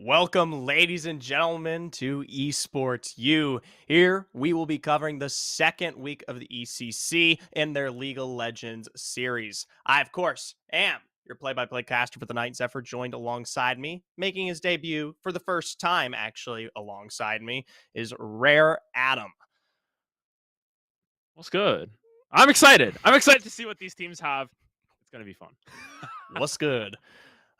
Welcome, ladies and gentlemen, to Esports U. Here, we will be covering the second week of the ECC in their League of Legends series. I, of course, am your play-by-play caster for the Night Zephyr, joined alongside me, making his debut for the first time, actually, alongside me, is Rare Adam. What's good? I'm excited. I'm excited to see what these teams have. It's going to be fun. What's good?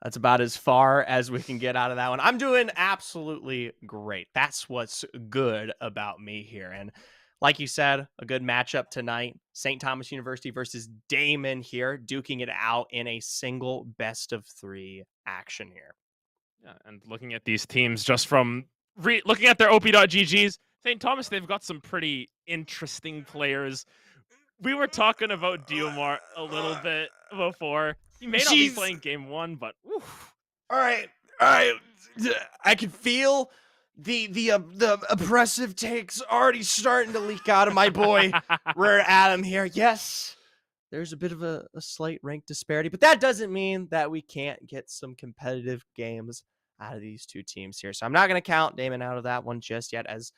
That's about as far as we can get out of that one. I'm doing absolutely great. That's what's good about me here. And like you said, a good matchup tonight. St. Thomas University versus Daemen here, duking it out in a single best of three action here. Yeah, and looking at these teams just from looking at their OP.GGs, St. Thomas, they've got some pretty interesting players. We were talking about Diomar a little bit before. He may not be playing game one, but oof. All right. I can feel the oppressive takes already starting to leak out of my boy Rare Adam here. Yes, there's a bit of a slight rank disparity, but that doesn't mean that we can't get some competitive games out of these two teams here. So I'm not going to count Daemen out of that one just yet, as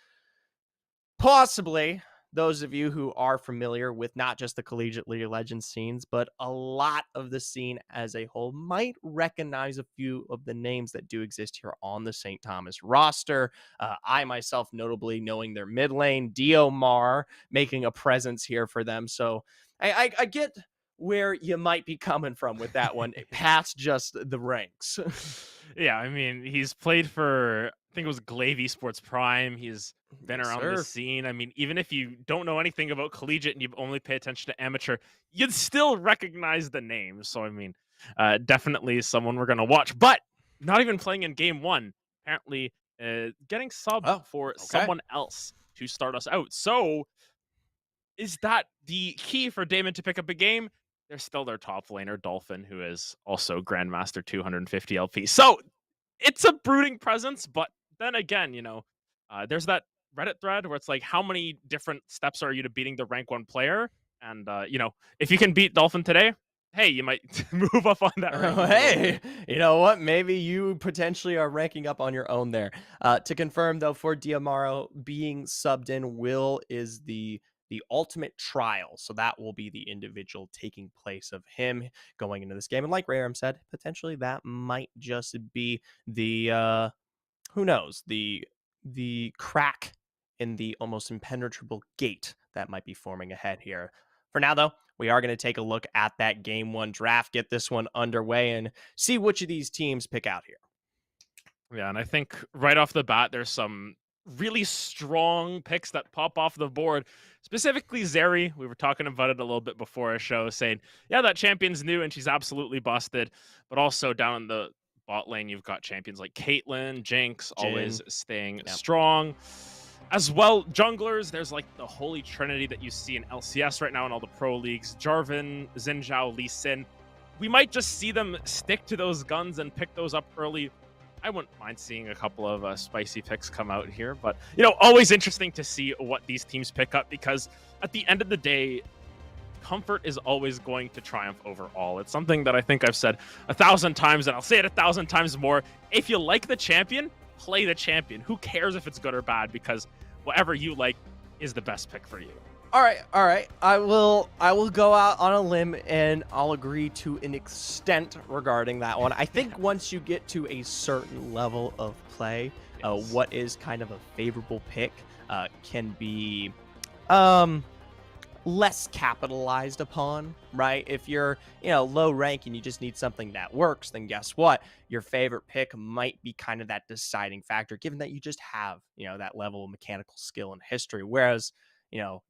possibly those of you who are familiar with not just the collegiate League of Legends scenes, but a lot of the scene as a whole might recognize a few of the names that do exist here on the St. Thomas roster. I myself, notably knowing their mid lane, Diomar, making a presence here for them. So I get where you might be coming from with that one, past just the ranks. Yeah, I mean, he's played for, I think it was Glaive Esports Prime. He's been around the scene. I mean, even if you don't know anything about collegiate and you only pay attention to amateur, you'd still recognize the name. So, I mean, definitely someone we're going to watch, but not even playing in game one. Apparently, getting subbed for someone else to start us out. So, is that the key for Daemen to pick up a game? They're still their top laner, Dolphin, who is also Grandmaster 250 LP. So it's a brooding presence, but then again, there's that Reddit thread where it's like, how many different steps are you to beating the rank one player? And, if you can beat Dolphin today, hey, you might move up on that rank. Hey, you know what? Maybe you potentially are ranking up on your own there. To confirm, though, for Diamaro, being subbed in, Will is the ultimate trial. So that will be the individual taking place of him going into this game. And like Rayram said, potentially that might just be the who knows, the crack in the almost impenetrable gate that might be forming ahead here. For now, though, we are going to take a look at that game one draft, get this one underway, and see which of these teams pick out here. Yeah, and I think right off the bat, there's some really strong picks that pop off the board. Specifically, Zeri. We were talking about it a little bit before our show, saying, yeah, that champion's new and she's absolutely busted. But also down in the bot lane, you've got champions like Caitlyn, Jinx, always staying strong. As well, junglers, there's like the holy trinity that you see in LCS right now in all the pro leagues. Jarvan, Xin Zhao, Lee Sin. We might just see them stick to those guns and pick those up early. I wouldn't mind seeing a couple of spicy picks come out here, but always interesting to see what these teams pick up, because at the end of the day, comfort is always going to triumph over all. It's something that I think I've said 1,000 times, and I'll say it 1,000 times more. If you like the champion, play the champion. Who cares if it's good or bad? Because whatever you like is the best pick for you. All right. I will go out on a limb and I'll agree to an extent regarding that one. I think once you get to a certain level of play, what is kind of a favorable pick can be less capitalized upon, right? If you're, low rank and you just need something that works, then guess what? Your favorite pick might be kind of that deciding factor, given that you just have, that level of mechanical skill and history. Whereas,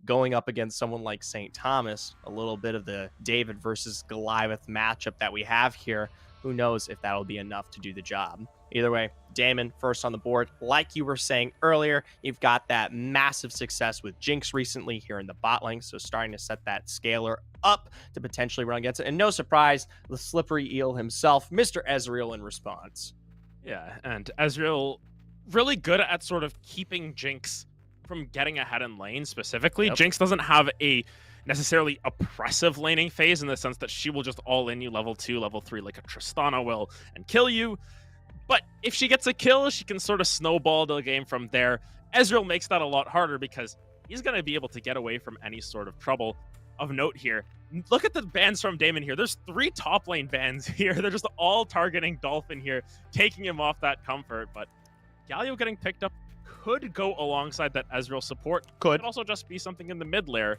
going up against someone like St. Thomas, a little bit of the David versus Goliath matchup that we have here, who knows if that'll be enough to do the job. Either way, Daemen first on the board. Like you were saying earlier, you've got that massive success with Jinx recently here in the bot lane, so starting to set that scaler up to potentially run against it. And no surprise, the slippery eel himself, Mr. Ezreal, in response. Yeah, and Ezreal really good at sort of keeping Jinx from getting ahead in lane specifically. Jinx doesn't have a necessarily oppressive laning phase in the sense that she will just all in you level 2, level 3 like a Tristana will and kill you. But if she gets a kill, she can sort of snowball the game from there. Ezreal makes that a lot harder because he's going to be able to get away from any sort of trouble. Of note here, look at the bans from Daemen here. There's 3 top lane bans here. They're just all targeting Dolphin here, taking him off that comfort. But Galio getting picked up could go alongside that Ezreal support. Could also just be something in the mid lane,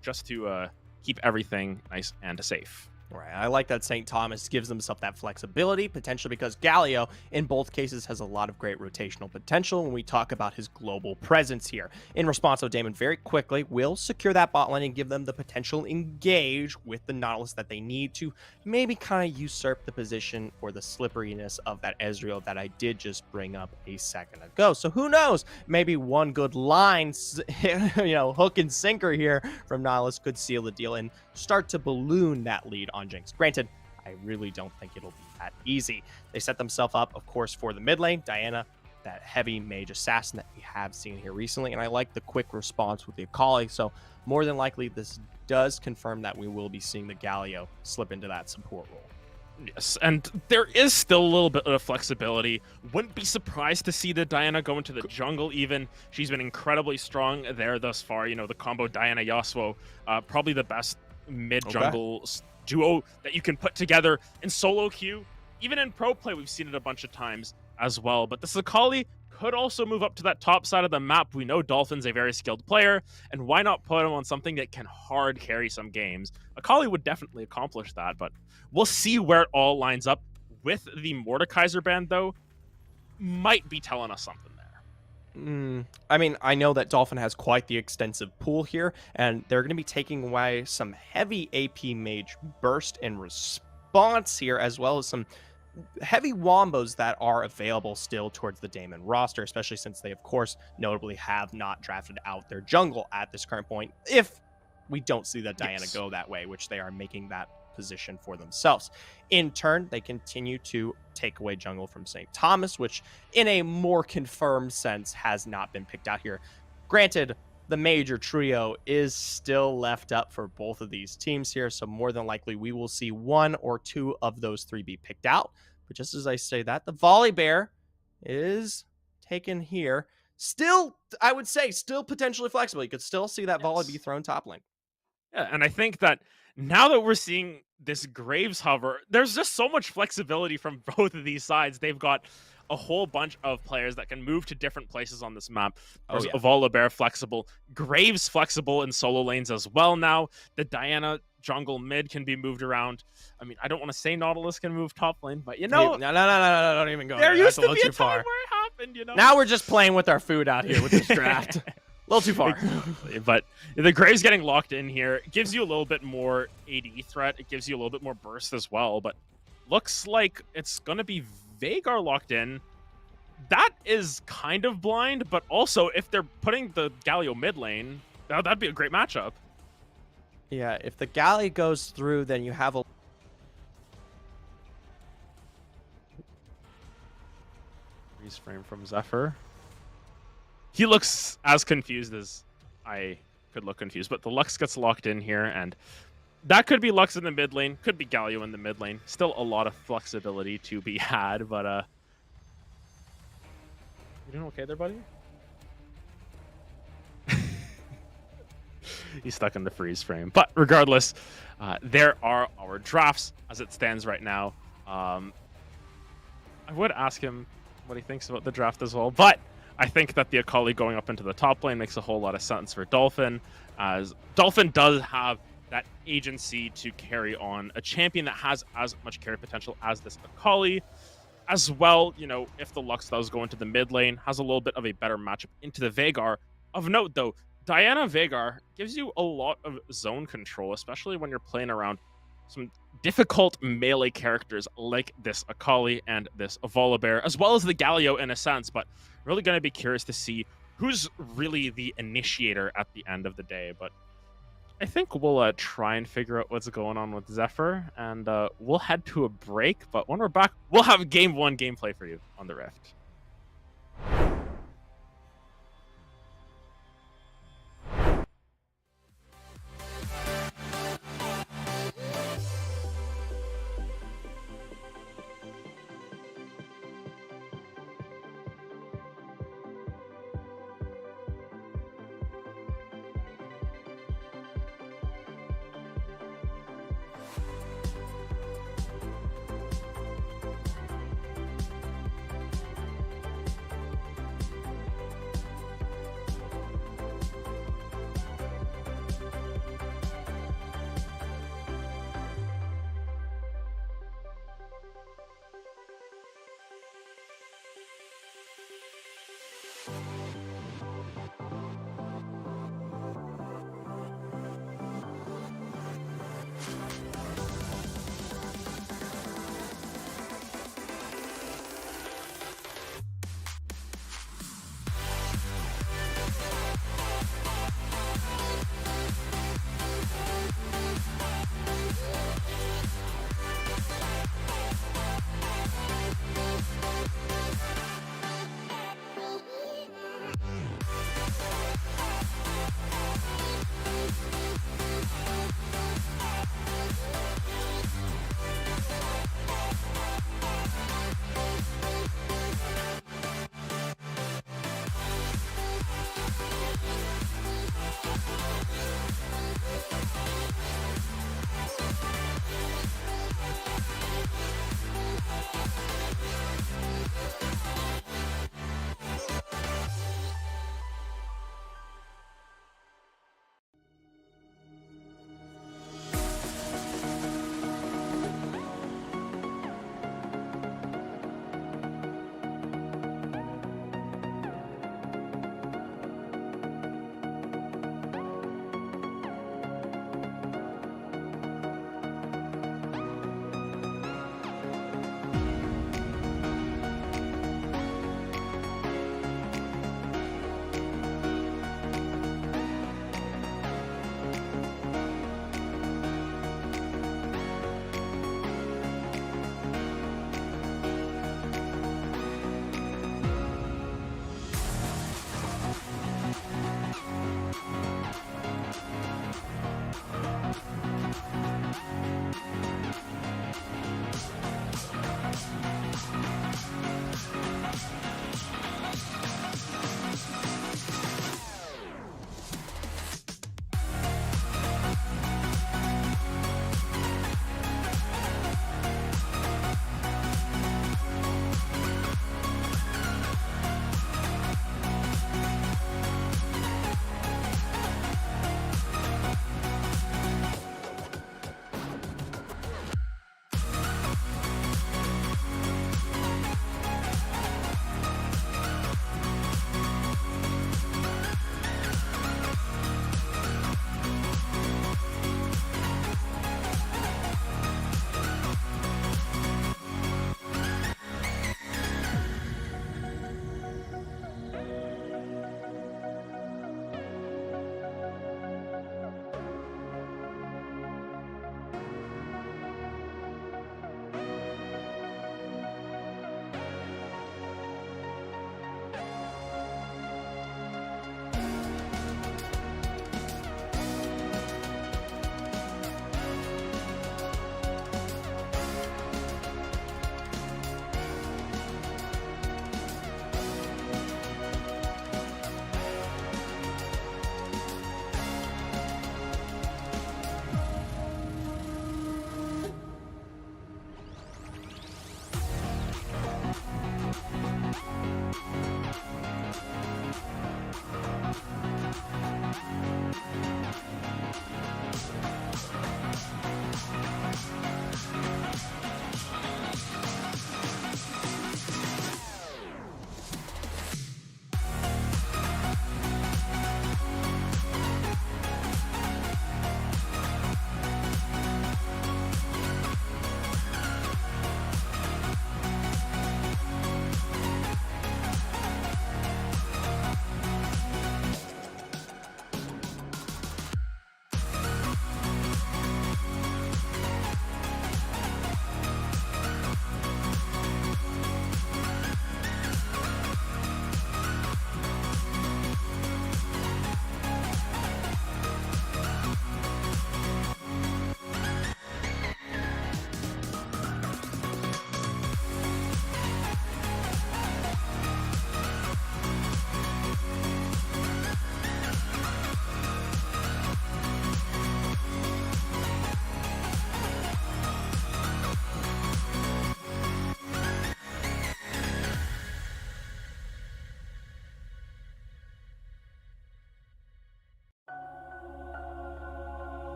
just to keep everything nice and safe. Right, I like that St. Thomas gives himself that flexibility, potentially because Galio, in both cases, has a lot of great rotational potential when we talk about his global presence here. In response, Daemen very quickly will secure that bot lane and give them the potential engage with the Nautilus that they need to maybe kind of usurp the position or the slipperiness of that Ezreal that I did just bring up a second ago. So who knows? Maybe one good line, hook and sinker here from Nautilus could seal the deal and start to balloon that lead on Jinx. Granted, I really don't think it'll be that easy. They set themselves up, of course, for the mid lane. Diana, that heavy mage assassin that we have seen here recently, and I like the quick response with the Akali, so more than likely this does confirm that we will be seeing the Galio slip into that support role. Yes, and there is still a little bit of flexibility. Wouldn't be surprised to see the Diana go into the jungle even. She's been incredibly strong there thus far. The combo Diana-Yasuo, probably the best mid-jungle duo that you can put together in solo queue. Even in pro play, we've seen it a bunch of times as well. But the Akali could also move up to that top side of the map. We know Dolphin's a very skilled player, and why not put him on something that can hard carry some games? Akali would definitely accomplish that, but we'll see where it all lines up. With the Mordekaiser band, though, might be telling us something there. I mean, I know that Dolphin has quite the extensive pool here, and they're going to be taking away some heavy AP mage burst in response here, as well as some heavy wombos that are available still towards the Daemon roster, especially since they, of course, notably have not drafted out their jungle at this current point, if we don't see that Diana go that way, which they are making that position for themselves. In turn, they continue to take away jungle from St. Thomas, which in a more confirmed sense has not been picked out here. Granted, the major trio is still left up for both of these teams here, so more than likely we will see 1 or 2 of those 3 be picked out. But just as I say that, the Volley Bear is taken here. Still, I would say, still potentially flexible. You could still see that volley be thrown top lane. Yeah, and I think that now that we're seeing this Graves hover, there's just so much flexibility from both of these sides. They've got a whole bunch of players that can move to different places on this map. There's Volibear flexible, Graves flexible in solo lanes as well now. The Diana jungle mid can be moved around. I mean, I don't want to say Nautilus can move top lane, but no, don't even go there. There Used to be a time where it happened, Now we're just playing with our food out here with this draft. A little too far. But the Graves getting locked in here gives you a little bit more AD threat. It gives you a little bit more burst as well. But looks like it's going to be Veigar locked in. That is kind of blind, but also if they're putting the Galio mid lane, that'd be a great matchup. Yeah, if the Galio goes through, then you have a... Freeze frame from Zephyr. He looks as confused as I could look confused, but the Lux gets locked in here, and that could be Lux in the mid lane, could be Galio in the mid lane. Still a lot of flexibility to be had, but you doing okay there, buddy? He's stuck in the freeze frame. But regardless, there are our drafts as it stands right now. I would ask him what he thinks about the draft as well, but I think that the Akali going up into the top lane makes a whole lot of sense for Dolphin, as Dolphin does have that agency to carry on a champion that has as much carry potential as this Akali. As well, if the Lux does go into the mid lane, has a little bit of a better matchup into the Veigar. Of note, though, Diana Veigar gives you a lot of zone control, especially when you're playing around some difficult melee characters like this Akali and this Volibear, as well as the Galio in a sense, but really going to be curious to see who's really the initiator at the end of the day. But I think we'll try and figure out what's going on with Zephyr, and we'll head to a break. But when we're back, we'll have Game 1 gameplay for you on the Rift.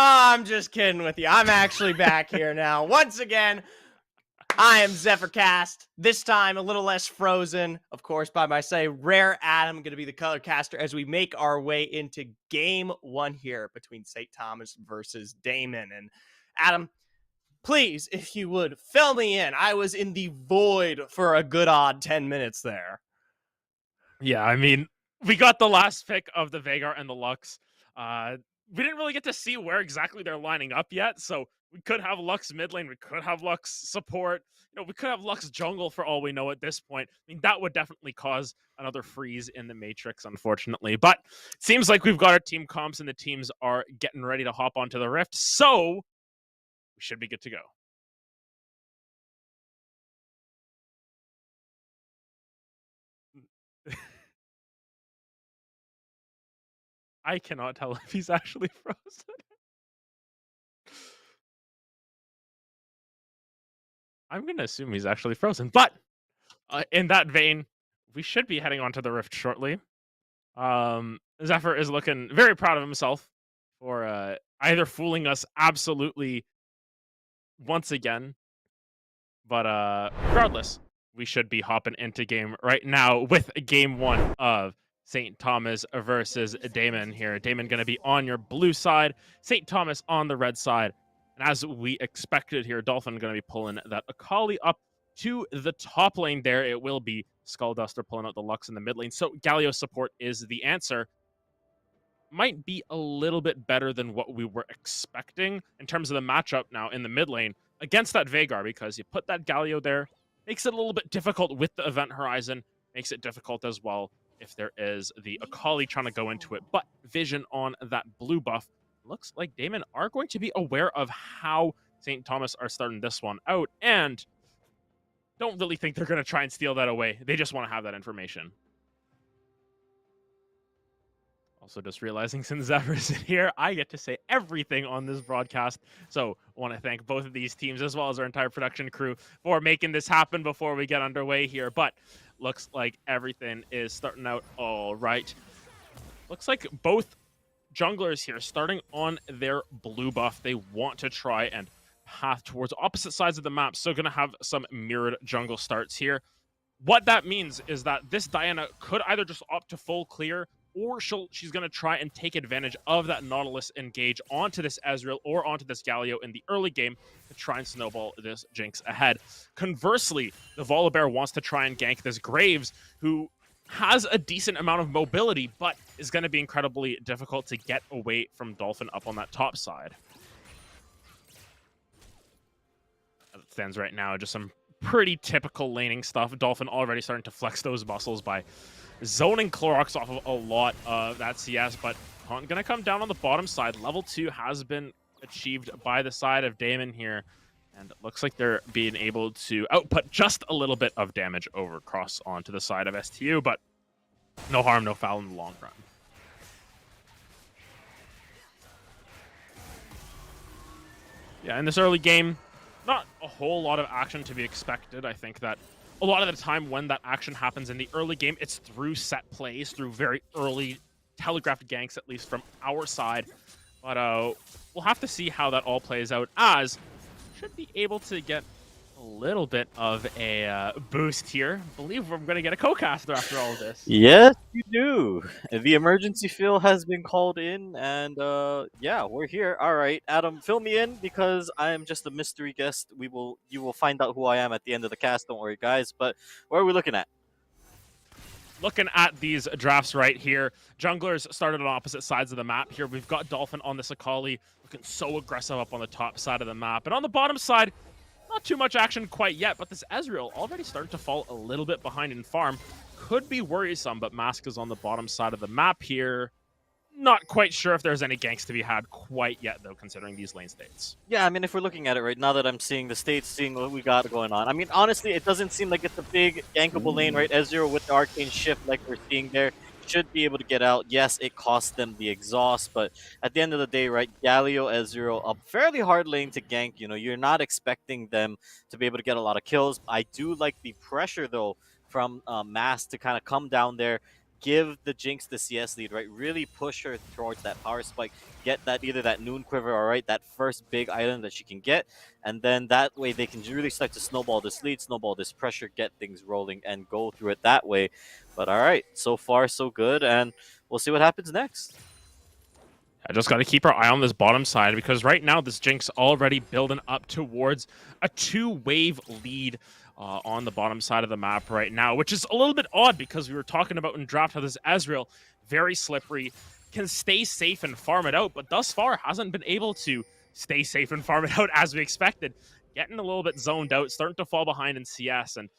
I'm just kidding with you. I'm actually back here now. Once again, I am Zephyrcast. This time, a little less frozen, of course, by my say, Rare Adam going to be the color caster as we make our way into game one here between St. Thomas versus Daemen. And Adam, please, if you would, fill me in. I was in the void for a good odd 10 minutes there. Yeah, I mean, we got the last pick of the Veigar and the Lux. We didn't really get to see where exactly they're lining up yet, so we could have Lux mid lane, we could have Lux support, we could have Lux jungle for all we know at this point. I mean, that would definitely cause another freeze in the Matrix, unfortunately. But it seems like we've got our team comps and the teams are getting ready to hop onto the Rift, so we should be good to go. I cannot tell if he's actually frozen. I'm going to assume he's actually frozen. But in that vein, we should be heading onto the Rift shortly. Zephyr is looking very proud of himself for either fooling us absolutely once again. But regardless, we should be hopping into game right now with game one of St. Thomas versus Daemen here. Daemen going to be on your blue side, St. Thomas on the red side. And as we expected here, Dolphin going to be pulling that Akali up to the top lane there. It will be Skullduster pulling out the Lux in the mid lane. So Galio support is the answer. Might be a little bit better than what we were expecting in terms of the matchup now in the mid lane against that Veigar, because you put that Galio there, makes it a little bit difficult with the event horizon, makes it difficult as well if there is the Akali trying to go into it. But vision on that blue buff, looks like Daemen are going to be aware of how St. Thomas are starting this one out, and don't really think they're going to try and steal that away. They just want to have that information. Also, just realizing since Zephyr's in here, I get to say everything on this broadcast. So I want to thank both of these teams as well as our entire production crew for making this happen before we get underway here. But looks like everything is starting out all right. Looks like both junglers here starting on their blue buff. They want to try and path towards opposite sides of the map. So going to have some mirrored jungle starts here. What that means is that this Diana could either just opt to full clear, or she's going to try and take advantage of that Nautilus engage onto this Ezreal or onto this Galio in the early game to try and snowball this Jinx ahead. Conversely, the Volibear wants to try and gank this Graves, who has a decent amount of mobility, but is going to be incredibly difficult to get away from Dolphin up on that top side. As it stands right now, just some pretty typical laning stuff. Dolphin already starting to flex those muscles by zoning Clorox off of a lot of that CS, but going to come down on the bottom side. Level 2 has been achieved by the side of Daemen here, and it looks like they're being able to output just a little bit of damage over across onto the side of STU, but no harm, no foul in the long run. Yeah, in this early game, not a whole lot of action to be expected. I think that a lot of the time when that action happens in the early game, it's through set plays, through very early telegraphed ganks, at least from our side. But we'll have to see how that all plays out, as should be able to get a little bit of a boost here. I believe we're going to get a co-caster after all of this. Yes, you do. The emergency fill has been called in, and yeah, we're here. All right, Adam, fill me in because I am just a mystery guest. You will find out who I am at the end of the cast. Don't worry, guys. But what are we looking at? looking at these drafts right here, junglers started on opposite sides of the map here. We've got Dolphin on this Akali, looking so aggressive up on the top side of the map. And on the bottom side, not too much action quite yet, but this Ezreal already starting to fall a little bit behind in farm. Could be worrisome, but Mask is on the bottom side of the map here. Not quite sure if there's any ganks to be had quite yet, though, considering these lane states. Yeah, I mean, if we're looking at it right now that I'm seeing the states, seeing what we got going on, I mean, honestly, it doesn't seem like it's a big gankable lane, right? Ezreal with the Arcane Shift, like we're seeing there, should be able to get out. Yes, it costs them the exhaust, but at the end of the day, right, Galio, Ezreal, a fairly hard lane to gank. You know, you're not expecting them to be able to get a lot of kills. I do like the pressure, though, from Mass to kind of come down there, give the Jinx the CS lead, right? Really push her towards that power spike, get that either that Noon Quiver or right, that first big item that she can get, and then that way they can really start to snowball this lead, snowball this pressure, get things rolling, and go through it that way. But all right, so far so good, and we'll see what happens next. I just got to keep our eye on this bottom side because right now this Jinx already building up towards a 2-wave lead on the bottom side of the map right now, which is a little bit odd because we were talking about in draft how this Ezreal, very slippery, can stay safe and farm it out, but thus far hasn't been able to stay safe and farm it out as we expected. Getting a little bit zoned out, starting to fall behind in CS, and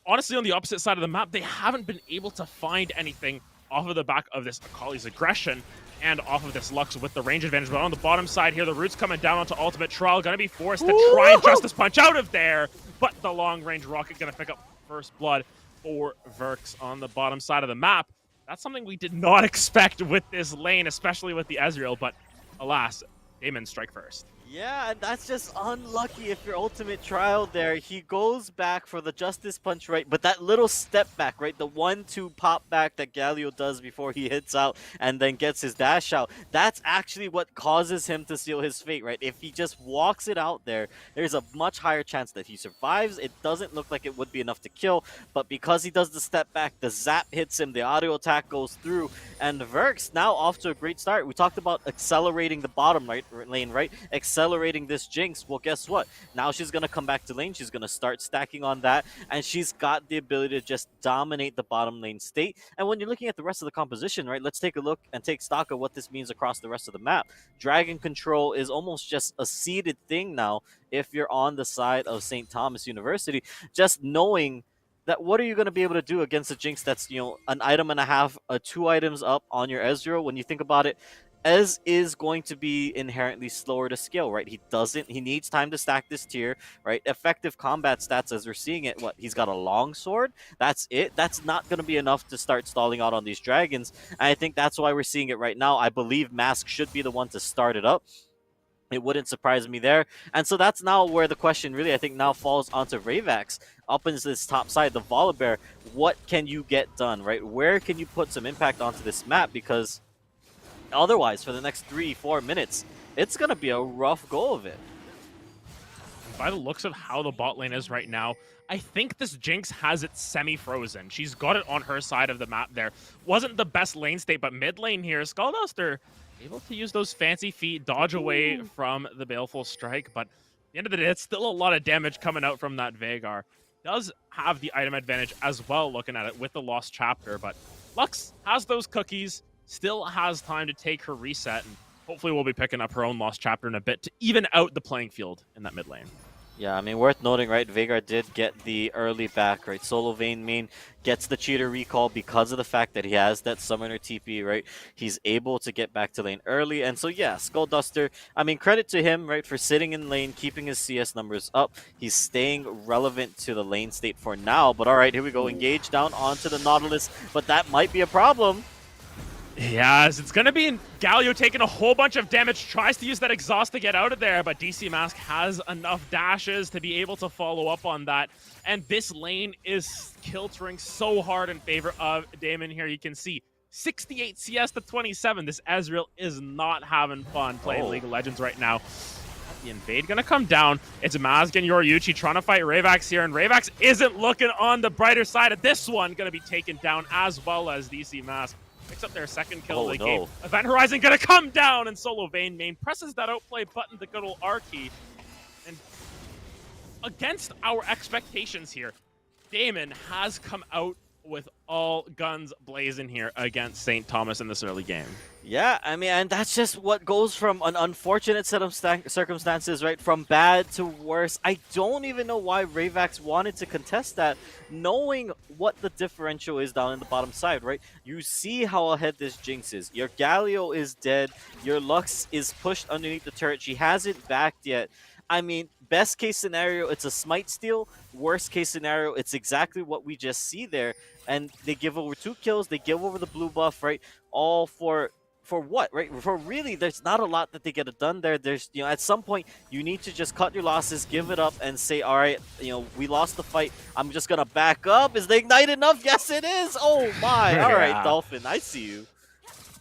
honestly on the opposite side of the map, they haven't been able to find anything off of the back of this Akali's aggression and off of this Lux with the range advantage. But on the bottom side here, the Root's coming down onto Ultimate Trial, gonna be forced to try and Justice Punch out of there, but the long-range rocket gonna pick up first blood for Verx on the bottom side of the map. That's something we did not expect with this lane, especially with the Ezreal, but alas, Daemen strike first. Yeah, and that's just unlucky if your ultimate trial there. He goes back for the Justice Punch, right? But that little step back, right? The 1-2 pop back that Galio does before he hits out and then gets his dash out. That's actually what causes him to seal his fate, right? If he just walks it out there, there's a much higher chance that he survives. It doesn't look like it would be enough to kill, but because he does the step back, the zap hits him, the auto attack goes through, and Verx now off to a great start. We talked about accelerating the bottom lane, right? Accelerating this Jinx. Well, guess what? Now she's going to come back to lane. She's going to start stacking on that, and she's got the ability to just dominate the bottom lane state. And when you're looking at the rest of the composition, right, let's take a look and take stock of what this means across the rest of the map. Dragon control is almost just a seeded thing now if you're on the side of St. Thomas University. Just knowing that what are you going to be able to do against a Jinx that's, you know, an item and a half, 2 items up on your Ezreal? When you think about it, Ez is going to be inherently slower to scale, right? He needs time to stack this tier, right? Effective combat stats as we're seeing it, what? He's got a long sword? That's it? That's not going to be enough to start stalling out on these dragons. And I think that's why we're seeing it right now. I believe Mask should be the one to start it up. It wouldn't surprise me there. And so that's now where the question really, I think, now falls onto Ravax. Up into this top side, the Volibear, what can you get done, right? Where can you put some impact onto this map? Because otherwise, for the next 3-4 minutes, it's going to be a rough go of it. By the looks of how the bot lane is right now, I think this Jinx has it semi-frozen. She's got it on her side of the map there. Wasn't the best lane state, but mid lane here, Skullduster able to use those fancy feet, dodge away from the Baleful Strike, but at the end of the day, it's still a lot of damage coming out from that Veigar. Does have the item advantage as well, looking at it with the Lost Chapter, but Lux has those cookies, still has time to take her reset, and hopefully we'll be picking up her own Lost Chapter in a bit to even out the playing field in that mid lane. Yeah, I mean, worth noting, right? Veigar did get the early back, right? Solo Vayne main gets the cheater recall because of the fact that he has that summoner TP, right? He's able to get back to lane early. And so, yeah, Skullduster, I mean, credit to him, right? For sitting in lane, keeping his CS numbers up. He's staying relevant to the lane state for now. But all right, here we go. Engage down onto the Nautilus. But that might be a problem. Yes, it's going to be Galio taking a whole bunch of damage, tries to use that exhaust to get out of there, but DC Mask has enough dashes to be able to follow up on that. And this lane is kiltering so hard in favor of Daemen here. You can see 68 CS to 27. This Ezreal is not having fun playing League of Legends right now. The invade going to come down. It's Mazg and Yoryuchi trying to fight Ravax here, and Ravax isn't looking on the brighter side of this one. Going to be taken down as well as DC Mask. Picks up their second kill of the game. Event Horizon gonna come down, and Solo Vayne main presses that outplay button, the good old R key. And against our expectations here, Daemon has come out with all guns blazing here against St. Thomas in this early game. Yeah, I mean, and that's just what goes from an unfortunate set of circumstances, right? From bad to worse. I don't even know why Ravax wanted to contest that, knowing what the differential is down in the bottom side, right? You see how ahead this Jinx is. Your Galio is dead. Your Lux is pushed underneath the turret. She hasn't backed yet. I mean, best case scenario, it's a smite steal. Worst case scenario, it's exactly what we just see there. And they give over 2 kills. They give over the blue buff, right? All for what, right? For really, there's not a lot that they get done there. There's, you know, at some point, you need to just cut your losses, give it up, and say, all right, you know, we lost the fight. I'm just going to back up. Is the Ignite enough? Yes, it is. Oh, my. All right, Dolphin, I see you.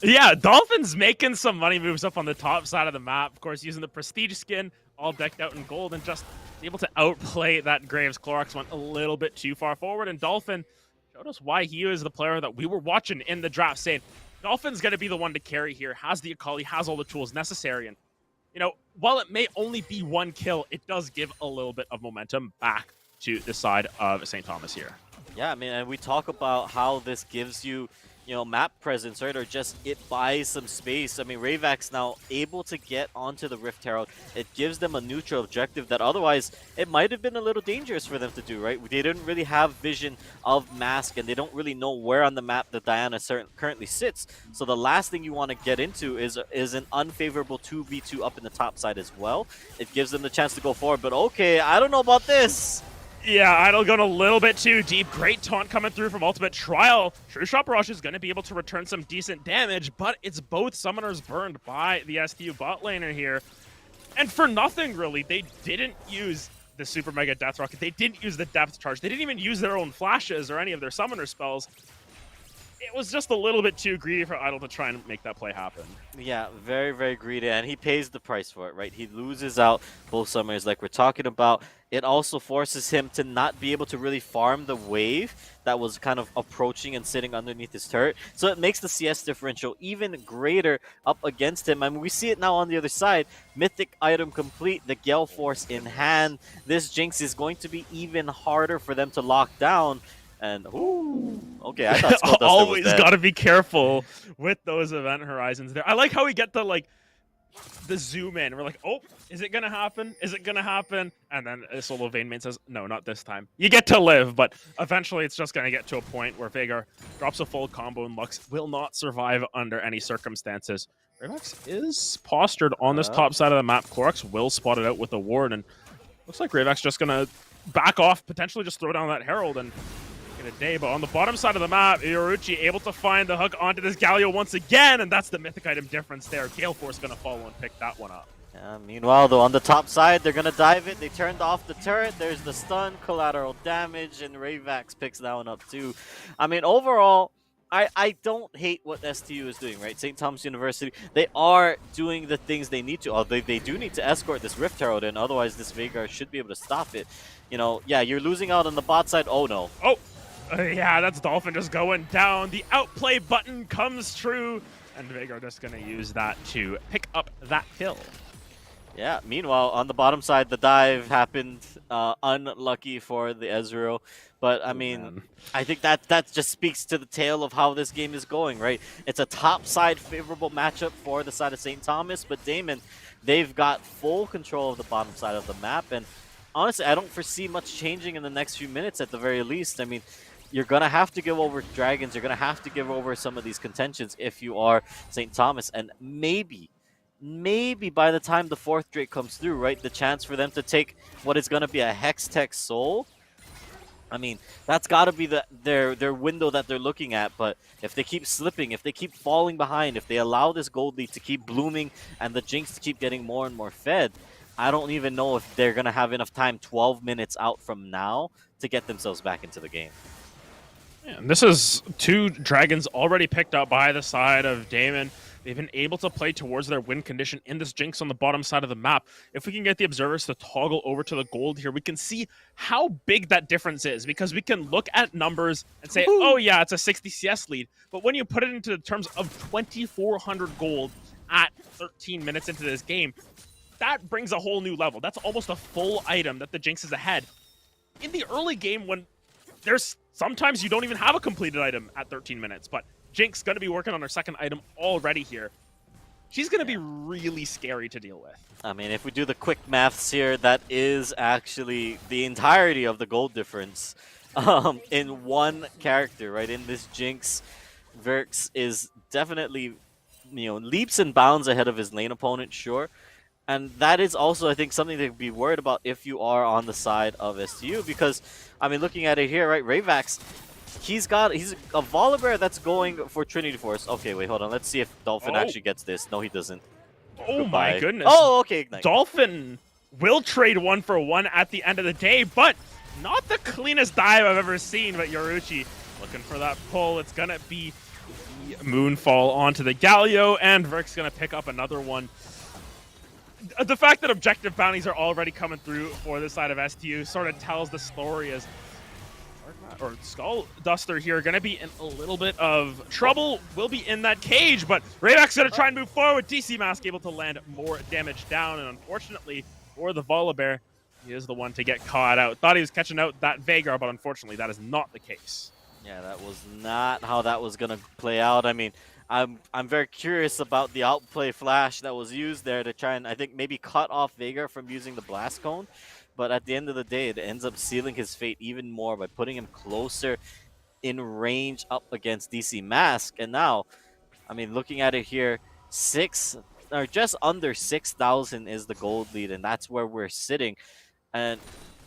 Yeah, Dolphin's making some money moves up on the top side of the map. Of course, using the Prestige skin, all decked out in gold, and just able to outplay that Graves. Clorox went a little bit too far forward, and Dolphin showed us why he is the player that we were watching in the draft, saying, Dolphin's going to be the one to carry here, has the Akali, has all the tools necessary. And, you know, while it may only be 1 kill, it does give a little bit of momentum back to the side of St. Thomas here. Yeah, I mean, and we talk about how this gives you, you know, map presence, right? Or just it buys some space. I mean, Ravax now able to get onto the Rift Herald. It gives them a neutral objective that otherwise it might have been a little dangerous for them to do, right? They didn't really have vision of Mask, and they don't really know where on the map that Diana currently sits. So the last thing you want to get into is an unfavorable 2v2 up in the top side as well. It gives them the chance to go forward, but okay, I don't know about this. Yeah, Idle going a little bit too deep. Great taunt coming through from Ultimate Trial. True Shot Barrage is going to be able to return some decent damage, but it's both summoners burned by the STU bot laner here. And for nothing, really. They didn't use the Super Mega Death Rocket. They didn't use the Depth Charge. They didn't even use their own flashes or any of their summoner spells. It was just a little bit too greedy for Idle to try and make that play happen. Yeah, very, very greedy, and he pays the price for it, right? He loses out both summoners like we're talking about. It also forces him to not be able to really farm the wave that was kind of approaching and sitting underneath his turret. So it makes the CS differential even greater up against him. I mean, we see it now on the other side. Mythic item complete, the Gale Force in hand. This Jinx is going to be even harder for them to lock down. And, ooh, okay, I thought Skullduster always was dead. got to be careful with those event horizons there. I like how we get the zoom in. We're like, oh, is it gonna happen? Is it gonna happen? And then a solo Vayne main says, no, not this time. You get to live, but eventually it's just gonna get to a point where Veigar drops a full combo and Lux will not survive under any circumstances. Ravax is postured on this top side of the map. Clorox will spot it out with a ward, and looks like Ravax just gonna back off, potentially just throw down that Herald and a day. But on the bottom side of the map, Yoruchi able to find the hook onto this Galio once again, and that's the mythic item difference there. Gale Force gonna follow and pick that one up. Meanwhile, though, on the top side, they're gonna dive it. They turned off the turret. There's the stun, collateral damage, and Ravax picks that one up too. I mean, overall, I don't hate what STU is doing, right? St. Thomas University, they are doing the things they need to. Although they do need to escort this Rift Herald in, otherwise this Veigar should be able to stop it. You know, yeah, you're losing out on the bot side. Oh no. Oh. Yeah, that's Dolphin just going down. The outplay button comes true, and Veigar just going to use that to pick up that kill. Yeah, meanwhile, on the bottom side, the dive happened. Unlucky for the Ezreal. But, I mean, I think that just speaks to the tale of how this game is going, right? It's a top side favorable matchup for the side of St. Thomas, but Daemen, they've got full control of the bottom side of the map, and honestly, I don't foresee much changing in the next few minutes at the very least. I mean, you're going to have to give over dragons. You're going to have to give over some of these contentions if you are St. Thomas. And maybe by the time the 4th Drake comes through, right, the chance for them to take what is going to be a Hextech Soul, I mean, that's got to be their window that they're looking at. But if they keep slipping, if they keep falling behind, if they allow this gold lead to keep blooming and the Jinx to keep getting more and more fed, I don't even know if they're going to have enough time 12 minutes out from now to get themselves back into the game. Yeah, and this is 2 dragons already picked up by the side of Daemen. They've been able to play towards their win condition in this Jinx on the bottom side of the map. If we can get the observers to toggle over to the gold here, we can see how big that difference is, because we can look at numbers and say, oh yeah, it's a 60 CS lead. But when you put it into terms of 2,400 gold at 13 minutes into this game, that brings a whole new level. That's almost a full item that the Jinx is ahead. In the early game, when there's sometimes you don't even have a completed item at 13 minutes, but Jinx going to be working on her second item already here. She's going to be really scary to deal with. I mean, if we do the quick maths here, that is actually the entirety of the gold difference in one character, right? In this Jinx, Verx is definitely, leaps and bounds ahead of his lane opponent, sure. And that is also, I think, something to be worried about if you are on the side of STU, because, I mean, looking at it here, right, Rayvax, he's a Volibear that's going for Trinity Force. Okay, wait, hold on. Let's see if Dolphin actually gets this. No, he doesn't. Oh Goodbye. my goodness. Oh, okay, Ignite. Dolphin will trade 1-for-1 at the end of the day, but not the cleanest dive I've ever seen. But Yoruichi looking for that pull. It's going to be the Moonfall onto the Galio, and Verk's going to pick up another one. The fact that objective bounties are already coming through for this side of STU sort of tells the story, as Skull Duster here going to be in a little bit of trouble. Will be in that cage, but Rayback's going to try and move forward. DC Mask able to land more damage down, and unfortunately for the Volibear, he is the one to get caught out. Thought he was catching out that Veigar, but unfortunately that is not the case. Yeah, that was not how that was going to play out. I mean, I'm very curious about the outplay flash that was used there to try and, I think, maybe cut off Veigar from using the Blast Cone. But at the end of the day, it ends up sealing his fate even more by putting him closer in range up against DC Mask. And now, I mean, looking at it here, just under 6,000 is the gold lead, and that's where we're sitting. And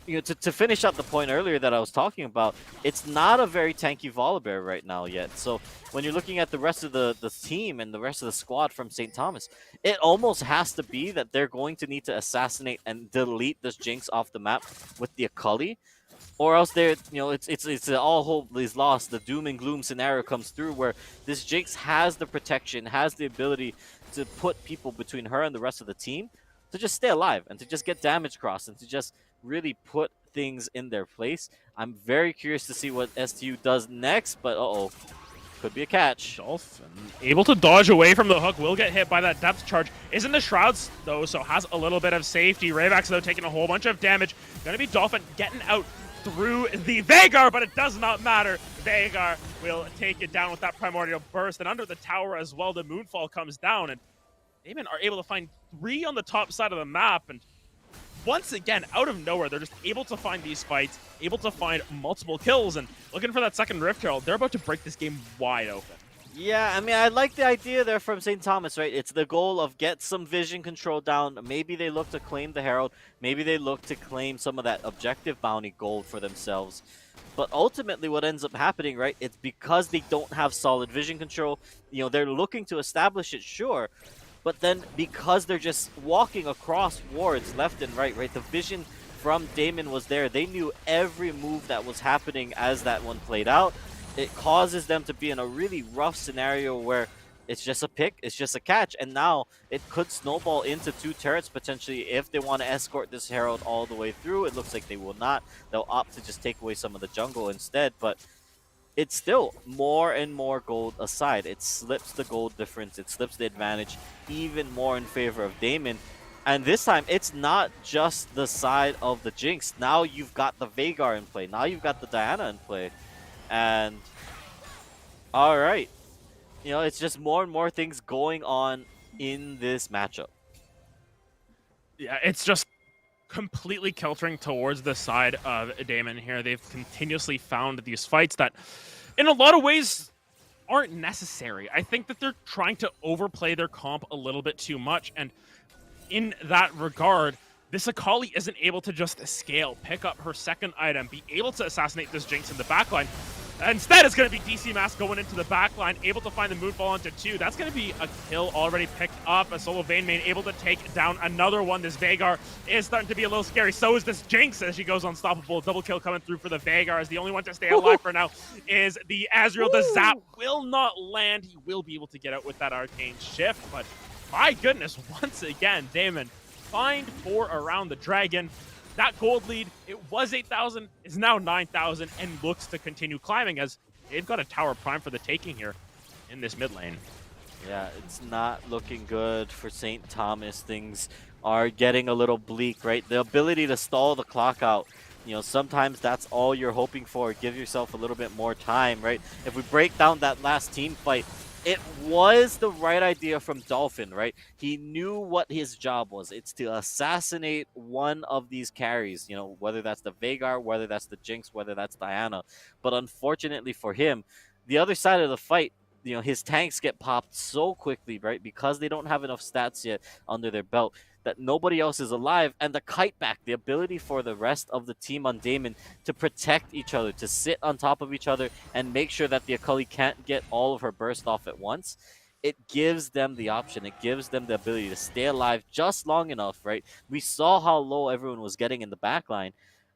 to finish up the point earlier that I was talking about, it's not a very tanky Volibear right now yet. So when you're looking at the rest of the team and the rest of the squad from St. Thomas, it almost has to be that they're going to need to assassinate and delete this Jinx off the map with the Akali, or else they're, it's all hope is lost. The doom and gloom scenario comes through where this Jinx has the protection, has the ability to put people between her and the rest of the team to just stay alive and to just get damage cross and to just really put things in their place. I'm very curious to see what STU does next, but could be a catch. Dolphin able to dodge away from the hook, will get hit by that depth charge. Is in the shrouds though, so has a little bit of safety. Rayvax though taking a whole bunch of damage. Gonna be Dolphin getting out through the Veigar, but it does not matter. Veigar will take it down with that primordial burst, and under the tower as well, the Moonfall comes down, and Daemen are able to find 3 on the top side of the map, and once again, out of nowhere, they're just able to find these fights, able to find multiple kills, and looking for that second Rift Herald. They're about to break this game wide open. Yeah, I mean, I like the idea there from St. Thomas, right? It's the goal of get some vision control down. Maybe they look to claim the Herald. Maybe they look to claim some of that objective bounty gold for themselves. But ultimately, what ends up happening, right, it's because they don't have solid vision control. They're looking to establish it, sure. But then because they're just walking across wards left and right, the vision from Daemen was there. They knew every move that was happening as that one played out. It causes them to be in a really rough scenario where it's just a pick, it's just a catch, and now it could snowball into 2 turrets potentially if they want to escort this Herald all the way through. It looks like they will not. They'll opt to just take away some of the jungle instead, but it's still more and more gold aside. It slips the gold difference. It slips the advantage even more in favor of Daemen. And this time, it's not just the side of the Jinx. Now you've got the Veigar in play. Now you've got the Diana in play. And, all right. It's just more and more things going on in this matchup. Yeah, it's just completely kiltering towards the side of Daemen here. They've continuously found these fights that, in a lot of ways, aren't necessary. I think that they're trying to overplay their comp a little bit too much, and in that regard, this Akali isn't able to just scale, pick up her second item, be able to assassinate this Jinx in the backline. Instead, it's going to be DC Mask going into the backline, able to find the Moonfall onto 2. That's going to be a kill already picked up. A solo Vayne main able to take down another one. This Veigar is starting to be a little scary. So is this Jinx as she goes unstoppable. Double kill coming through for the Veigar, as the only one to stay alive for now is the Azrael. The Zap will not land. He will be able to get out with that Arcane Shift, but my goodness, once again, Daemen find 4 around the Dragon. That gold lead, it was 8,000, is now 9,000, and looks to continue climbing as they've got a tower prime for the taking here in this mid lane. Yeah, it's not looking good for St. Thomas. Things are getting a little bleak, right? The ability to stall the clock out you know, sometimes that's all you're hoping for. Give yourself a little bit more time, right? If we break down that last team fight, it was the right idea from Dolphin, right? He knew what his job was. It's to assassinate one of these carries, you know, whether that's the Veigar, whether that's the Jinx, whether that's Diana. But unfortunately for him, the other side of the fight, you know, his tanks get popped so quickly, right? Because they don't have enough stats yet under their belt, that nobody else is alive. And the kite back, the ability for the rest of the team on Daemon to protect each other, to sit on top of each other and make sure that the Akali can't get all of her burst off at once, it gives them the option. It gives them the ability to stay alive just long enough, right? We saw how low everyone was getting in the backline,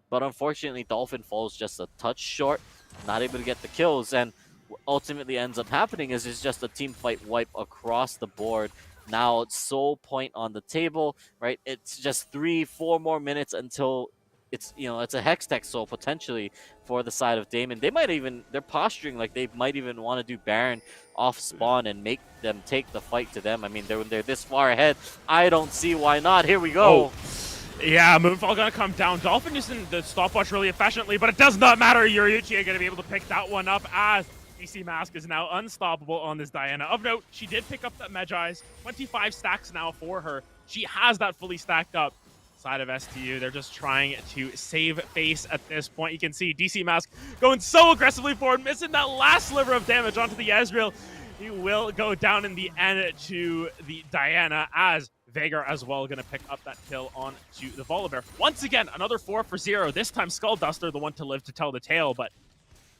but unfortunately Dolphin falls just a touch short, not able to get the kills, and what ultimately ends up happening is it's just a team fight wipe across the board. Now it's sole point on the table, right? It's just 3-4 more minutes until it's, you know, it's a Hextech soul potentially for the side of Daemon. They're posturing like they might even want to do Baron off spawn and make them take the fight to them. I mean, they're this far ahead. I don't see why not. Here we go. Oh. Yeah, Moonfall gonna come down. Dolphin using the stopwatch really efficiently, but it does not matter. Yoriuchi gonna be able to pick that one up as DC Mask is now unstoppable on this Diana. Of note, she did pick up that Medjai's. 25 stacks now for her. She has that fully stacked up. Side of STU, they're just trying to save face at this point. You can see DC Mask going so aggressively forward, missing that last sliver of damage onto the Ezreal. He will go down in the end to the Diana, as Veigar as well going to pick up that kill onto the Volibear. Once again, another 4 for 0. This time Skull Duster, the one to live to tell the tale. But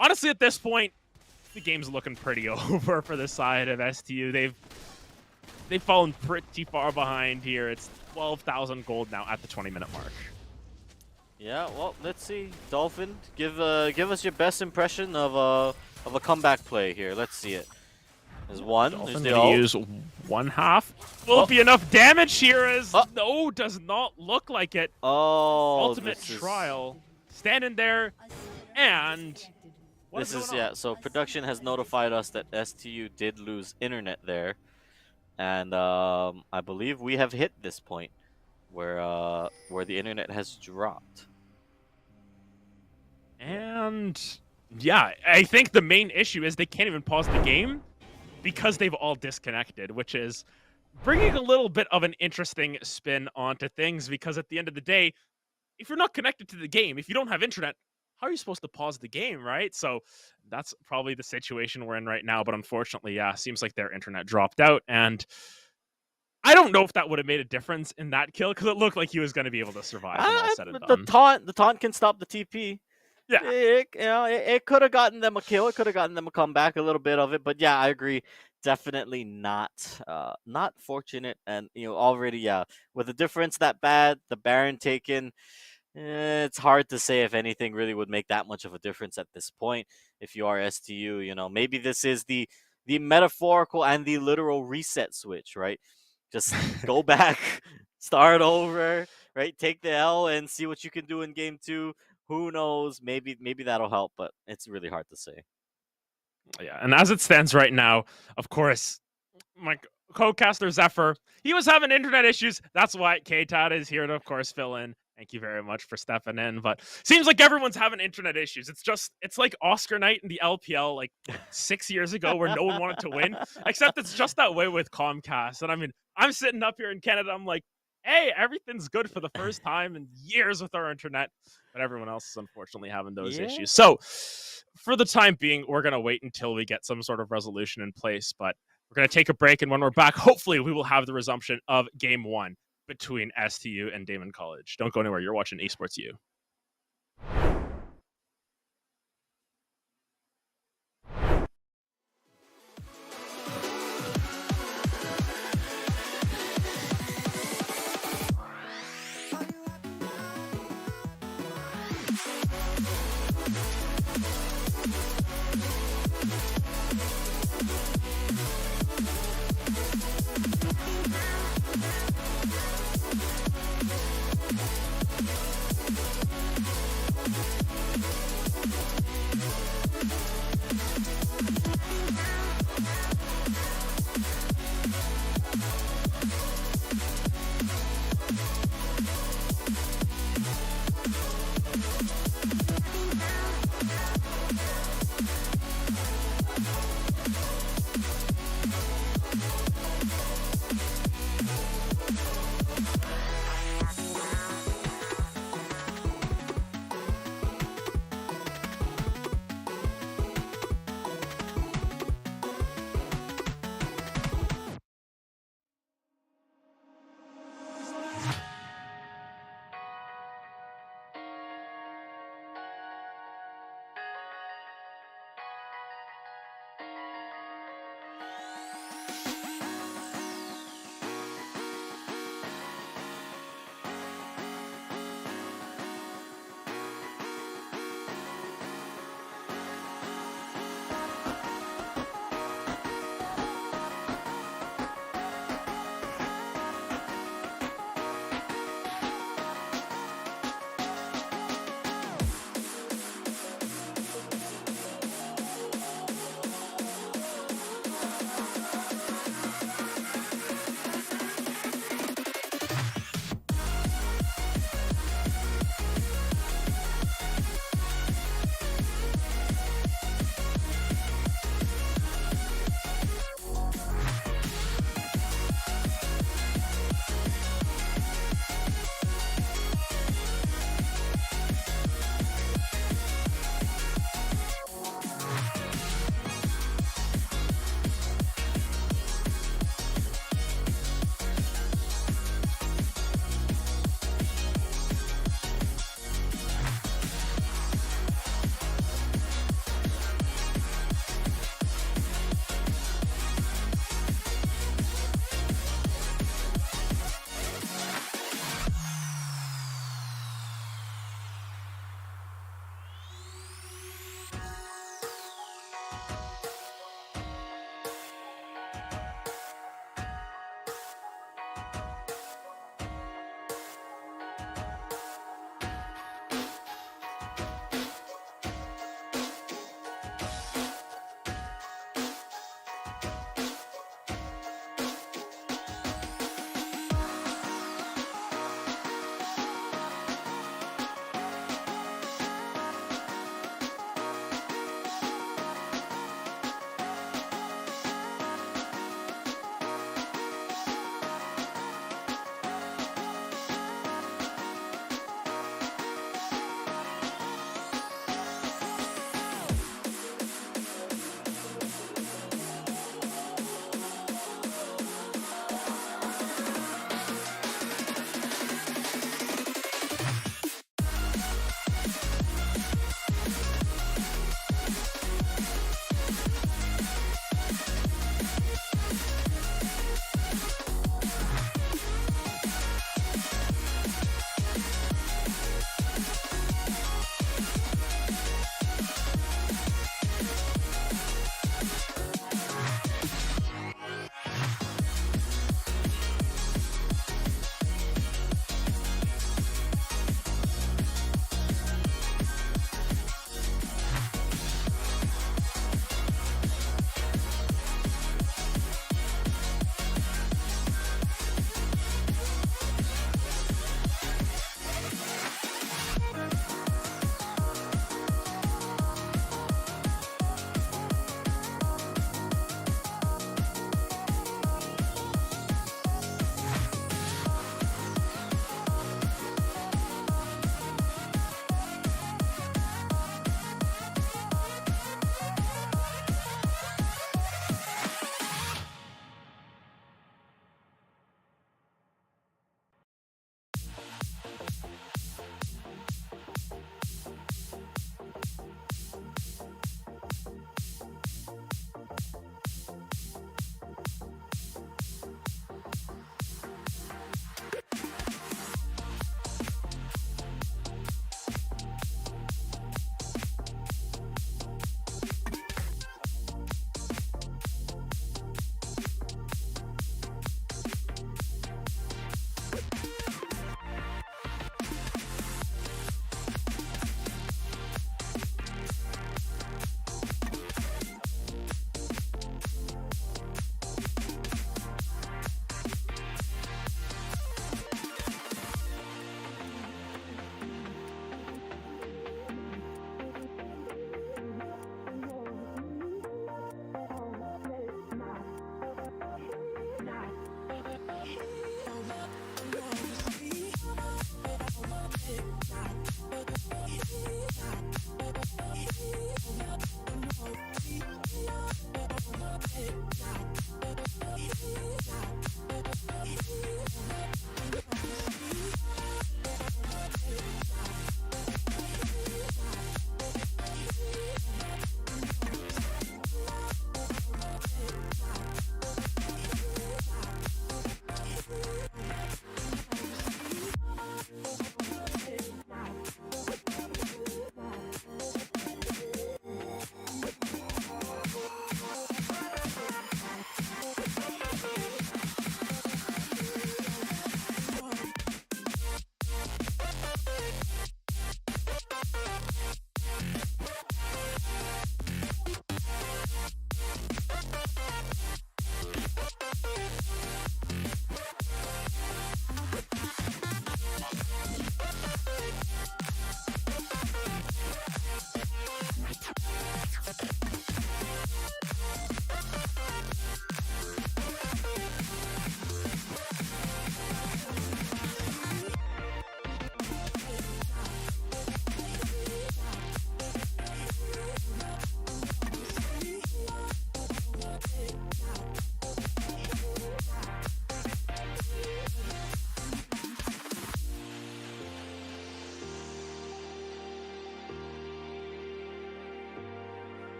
honestly, at this point, the game's looking pretty over for the side of STU. They've fallen pretty far behind here. It's 12,000 gold now at the 20-minute mark. Yeah, well, let's see. Dolphin, give us your best impression of a comeback play here. Let's see it. There's one. Dolphin There's the gonna ult. use one half. Will it be enough damage here? As no, does not look like it. Oh, Ultimate trial, standing there, and So production has notified us that STU did lose internet there, and I believe we have hit this point where the internet has dropped. And yeah, I think the main issue is they can't even pause the game because they've all disconnected, which is bringing a little bit of an interesting spin onto things, because at the end of the day, if you're not connected to the game, if you don't have internet, how are you supposed to pause the game, right? So that's probably the situation we're in right now. But unfortunately, yeah, seems like their internet dropped out. And I don't know if that would have made a difference in that kill, because it looked like he was going to be able to survive when all said and done. The taunt can stop the TP. Yeah, it could have gotten them a kill. It could have gotten them a comeback, a little bit of it. But yeah, I agree. Definitely not fortunate. And already, with the difference that bad, the Baron taken, it's hard to say if anything really would make that much of a difference at this point. If you are STU, maybe this is the metaphorical and the literal reset switch, right? Just go back, start over, right? Take the L and see what you can do in game 2. Who knows? Maybe that'll help, but it's really hard to say. Yeah, and as it stands right now, of course, my co-caster Zephyr, he was having internet issues. That's why K-Tad is here to, of course, fill in. Thank you very much for stepping in. But seems like everyone's having internet issues. It's like Oscar night in the LPL like 6 years ago where no one wanted to win, except it's just that way with Comcast. And I mean, I'm sitting up here in Canada. I'm like, hey, everything's good for the first time in years with our internet. But everyone else is unfortunately having those issues. So for the time being, we're going to wait until we get some sort of resolution in place. But we're going to take a break. And when we're back, hopefully we will have the resumption of Game 1 between STU and Daemen College. Don't go anywhere. You're watching Esports U.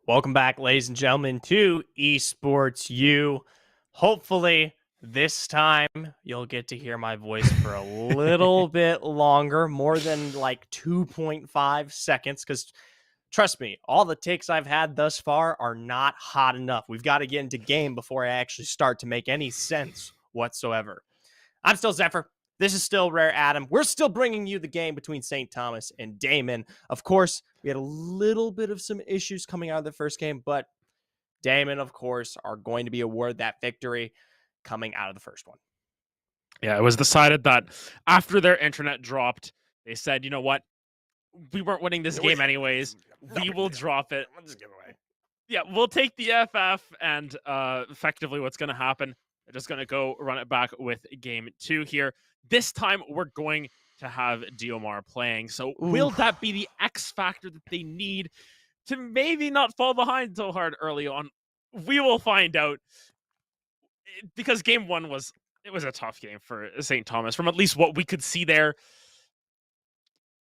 Welcome back, ladies and gentlemen, to Esports U. Hopefully, this time you'll get to hear my voice for a little bit longer, more than like 2.5 seconds, because trust me, all the takes I've had thus far are not hot enough. We've got to get into game before I actually start to make any sense whatsoever. I'm still Zephyr. This is still Rare Adam. We're still bringing you the game between St. Thomas and Daemen. Of course, we had a little bit of some issues coming out of the first game, but Daemen, of course, are going to be awarded that victory coming out of the first one. Yeah, it was decided that after their internet dropped, they said, you know what? We weren't winning this game anyways. We will drop it. Yeah, we'll take the FF, and effectively what's going to happen, they're just going to go run it back with game 2 here. This time, we're going to have Diomar playing. So will that be the X factor that they need to maybe not fall behind so hard early on? We will find out, because game 1 was a tough game for St. Thomas. From at least what we could see there,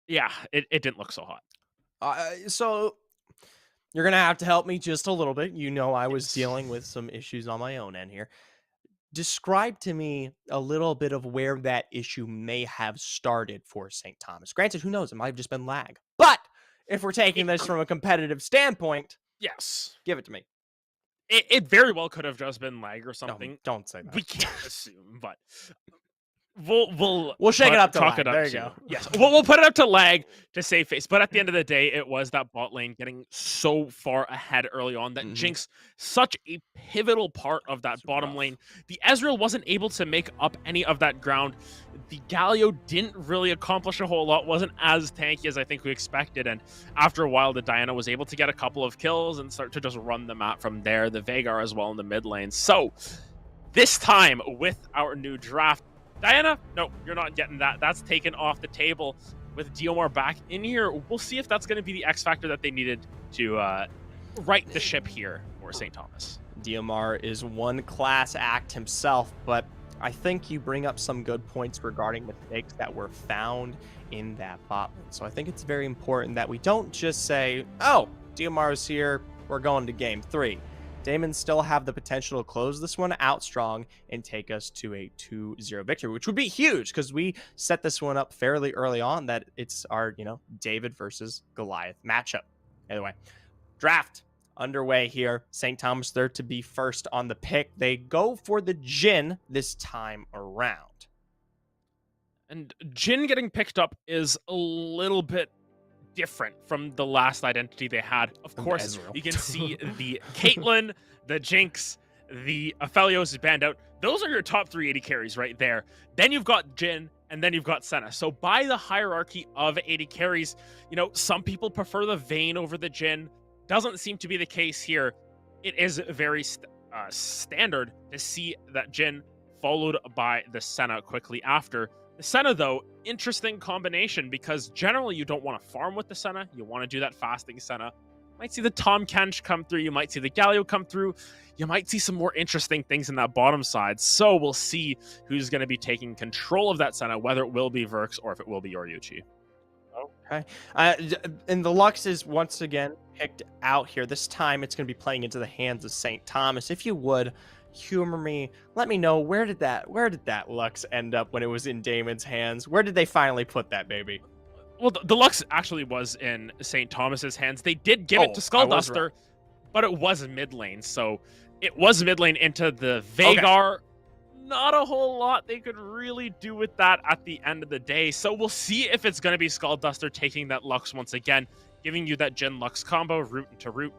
yeah, it didn't look so hot. So you're going to have to help me just a little bit. You know, I was dealing with some issues on my own end here. Describe to me a little bit of where that issue may have started for St. Thomas. Granted, who knows? It might have just been lag. But if we're taking this from a competitive standpoint, Yes, give it to me. It very well could have just been lag or something. Don't say that. We can't assume, but we'll shake it up to chalk lag. it up There you to, go. Yes, we'll put it up to lag to save face. But at the end of the day, it was that bot lane getting so far ahead early on that jinxed such a pivotal part of that bottom lane. The Ezreal wasn't able to make up any of that ground. The Galio didn't really accomplish a whole lot, wasn't as tanky as I think we expected. And after a while, the Diana was able to get a couple of kills and start to just run the map from there. The Veigar as well in the mid lane. So this time with our new draft, Diana, no, you're not getting that. That's taken off the table. With Diomar back in here, we'll see if that's going to be the X factor that they needed to right the ship here for St. Thomas. Diomar is one class act himself, but I think you bring up some good points regarding mistakes that were found in that bot lane. So I think it's very important that we don't just say, oh, Diomar is here, we're going to game 3. Daemen still have the potential to close this one out strong and take us to a 2-0 victory, which would be huge because we set this one up fairly early on that it's our, David versus Goliath matchup. Anyway, draft underway here. St. Thomas there to be first on the pick. They go for the Jhin this time around. And Jhin getting picked up is a little bit different from the last identity they had. Of course, you can see the Caitlyn, the Jinx, the Aphelios banned out. Those are your top 3 AD carries right there. Then you've got Jhin, and then you've got Senna. So by the hierarchy of AD carries, some people prefer the Vayne over the Jhin. Doesn't seem to be the case here. It is very standard to see that Jhin followed by the Senna quickly after. The Senna, though, interesting combination because generally you don't want to farm with the Senna. You want to do that fasting Senna. might see the Tom Kench come through. You might see the Galio come through. You might see some more interesting things in that bottom side. So we'll see who's going to be taking control of that Senna, whether it will be Verx or if it will be Yoryuchi. Okay. And the Lux is once again picked out here. This time it's going to be playing into the hands of St. Thomas. If you would humor me, let me know where did that Lux end up when it was in Daemen's hands? Where did they finally put that baby? Well, the Lux actually was in St. Thomas's hands. They did give it to Skullduster, but it was mid lane. So it was mid lane into the Veigar. Okay. Not a whole lot they could really do with that at the end of the day. So we'll see if it's going to be Skullduster taking that Lux once again, giving you that Jhin Lux combo, root into root.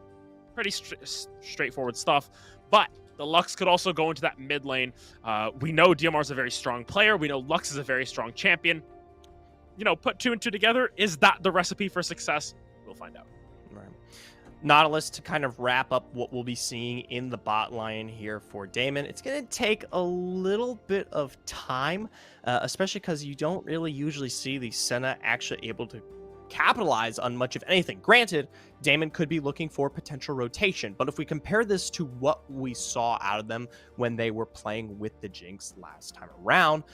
Pretty straightforward stuff. But the Lux could also go into that mid lane. We know DMR's a very strong player. We know Lux is a very strong champion. You know, put 2 and 2 together. Is that the recipe for success? We'll find out. Right. Nautilus to kind of wrap up what we'll be seeing in the bot line here for Daemen. It's going to take a little bit of time, especially because you don't really usually see the Senna actually able to capitalize on much of anything. Granted, Daemen could be looking for potential rotation, but if we compare this to what we saw out of them when they were playing with the Jinx last time around,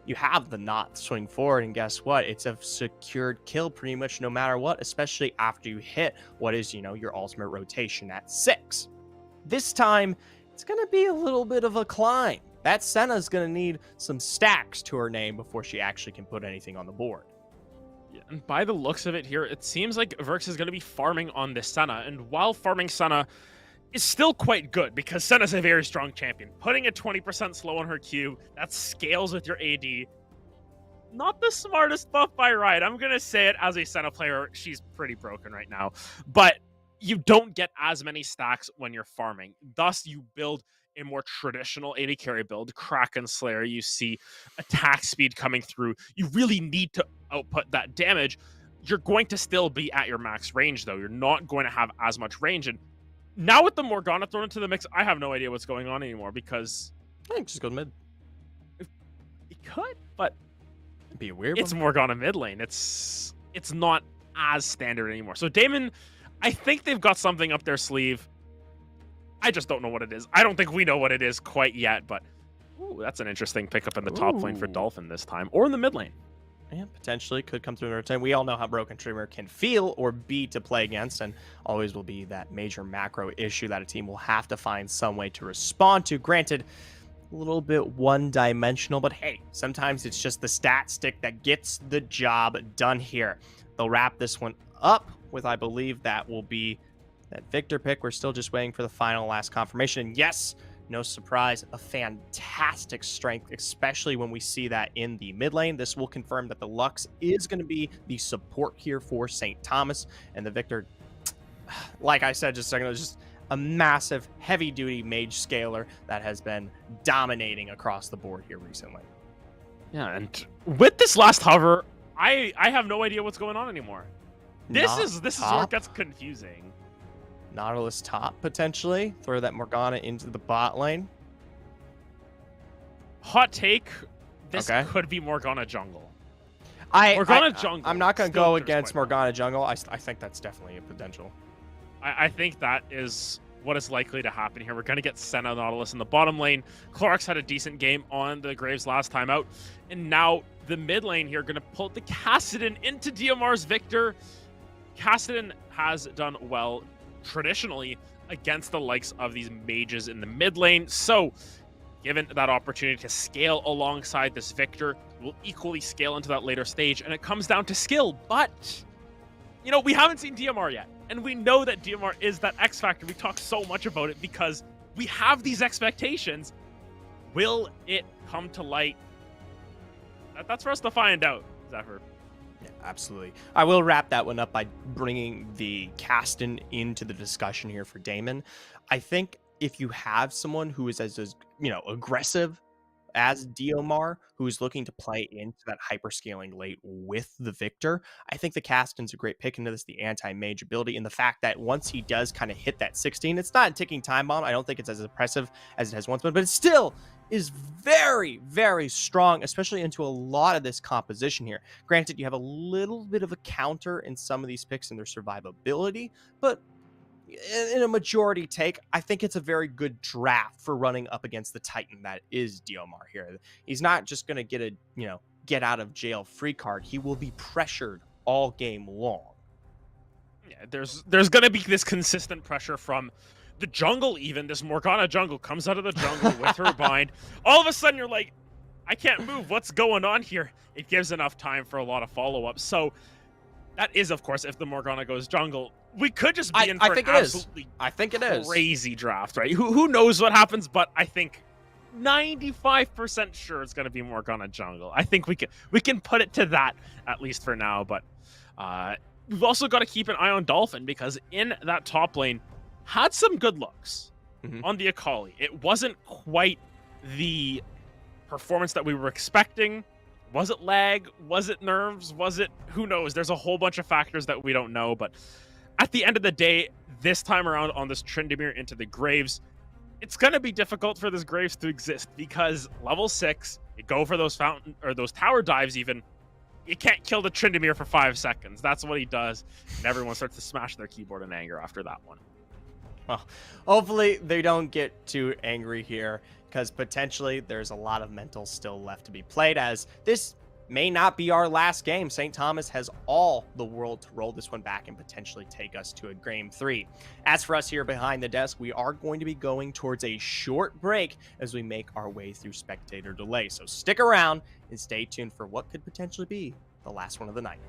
you have the Not swing forward, and guess what? It's a secured kill pretty much no matter what, especially after you hit what is, your ultimate rotation at 6. This time, it's going to be a little bit of a climb. That Senna's going to need some stacks to her name before she actually can put anything on the board. Yeah, and by the looks of it here, it seems like Verx is going to be farming on this Senna, and while farming Senna is still quite good because Senna's a very strong champion. Putting a 20% slow on her Q, that scales with your AD. Not the smartest buff by Riot. I'm going to say it as a Senna player. She's pretty broken right now. But you don't get as many stacks when you're farming. Thus, you build a more traditional AD carry build. Kraken Slayer, you see attack speed coming through. You really need to output that damage. You're going to still be at your max range, though. You're not going to have as much range. And now with the Morgana thrown into the mix, I have no idea what's going on anymore because I think just go mid. It could, but it'd be a weird. It's Morgana mid lane. It's not as standard anymore. So Daemen, I think they've got something up their sleeve. I just don't know what it is. I don't think we know what it is quite yet, but that's an interesting pickup in the top lane for Dolphin this time, or in the mid lane. Yeah, potentially could come through another time. We all know how Broken Streamer can feel or be to play against, and always will be that major macro issue that a team will have to find some way to respond to. Granted, a little bit one-dimensional, but hey, sometimes it's just the stat stick that gets the job done here. They'll wrap this one up with, I believe, that will be that Victor pick. We're still just waiting for the final last confirmation. And yes, no surprise, a fantastic strength, especially when we see that in the mid lane. This will confirm that the Lux is going to be the support here for St. Thomas. And the Victor, like I said just a second ago, is just a massive, heavy-duty mage scaler that has been dominating across the board here recently. Yeah, and with this last hover, I have no idea what's going on anymore. This is where it gets confusing. Nautilus top, potentially. Throw that Morgana into the bot lane. Hot take, this could be Morgana jungle. Jungle. I'm not going to go against Morgana jungle. I think that's definitely a potential. I think that is what is likely to happen here. We're going to get Senna Nautilus in the bottom lane. Clorox had a decent game on the Graves last time out. And now the mid lane here going to pull the Kassadin into DMR's Victor. Kassadin has done well traditionally against the likes of these mages in the mid lane. So given that opportunity to scale alongside this Victor, will equally scale into that later stage. And it comes down to skill. But, we haven't seen DMR yet. And we know that DMR is that X factor. We talk so much about it because we have these expectations. Will it come to light? That's for us to find out, Zephyr. Yeah, absolutely. I will wrap that one up by bringing the Kassadin into the discussion here for Daemen. I think if you have someone who is as aggressive as Diomar, who's looking to play into that hyperscaling late with the Victor, I think the Kassadin's a great pick into this, the anti-mage ability, and the fact that once he does kind of hit that 16, it's not a ticking time bomb. I don't think it's as impressive as it has once been, but it still is very, very strong, especially into a lot of this composition here. Granted, you have a little bit of a counter in some of these picks and their survivability, but in a majority take, I think it's a very good draft for running up against the Titan that is Diomar here. He's not just going to get a, get out of jail free card. He will be pressured all game long. Yeah, there's going to be this consistent pressure from the jungle even. This Morgana jungle comes out of the jungle with her bind. All of a sudden you're like, I can't move. What's going on here? It gives enough time for a lot of follow-up. So that is, of course, if the Morgana goes jungle, we could just be in for an absolutely crazy draft, right? Who knows what happens, but I think 95% sure it's going to be Morgana jungle. I think we can put it to that, at least for now, but we've also got to keep an eye on Dolphin, because in that top lane, had some good looks on the Akali. It wasn't quite the performance that we were expecting. Was it lag? Was it nerves? Was it... Who knows? There's a whole bunch of factors that we don't know, but at the end of the day, this time around on this Tryndamere into the Graves, it's going to be difficult for this Graves to exist, because level 6, you go for those fountain or those tower dives even, you can't kill the Tryndamere for 5 seconds. That's what he does, and everyone starts to smash their keyboard in anger after that one. Well, hopefully they don't get too angry here, because potentially there's a lot of mental still left to be played, as this may not be our last game. St. Thomas has all the world to roll this one back and potentially take us to a game 3. As for us here behind the desk, we are going to be going towards a short break as we make our way through spectator delay. So stick around and stay tuned for what could potentially be the last one of the night.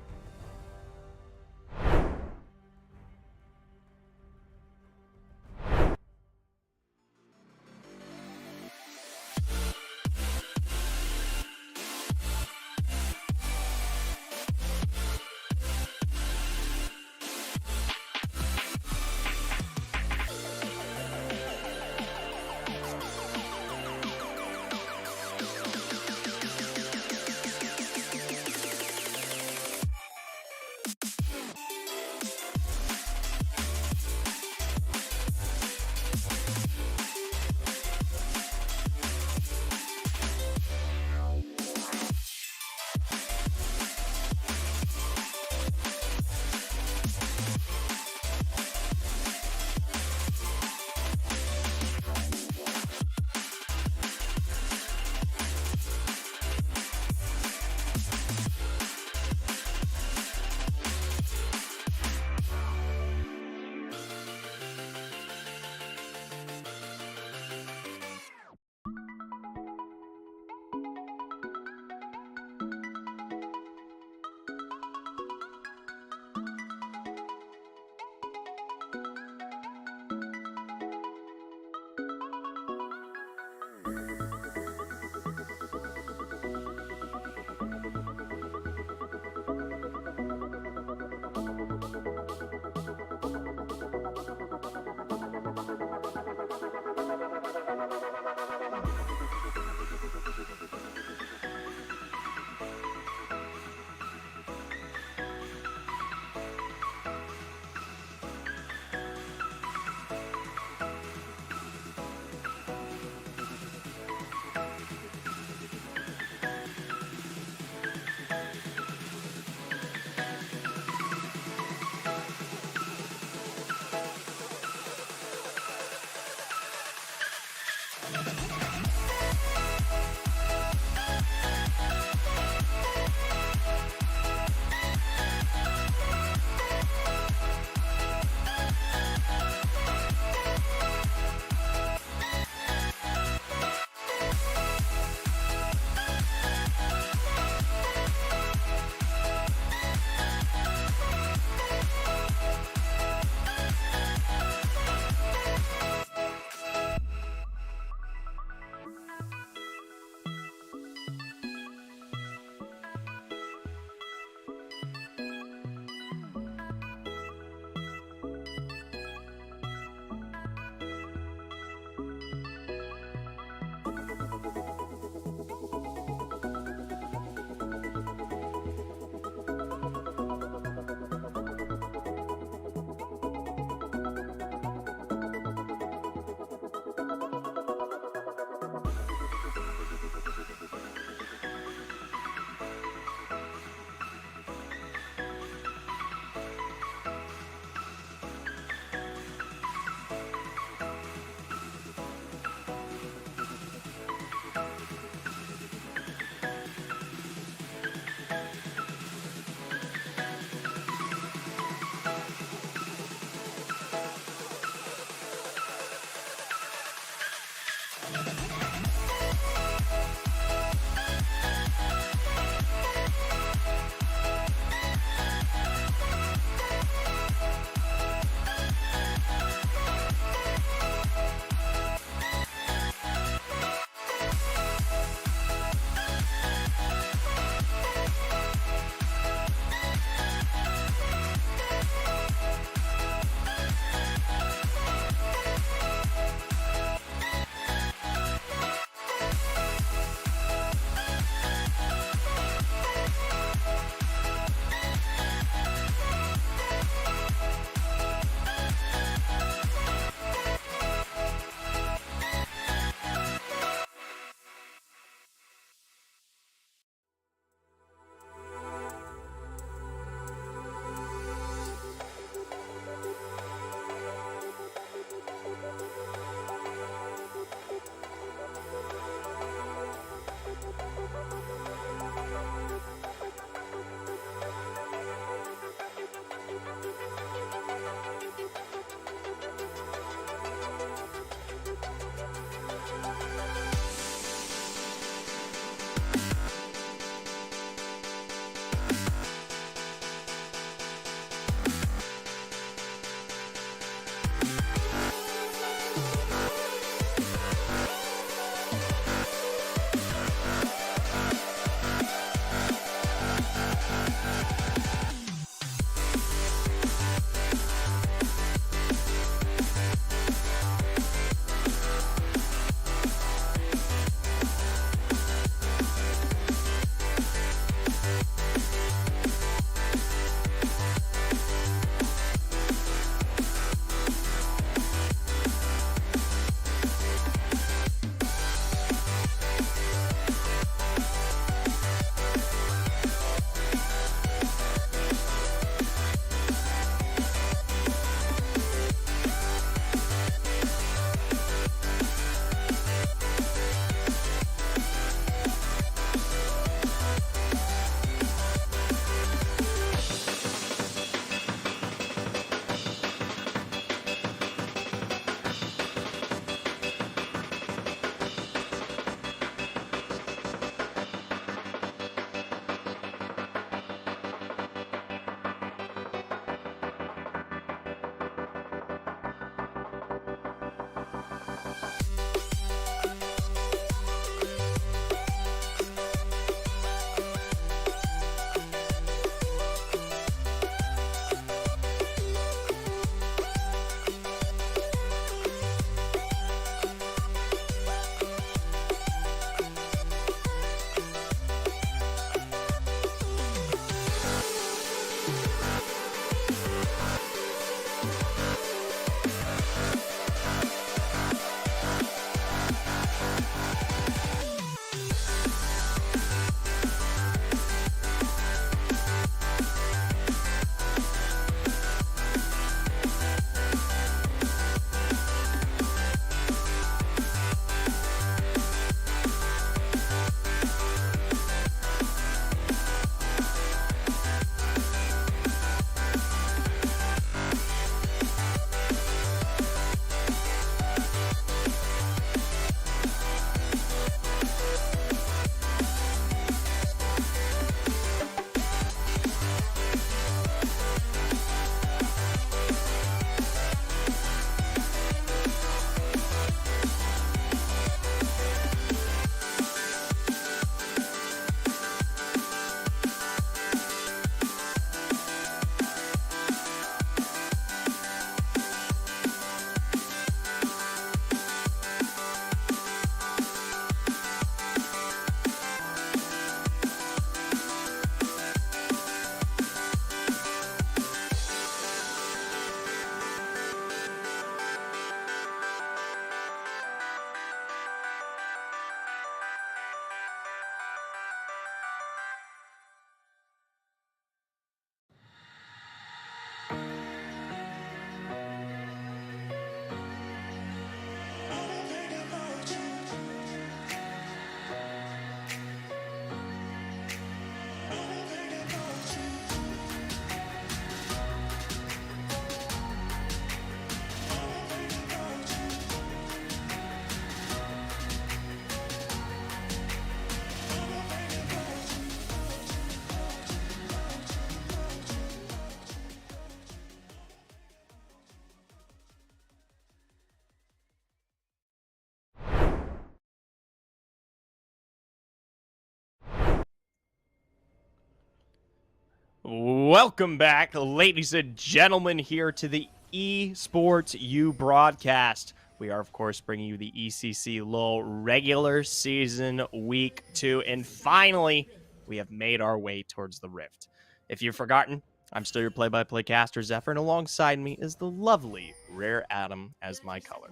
Welcome back, ladies and gentlemen, here to the Esports U broadcast. We are, of course, bringing you the ECC LoL regular season week 2, and finally, we have made our way towards the Rift. If you've forgotten, I'm still your play-by-play caster, Zephyr, and alongside me is the lovely Rare Adam as my color.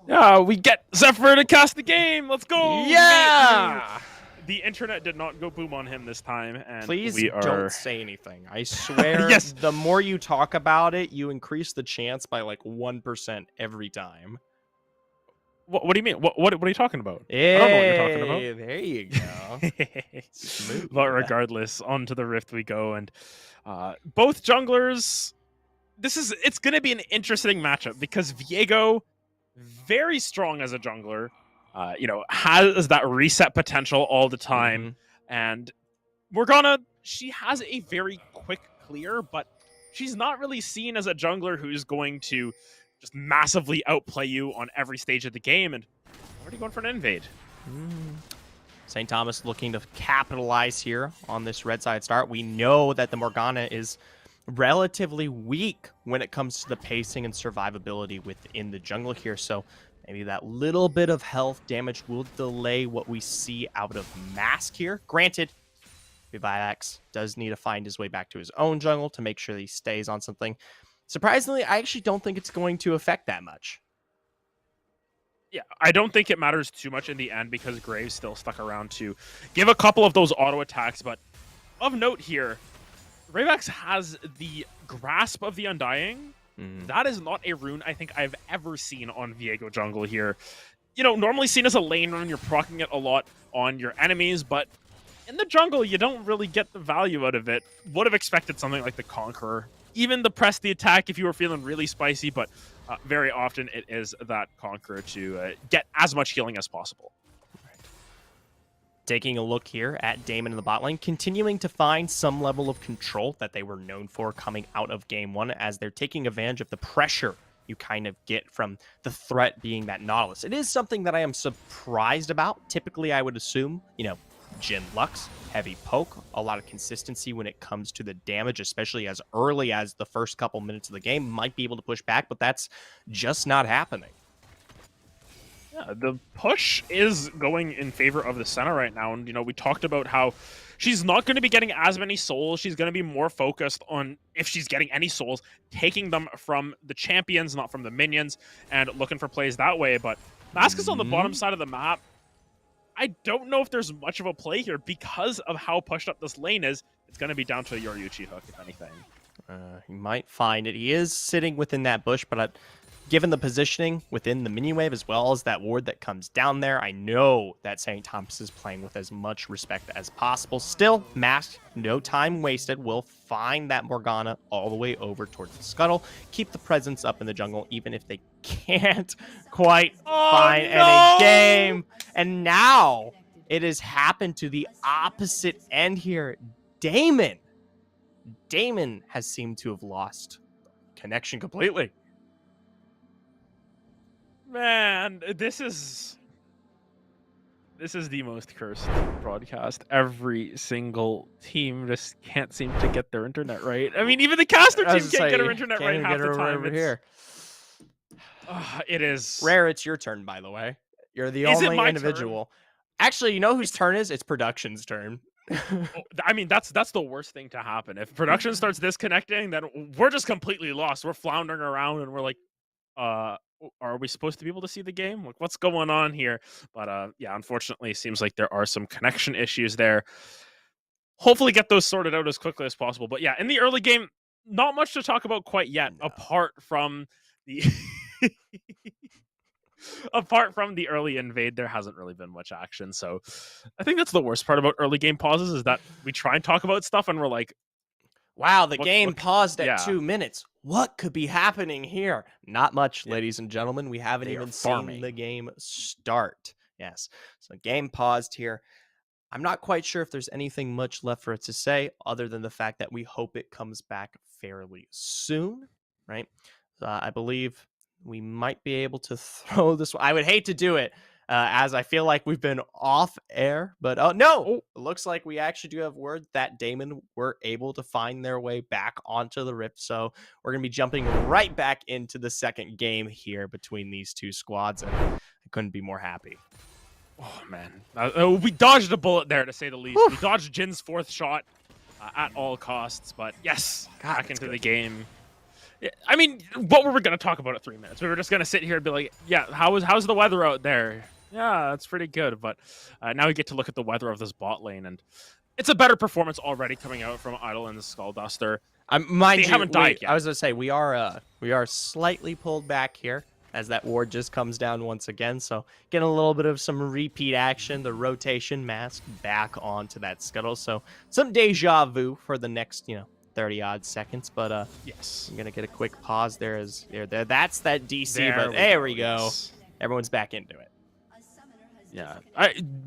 Yeah, we get Zephyr to cast the game. Let's go. Yeah! The internet did not go boom on him this time, and Please we are... don't say anything. I swear, Yes. The more you talk about it, you increase the chance by like 1% every time. What do you mean? What are you talking about? Hey, I don't know what you're talking about. There you go. Smooth. But regardless, on to the Rift we go, and both junglers. It's going to be an interesting matchup because Viego, very strong as a jungler, has that reset potential all the time, and Morgana, she has a very quick clear, but she's not really seen as a jungler who's going to just massively outplay you on every stage of the game, and already going for an invade. St. Thomas looking to capitalize here on this red side start. We know that the Morgana is relatively weak when it comes to the pacing and survivability within the jungle here, so maybe that little bit of health damage will delay what we see out of Mask here. Granted, Vivax does need to find his way back to his own jungle to make sure that he stays on something. Surprisingly, I actually don't think it's going to affect that much. Yeah, I don't think it matters too much in the end because Graves still stuck around to give a couple of those auto attacks, but of note here, Ravax has the Grasp of the Undying. That is not a rune I think I've ever seen on Viego jungle here. Normally seen as a lane rune, you're proccing it a lot on your enemies, but in the jungle, you don't really get the value out of it. Would have expected something like the Conqueror. Even the press the attack if you were feeling really spicy, but very often it is that Conqueror to get as much healing as possible. Taking a look here at Daemen in the bot lane, continuing to find some level of control that they were known for coming out of Game 1 as they're taking advantage of the pressure you kind of get from the threat being that Nautilus. It is something that I am surprised about. Typically, I would assume, Jhin Lux, heavy poke, a lot of consistency when it comes to the damage, especially as early as the first couple minutes of the game, might be able to push back, but that's just not happening. Yeah, the push is going in favor of the center right now. And, we talked about how she's not going to be getting as many souls. She's going to be more focused on, if she's getting any souls, taking them from the champions, not from the minions, and looking for plays that way. But Mask is on the bottom side of the map. I don't know if there's much of a play here because of how pushed up this lane is. It's going to be down to a Yoruichi hook, if anything. He might find it. He is sitting within that bush, but given the positioning within the mini wave as well as that ward that comes down there, I know that St. Thomas is playing with as much respect as possible. Still, Mask, no time wasted, will find that Morgana all the way over towards the scuttle, keep the presence up in the jungle, even if they can't quite find any game. And now it has happened to the opposite end here. Daemen has seemed to have lost connection completely. Man, this is the most cursed broadcast. Every single team just can't seem to get their internet right. I mean, even the caster team can't get her internet right half the time. Over here. It is Rare, it's your turn, by the way. You're the only individual. Actually, you know whose turn is? It's production's turn. I mean, that's the worst thing to happen. If production starts disconnecting, then we're just completely lost. We're floundering around and we're like, are we supposed to be able to see the game? Like, what's going on here? But yeah, unfortunately, it seems like there are some connection issues there. Hopefully get those sorted out as quickly as possible. But yeah, in the early game, not much to talk about quite yet, apart from the apart from the early invade. There hasn't really been much action. So I think that's the worst part about early game pauses, is that we try and talk about stuff and we're like, wow, the game paused at 2 minutes. What could be happening here? Not much, ladies and gentlemen. We haven't even seen the game start. Yes. So game paused here. I'm not quite sure if there's anything much left for it to say other than the fact that we hope it comes back fairly soon, right? I believe we might be able to throw this one. I would hate to do it, as I feel like we've been off air, but it looks like we actually do have word that Daemen were able to find their way back onto the Rift. So we're going to be jumping right back into the second game here between these two squads, and I couldn't be more happy. Oh, man. We dodged a bullet there, to say the least. We dodged Jin's fourth shot at all costs, but yes, back into the game. I mean, what were we going to talk about at 3 minutes? We were just going to sit here and be like, yeah, how's the weather out there? Yeah, that's pretty good. But now we get to look at the weather of this bot lane, and it's a better performance already coming out from Idle and the Skullduster. Mind you, haven't died yet. I was going to say, we are slightly pulled back here as that ward just comes down once again. So getting a little bit of some repeat action, the rotation Mask back onto that scuttle. So some deja vu for the next, 30-odd seconds, but yes, I'm gonna get a quick pause there. As there, that's that DC, there we go. Yes. Everyone's back into it. Yeah,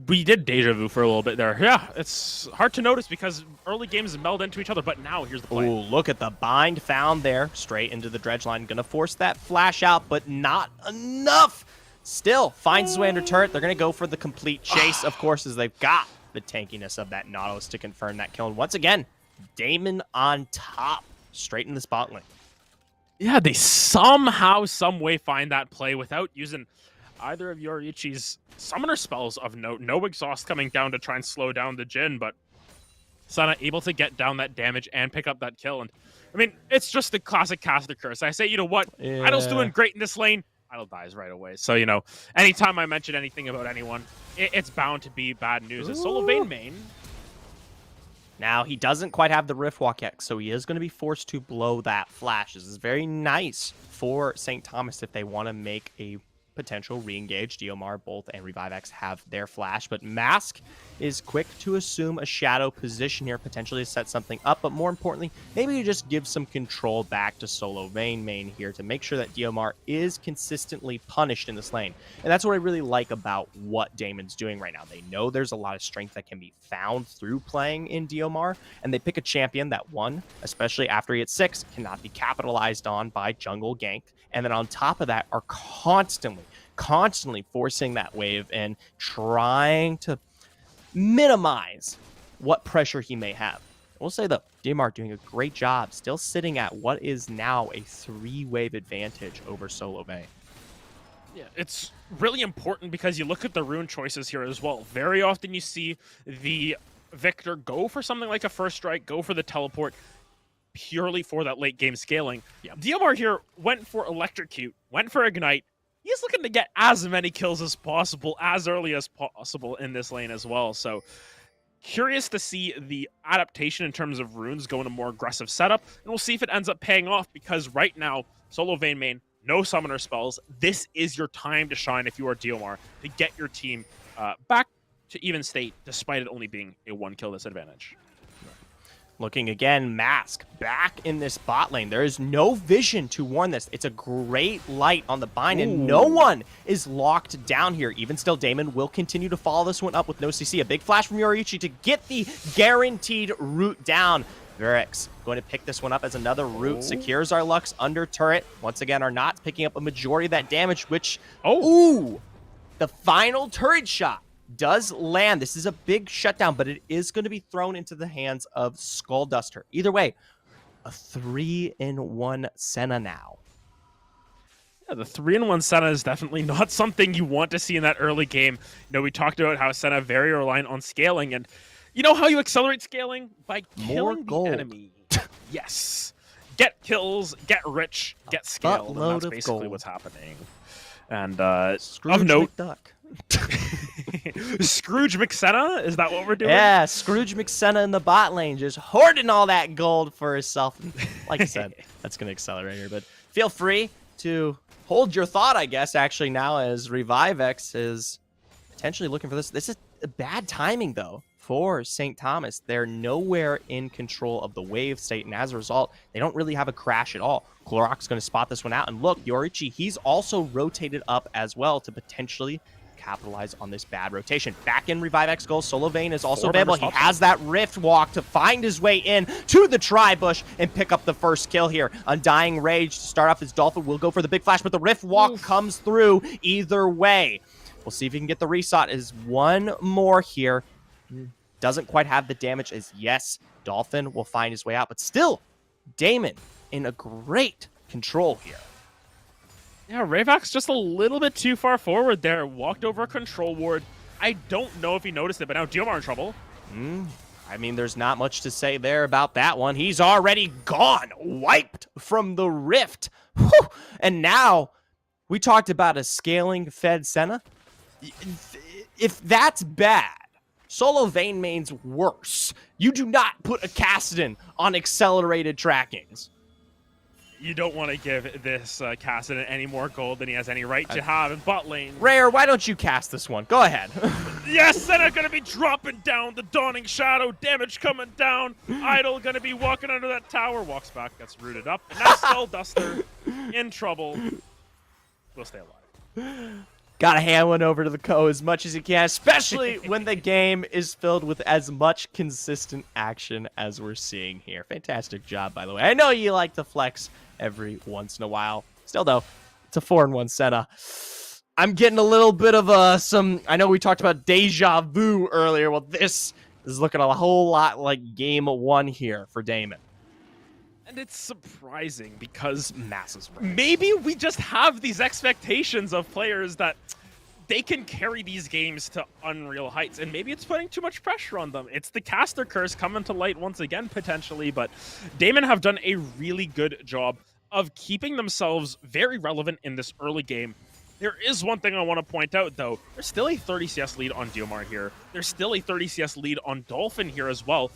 we did deja vu for a little bit there. Yeah, it's hard to notice because early games meld into each other, but now here's the play. Ooh, look at the bind found there, straight into the dredge line. Gonna force that flash out, but not enough. Still finds his way under turret. They're gonna go for the complete chase, of course, as they've got the tankiness of that Nautilus to confirm that kill. And once again, Daemen on top, straight in the spot lane. Yeah, they somehow, some way find that play without using either of Yoruichi's summoner spells of note. No exhaust coming down to try and slow down the Jin, but Sana able to get down that damage and pick up that kill. And I mean, it's just the classic caster curse. I say, you know what? Yeah. Idle's doing great in this lane. Idle dies right away. So, anytime I mention anything about anyone, it's bound to be bad news. It's Solo Vayne main. Now, he doesn't quite have the Rift Walk yet, so he is going to be forced to blow that flash. This is very nice for St. Thomas if they want to make a potential re-engage. Diomar, Bolt, and ReviveX have their flash, but Mask is quick to assume a shadow position here, potentially to set something up, but more importantly, maybe you just give some control back to Solo Vayne main here to make sure that Diomar is consistently punished in this lane. And that's what I really like about what Daemen's doing right now. They know there's a lot of strength that can be found through playing in Diomar, and they pick a champion that, one, especially after he hits 6, cannot be capitalized on by jungle gank, and then on top of that are constantly forcing that wave and trying to minimize what pressure he may have. We'll say though, Diomar doing a great job, still sitting at what is now a 3-wave advantage over Solo Vayne. Yeah, it's really important because you look at the rune choices here as well. Very often you see the Victor go for something like a first strike, go for the teleport, purely for that late game scaling. Yeah. DMR here went for Electrocute, went for Ignite. He's looking to get as many kills as possible, as early as possible in this lane as well. So curious to see the adaptation in terms of runes go in a more aggressive setup, and we'll see if it ends up paying off, because right now, solo Vayne main, no summoner spells. This is your time to shine if you are DMR, to get your team back to even state, despite it only being a 1-kill disadvantage. Looking again, Mask back in this bot lane. There is no vision to warn this. It's a great light on the bind, and no one is locked down here. Even still, Daemen will continue to follow this one up with no CC. A big flash from Yoriichi to get the guaranteed root down. Verix going to pick this one up as another root. Secures our Lux under turret. Once again, are not picking up a majority of that damage, which... Ooh! The final turret shot does land. This is a big shutdown, but it is going to be thrown into the hands of Skullduster. Either way, a 3-in-1 Senna now. Yeah, the 3-in-1 Senna is definitely not something you want to see in that early game. You know, we talked about how Senna very reliant on scaling, and you know how you accelerate scaling? By killing the enemy. Yes. Get kills, get rich, get scaled, and that's basically what's happening. And Scrooge of note, McDuck. Scrooge McSenna? Is that what we're doing? Yeah, Scrooge McSenna in the bot lane, just hoarding all that gold for himself. Like I said, that's going to accelerate here, but feel free to hold your thought, I guess, actually, now as ReviveX is potentially looking for this. This is bad timing, though, for St. Thomas. They're nowhere in control of the wave state, and as a result, they don't really have a crash at all. Clorox going to spot this one out, and look, Yoriichi, he's also rotated up as well to potentially capitalize on this bad rotation. Back in ReviveX goal, Solo Vayne is also available. He has that Rift Walk to find his way in to the Tri-Bush and pick up the first kill here. Undying Rage to start off his Dolphin will go for the big flash, but the Rift Walk comes through either way. We'll see if he can get the reset. Is one more here. Doesn't quite have the damage as, yes, Dolphin will find his way out, but still, Daemen in a great control here. Yeah, Ravax just a little bit too far forward there. Walked over a control ward. I don't know if he noticed it, but now DMR in trouble. I mean, there's not much to say there about that one. He's already gone, wiped from the rift. Whew. And now, we talked about a scaling fed Senna. If that's bad, Solo Vayne main's worse. You do not put a Kassadin on accelerated trackings. You don't want to give this Kassadin any more gold than he has any right to have in bot lane. Rare, why don't you cast this one? Go ahead. Yes, Senna gonna be dropping down the Dawning Shadow. Damage coming down. Idol gonna be walking under that tower. Walks back, gets rooted up. And now Skullduster in trouble. We'll stay alive. Gotta hand one over to the Co as much as you can, especially when the game is filled with as much consistent action as we're seeing here. Fantastic job, by the way. I know you like to flex every once in a while. Still, though, it's a 4-in-1 Senna. I'm getting a little bit of I know we talked about deja vu earlier. Well, this is looking a whole lot like game 1 here for Daemen. And it's surprising because Masses maybe we just have these expectations of players that they can carry these games to unreal heights, and maybe it's putting too much pressure on them. It's the caster curse coming to light once again, potentially, but Daemen have done a really good job of keeping themselves very relevant in this early game. There is one thing I want to point out, though. There's still a 30 CS lead on DMR here. There's still a 30 CS lead on Dolphin here as well.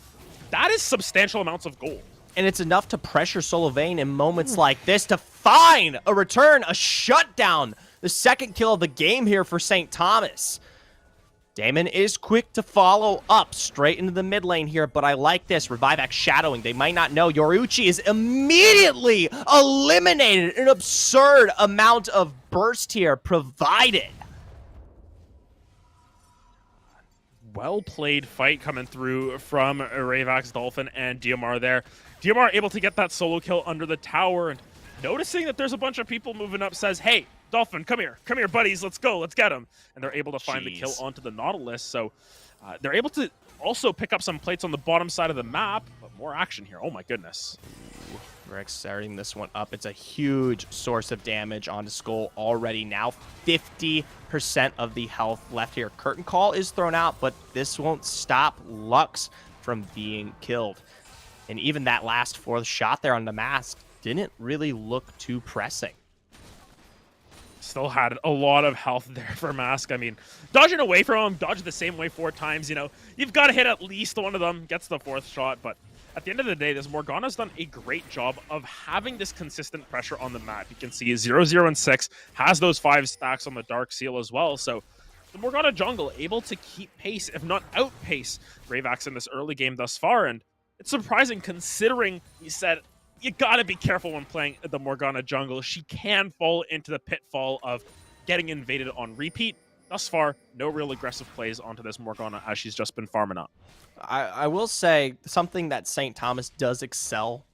That is substantial amounts of gold. And it's enough to pressure Solo Vayne in moments like this to find a return, a shutdown. The second kill of the game here for St. Thomas. Daemen is quick to follow up straight into the mid lane here, but I like this. ReviveX shadowing. They might not know. Yoriichi is immediately eliminated. An absurd amount of burst here provided. Well-played fight coming through from Ravax, Dolphin, and DMR there. DMR able to get that solo kill under the tower, and noticing that there's a bunch of people moving up says, hey, Dolphin, come here, buddies, let's go, let's get him. And they're able to find the kill onto the Nautilus, so they're able to also pick up some plates on the bottom side of the map, but more action here. Oh my goodness. Rex setting this one up. It's a huge source of damage onto Skull already. Now 50% of the health left here. Curtain Call is thrown out, but this won't stop Lux from being killed. And even that last fourth shot there on the mask didn't really look too pressing. Still had a lot of health there for Mask. I mean, dodging away from him, dodged the same way 4 times, you know. You've got to hit at least one of them, gets the 4th shot, but at the end of the day, this Morgana's done a great job of having this consistent pressure on the map. You can see 0, and 6 has those 5 stacks on the Dark Seal as well, so the Morgana jungle able to keep pace, if not outpace, Ravax in this early game thus far, and it's surprising considering he said, you gotta be careful when playing the Morgana jungle. She can fall into the pitfall of getting invaded on repeat. Thus far, no real aggressive plays onto this Morgana as she's just been farming up. I will say something that St. Thomas does excel,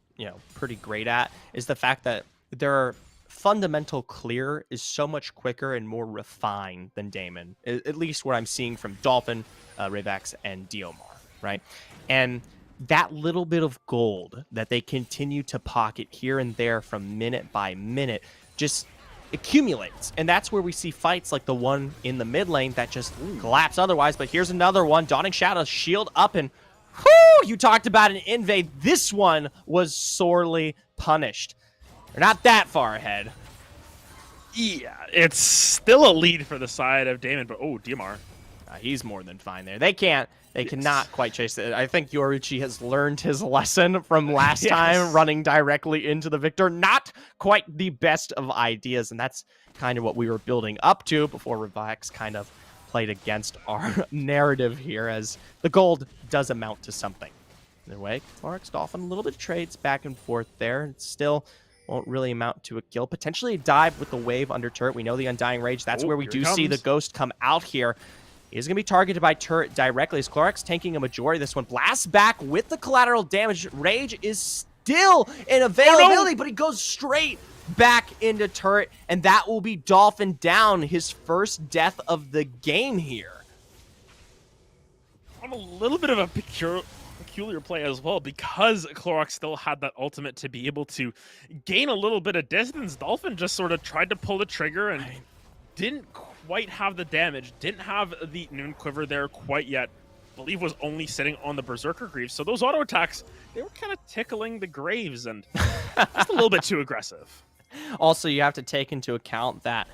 pretty great at is the fact that their fundamental clear is so much quicker and more refined than Daemon, at least what I'm seeing from Dolphin, Ravax, and Diomar, right? And that little bit of gold that they continue to pocket here and there from minute by minute just accumulates. And that's where we see fights like the one in the mid lane that just collapse otherwise. But here's another one. Dawning Shadows, shield up, and whoo, you talked about an invade. This one was sorely punished. They're not that far ahead. Yeah, it's still a lead for the side of Daemon, but oh, DMR. He's more than fine there. They cannot quite chase it. I think Yoruichi has learned his lesson from last time, running directly into the victor. Not quite the best of ideas, and that's kind of what we were building up to before Revax kind of played against our narrative here, as the gold does amount to something. Either way, Clorix Dolphin, a little bit of trades back and forth there. It still won't really amount to a kill. Potentially a dive with the wave under turret. We know the Undying Rage. That's where we do see the Ghost come out here. Is going to be targeted by turret directly as Clorix taking a majority of this one. Blast back with the collateral damage. Rage is still in availability, but he goes straight back into turret, and that will be Dolphin down, his first death of the game here. On a little bit of a peculiar play as well, because Clorox still had that ultimate to be able to gain a little bit of distance. Dolphin just sort of tried to pull the trigger and didn't quite have the damage, didn't have the Noon Quiver there quite yet. I believe was only sitting on the Berserker Greaves. So those auto attacks, they were kind of tickling the Graves and just a little bit too aggressive. Also, you have to take into account that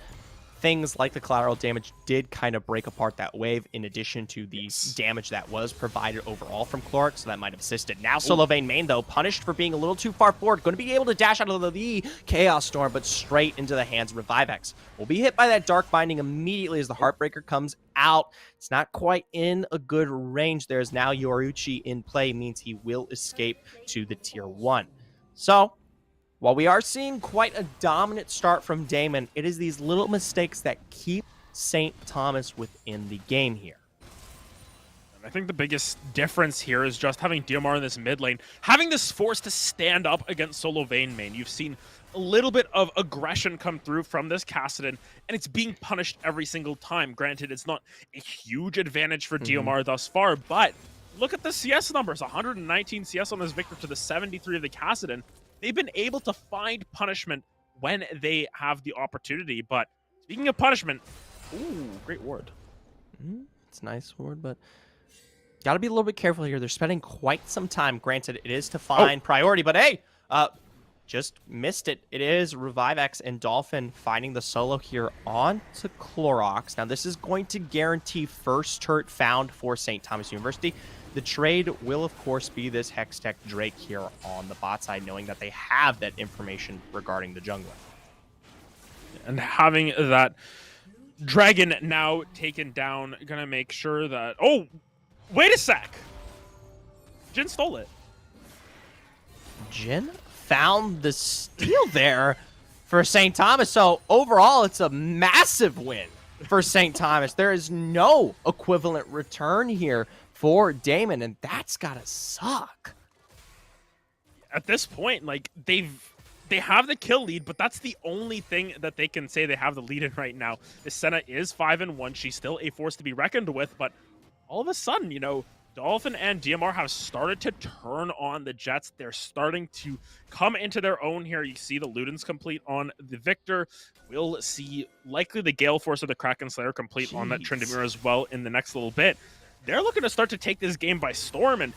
things like the collateral damage did kind of break apart that wave, in addition to the damage that was provided overall from Clorix, so that might have assisted. Now Solo Vein main, though, punished for being a little too far forward. Going to be able to dash out of the Chaos Storm, but straight into the hands of Revivex. Will be hit by that Dark Binding immediately as the Heartbreaker comes out. It's not quite in a good range. There's now Yoruichi in play, means he will escape to the tier 1. So, while we are seeing quite a dominant start from Daemon, it is these little mistakes that keep St. Thomas within the game here. I think the biggest difference here is just having DMR in this mid lane, having this force to stand up against Solo Vein main. You've seen a little bit of aggression come through from this Kassadin, and it's being punished every single time. Granted, it's not a huge advantage for DMR thus far, but look at the CS numbers. 119 CS on this Victor to the 73 of the Kassadin. They've been able to find punishment when they have the opportunity. But speaking of punishment, ooh, great ward. It's a nice ward, but got to be a little bit careful here. They're spending quite some time. Granted, it is to find priority, but hey, just missed it. It is Revivex and Dolphin finding the solo here on to Clorox. Now, this is going to guarantee first turret found for St. Thomas University. The trade will, of course, be this Hextech Drake here on the bot side, knowing that they have that information regarding the jungler. And having that dragon now taken down, gonna make sure that... Oh, wait a sec! Jin stole it. Jin found the steal there for St. Thomas. So overall, it's a massive win for St. Thomas. There is no equivalent return here for Daemon, and that's gotta suck. At this point, like, they have the kill lead, but that's the only thing that they can say they have the lead in right now. This Senna is 5-1. She's still a force to be reckoned with, but all of a sudden, you know, Dolphin and DMR have started to turn on the Jets. They're starting to come into their own here. You see the Luden's complete on the Victor. We'll see likely the Gale Force or the Kraken Slayer complete on that Tryndamere as well in the next little bit. They're looking to start to take this game by storm, and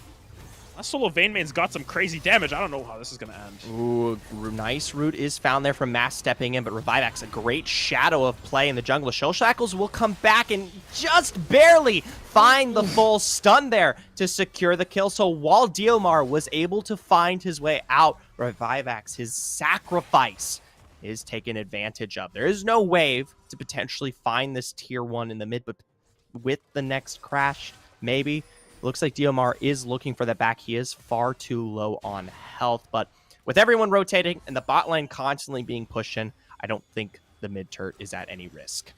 that solo Daemen's got some crazy damage. I don't know how this is going to end. Ooh, nice root is found there from Mass stepping in, but Revivax, a great shadow of play in the jungle. Shell Shackles will come back and just barely find the full stun there to secure the kill. So while Diomar was able to find his way out, Revivax, his sacrifice, is taken advantage of. There is no wave to potentially find this tier 1 in the mid, but with the next crash, maybe. Looks like Diomar is looking for that back. He is far too low on health, but with everyone rotating and the bot lane constantly being pushed in, I don't think the mid turret is at any risk.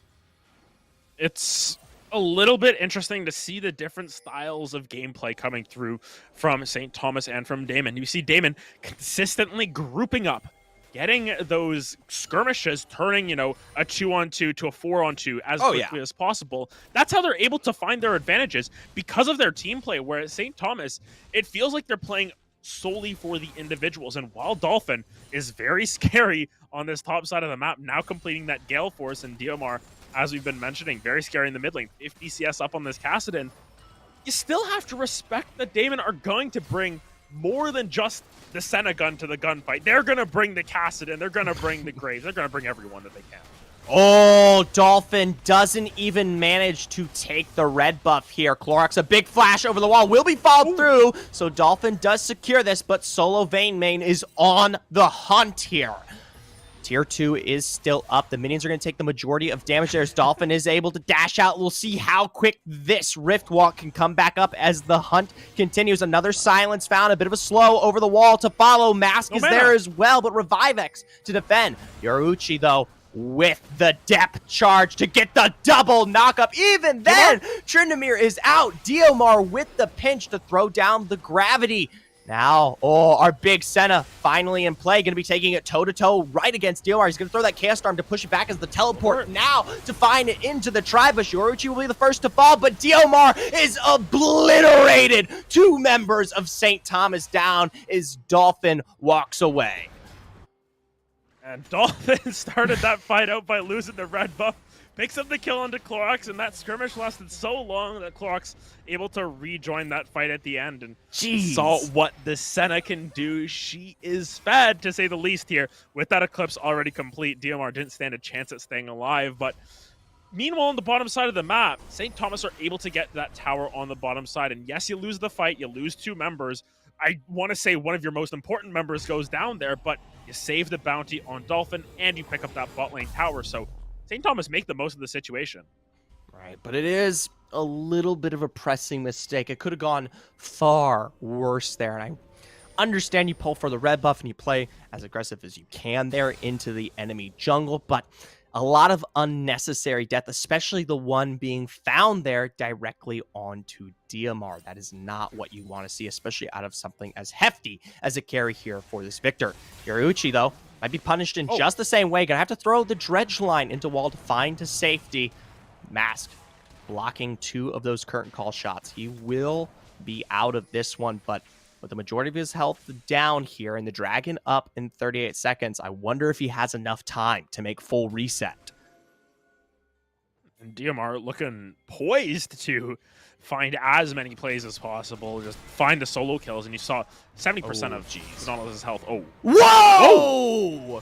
It's a little bit interesting to see the different styles of gameplay coming through from St. Thomas and from Daemen. You see Daemen consistently grouping up, getting those skirmishes, turning, a 2-on-2 to a 4-on-2 as quickly as possible. That's how they're able to find their advantages because of their team play, where at St. Thomas, it feels like they're playing solely for the individuals. And while Dolphin is very scary on this top side of the map, now completing that Gale Force, and Diomar, as we've been mentioning, very scary in the mid lane, 50 CS up on this Kassadin, you still have to respect that Daemen are going to bring more than just the Senna gun to the gunfight. They're going to bring the Kassadin, they're going to bring the Graves, they're going to bring everyone that they can. Oh, Dolphin doesn't even manage to take the red buff here. Clorox, a big flash over the wall, will be followed through, so Dolphin does secure this, but solo Vayne main is on the hunt here. Tier 2 is still up. The minions are going to take the majority of damage there as Dolphin is able to dash out. We'll see how quick this Rift Walk can come back up as the hunt continues. Another silence found. A bit of a slow over the wall to follow. Mask is there as well, but Revivex to defend. Yoruichi, though, with the depth charge to get the double knockup. Even then, Tryndamere is out. Diomar with the pinch to throw down the gravity. Now, our big Senna finally in play. Going to be taking it toe-to-toe right against Diomar. He's going to throw that Chaos Storm to push it back as the teleport now to find it into the Tribush. Yoruichi will be the first to fall, but Diomar is obliterated. 2 members of St. Thomas down as Dolphin walks away. And Dolphin started that fight out by losing the red buff. Picks up the kill onto Clorox, and that skirmish lasted so long that Clorox able to rejoin that fight at the end and saw what the Senna can do. She is fed, to say the least here. With that Eclipse already complete, DMR didn't stand a chance at staying alive, but meanwhile, on the bottom side of the map, St. Thomas are able to get that tower on the bottom side, and yes, you lose the fight, you lose 2 members. I want to say one of your most important members goes down there, but you save the bounty on Dolphin, and you pick up that bot lane tower, so St. Thomas make the most of the situation. Right, but it is a little bit of a pressing mistake. It could have gone far worse there, and I understand you pull for the red buff and you play as aggressive as you can there into the enemy jungle, but a lot of unnecessary death, especially the one being found there directly onto Diomar. That is not what you want to see, especially out of something as hefty as a carry here for this Victor. Yoruichi, though, might be punished in just the same way. Gonna have to throw the dredge line into wall to find to safety. Mask blocking 2 of those curtain call shots. He will be out of this one, but with the majority of his health down here and the dragon up in 38 seconds, I wonder if he has enough time to make full reset. And DMR looking poised to find as many plays as possible, just find the solo kills, and you saw 70% of Nautilus' health. Oh. Whoa!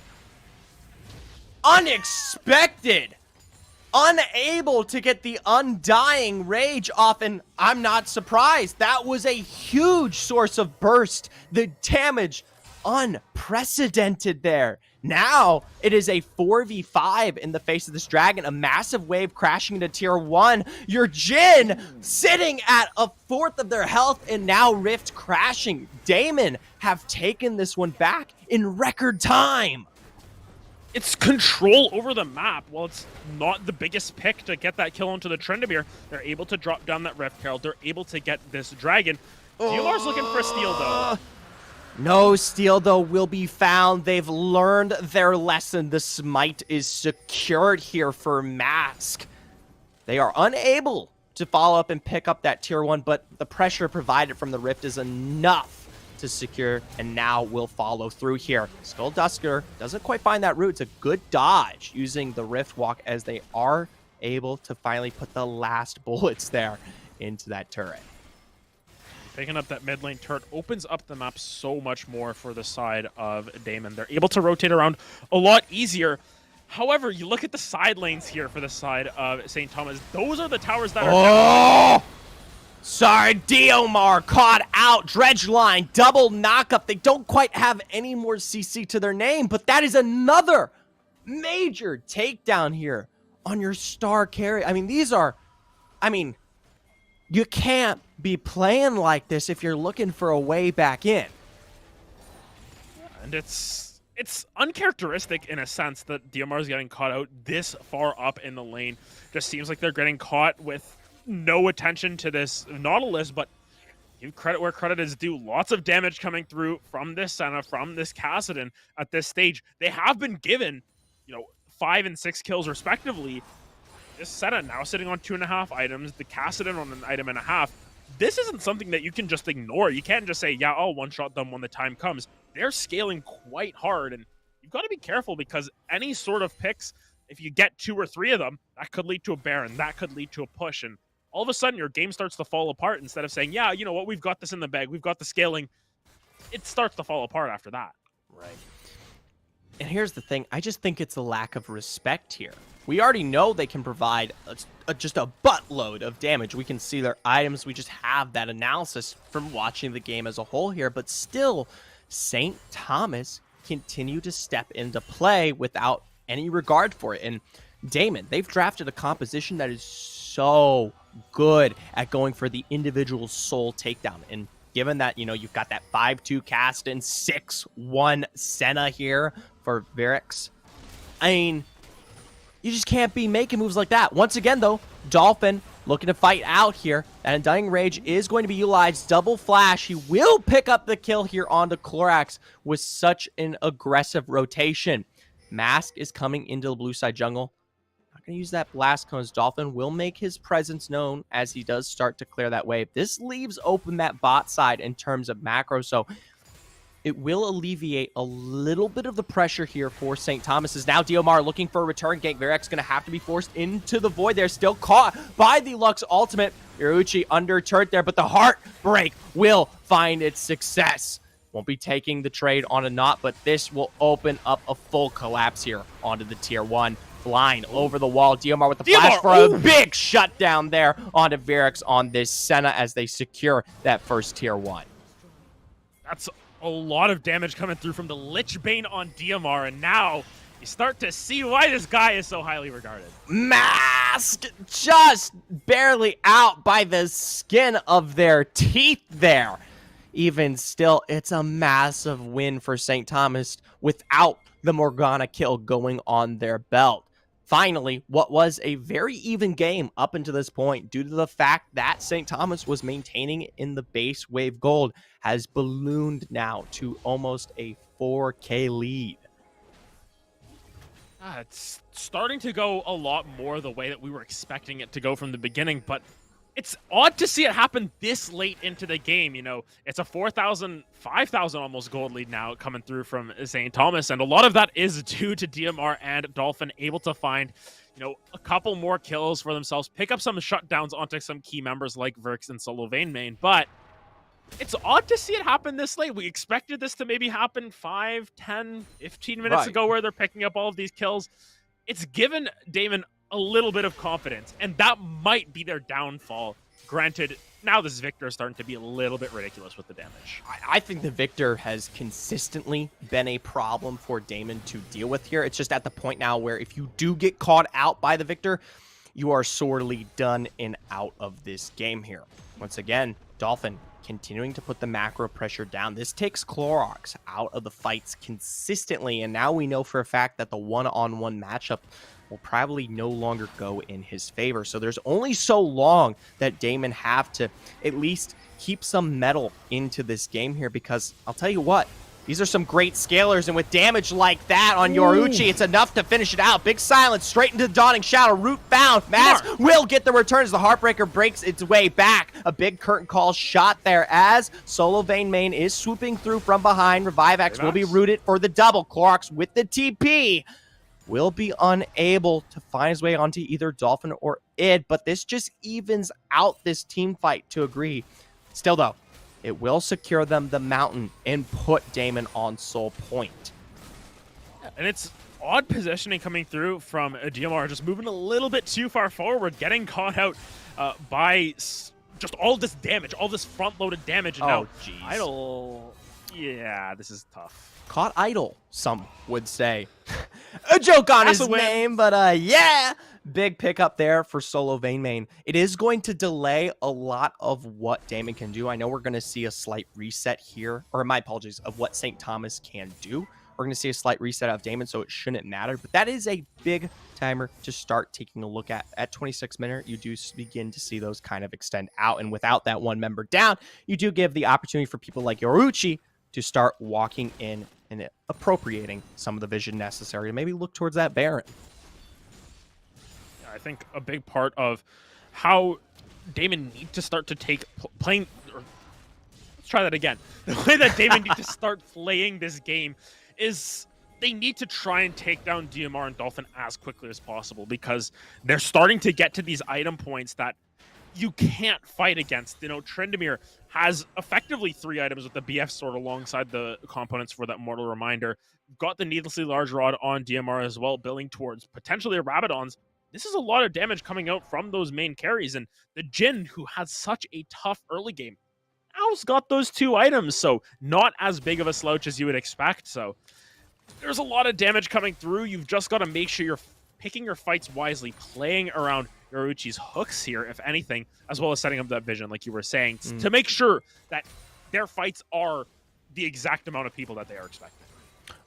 Unexpected! Unable to get the Undying Rage off, and I'm not surprised. That was a huge source of burst. The damage, unprecedented there. Now, it is a 4v5 in the face of this dragon. A massive wave crashing into tier 1. Your Jhin sitting at 1/4 of their health, and now Rift crashing. Daemen have taken this one back in record time. It's control over the map. While it's not the biggest pick to get that kill onto the Tryndamere, they're able to drop down that Rift Herald. They're able to get this dragon. DLR's looking for a steal, though. No steal, though, will be found. They've learned their lesson. The smite is secured here for Mask. They are unable to follow up and pick up that tier 1, but the pressure provided from the Rift is enough to secure, and now will follow through here. Skulldusker doesn't quite find that route. It's a good dodge using the Rift Walk as they are able to finally put the last bullets there into that turret. Picking up that mid lane turret opens up the map so much more for the side of Daemon. They're able to rotate around a lot easier. However, you look at the side lanes here for the side of St. Thomas. Those are the towers that are down. Sorry, Diomar caught out. Dredgeline, double knockup. They don't quite have any more CC to their name, but that is another major takedown here on your star carry. I mean, you can't be playing like this if you're looking for a way back in. And it's uncharacteristic in a sense that DMR is getting caught out this far up in the lane. Just seems like they're getting caught with no attention to this Nautilus, but give credit where credit is due. Lots of damage coming through from this Senna, from this Kassadin at this stage. They have been given, 5 and 6 kills respectively. This Senna now sitting on 2.5 items, the Kassadin on an item and a half. This isn't something that you can just ignore. You can't just say, yeah, I'll one-shot them when the time comes. They're scaling quite hard, and you've got to be careful because any sort of picks, if you get 2 or 3 of them, that could lead to a Baron, that could lead to a push, and all of a sudden your game starts to fall apart instead of saying, yeah, you know what, we've got this in the bag, we've got the scaling. It starts to fall apart after that. Right. And here's the thing, I just think it's a lack of respect here. We already know they can provide just a buttload of damage. We can see their items. We just have that analysis from watching the game as a whole here. But still, St. Thomas continue to step into play without any regard for it. And Daemon, they've drafted a composition that is so good at going for the individual soul takedown. And given that, you've got that 5-2 cast and 6-1 Senna here for Varix, I mean, you just can't be making moves like that. Once again, though, Dolphin looking to fight out here. And Undying Rage is going to be utilized. Double flash. He will pick up the kill here onto Clorax with such an aggressive rotation. Mask is coming into the blue side jungle. Not going to use that blast cone as Dolphin will make his presence known as he does start to clear that wave. This leaves open that bot side in terms of macro, so it will alleviate a little bit of the pressure here for St. Thomas. Is now Diomar looking for a return gank. Varix going to have to be forced into the void. They're still caught by the Lux ultimate. Iruchi under turret there, but the heartbreak will find its success. Won't be taking the trade on a knot, but this will open up a full collapse here onto the tier 1. Flying over the wall. Diomar with the flash for a big shutdown there onto Varix on this Senna as they secure that first tier 1. That's a lot of damage coming through from the Lich Bane on Diomar, and now you start to see why this guy is so highly regarded. Mask just barely out by the skin of their teeth there. Even still, it's a massive win for St. Thomas without the Morgana kill going on their belt. Finally, what was a very even game up until this point due to the fact that St. Thomas was maintaining in the base wave gold has ballooned now to almost a 4K lead. It's starting to go a lot more the way that we were expecting it to go from the beginning, but it's odd to see it happen this late into the game. It's a 4,000, 5,000 almost gold lead now coming through from St. Thomas, and a lot of that is due to DMR and Dolphin able to find, a couple more kills for themselves, pick up some shutdowns onto some key members like Verx and Solo Vein Main, but it's odd to see it happen this late. We expected this to maybe happen 5, 10, 15 minutes ago where they're picking up all of these kills. It's given Daemon a little bit of confidence, and that might be their downfall. Granted, now this Victor is starting to be a little bit ridiculous with the damage. I think the Victor has consistently been a problem for Daemon to deal with here. It's just at the point now where if you do get caught out by the Victor, you are sorely done and out of this game here. Once again, Dolphin continuing to put the macro pressure down. This takes Clorox out of the fights consistently, and now we know for a fact that the one-on-one matchup will probably no longer go in his favor. So there's only so long that Daemon have to at least keep some metal into this game here, because I'll tell you what, These are some great scalers, and with damage like that on Yoruichi, it's enough to finish it out. Big silence, straight into the Dawning Shadow. Root found. Maz will get the return as the Heartbreaker breaks its way back. A big curtain call shot there as Solo Vein Main is swooping through from behind. Revive X will be rooted for the double. Clorox with the TP will be unable to find his way onto either Dolphin or Id, but this just evens out this team fight to agree. Still, though, it will secure them the mountain and put Daemon on soul point. And it's odd positioning coming through from DMR, just moving a little bit too far forward, getting caught out by just all this damage, all this front-loaded damage. And now, jeez. Idle, yeah, this is tough. Caught idle, some would say. A joke on his name, but yeah. Big pickup there for Solo Vein Main. It is going to delay a lot of what Daemon can do. I know we're going to see a slight reset here, or my apologies, of what St. Thomas can do. We're going to see a slight reset of Daemon, so it shouldn't matter. But that is a big timer to start taking a look at. At 26 minutes, you do begin to see those kind of extend out. And without that one member down, you do give the opportunity for people like Yoruichi to start walking in and appropriating some of the vision necessary to maybe look towards that Baron. I think a big part of how Daemon need to start to take playing. Let's try that again. The way that Daemon need to start playing this game is they need to try and take down DMR and Dolphin as quickly as possible, because they're starting to get to these item points that you can't fight against. You know, Tryndamere has effectively 3 items with the BF sword alongside the components for that Mortal Reminder. Got the needlessly large rod on DMR as well, building towards potentially a Rabadon's. This is a lot of damage coming out from those main carries, and the Jhin, who had such a tough early game, now's got those 2 items, so not as big of a slouch as you would expect. So there's a lot of damage coming through. You've just got to make sure you're picking your fights wisely, playing around Yoruichi's hooks here, if anything, as well as setting up that vision, like you were saying, to make sure that their fights are the exact amount of people that they are expecting.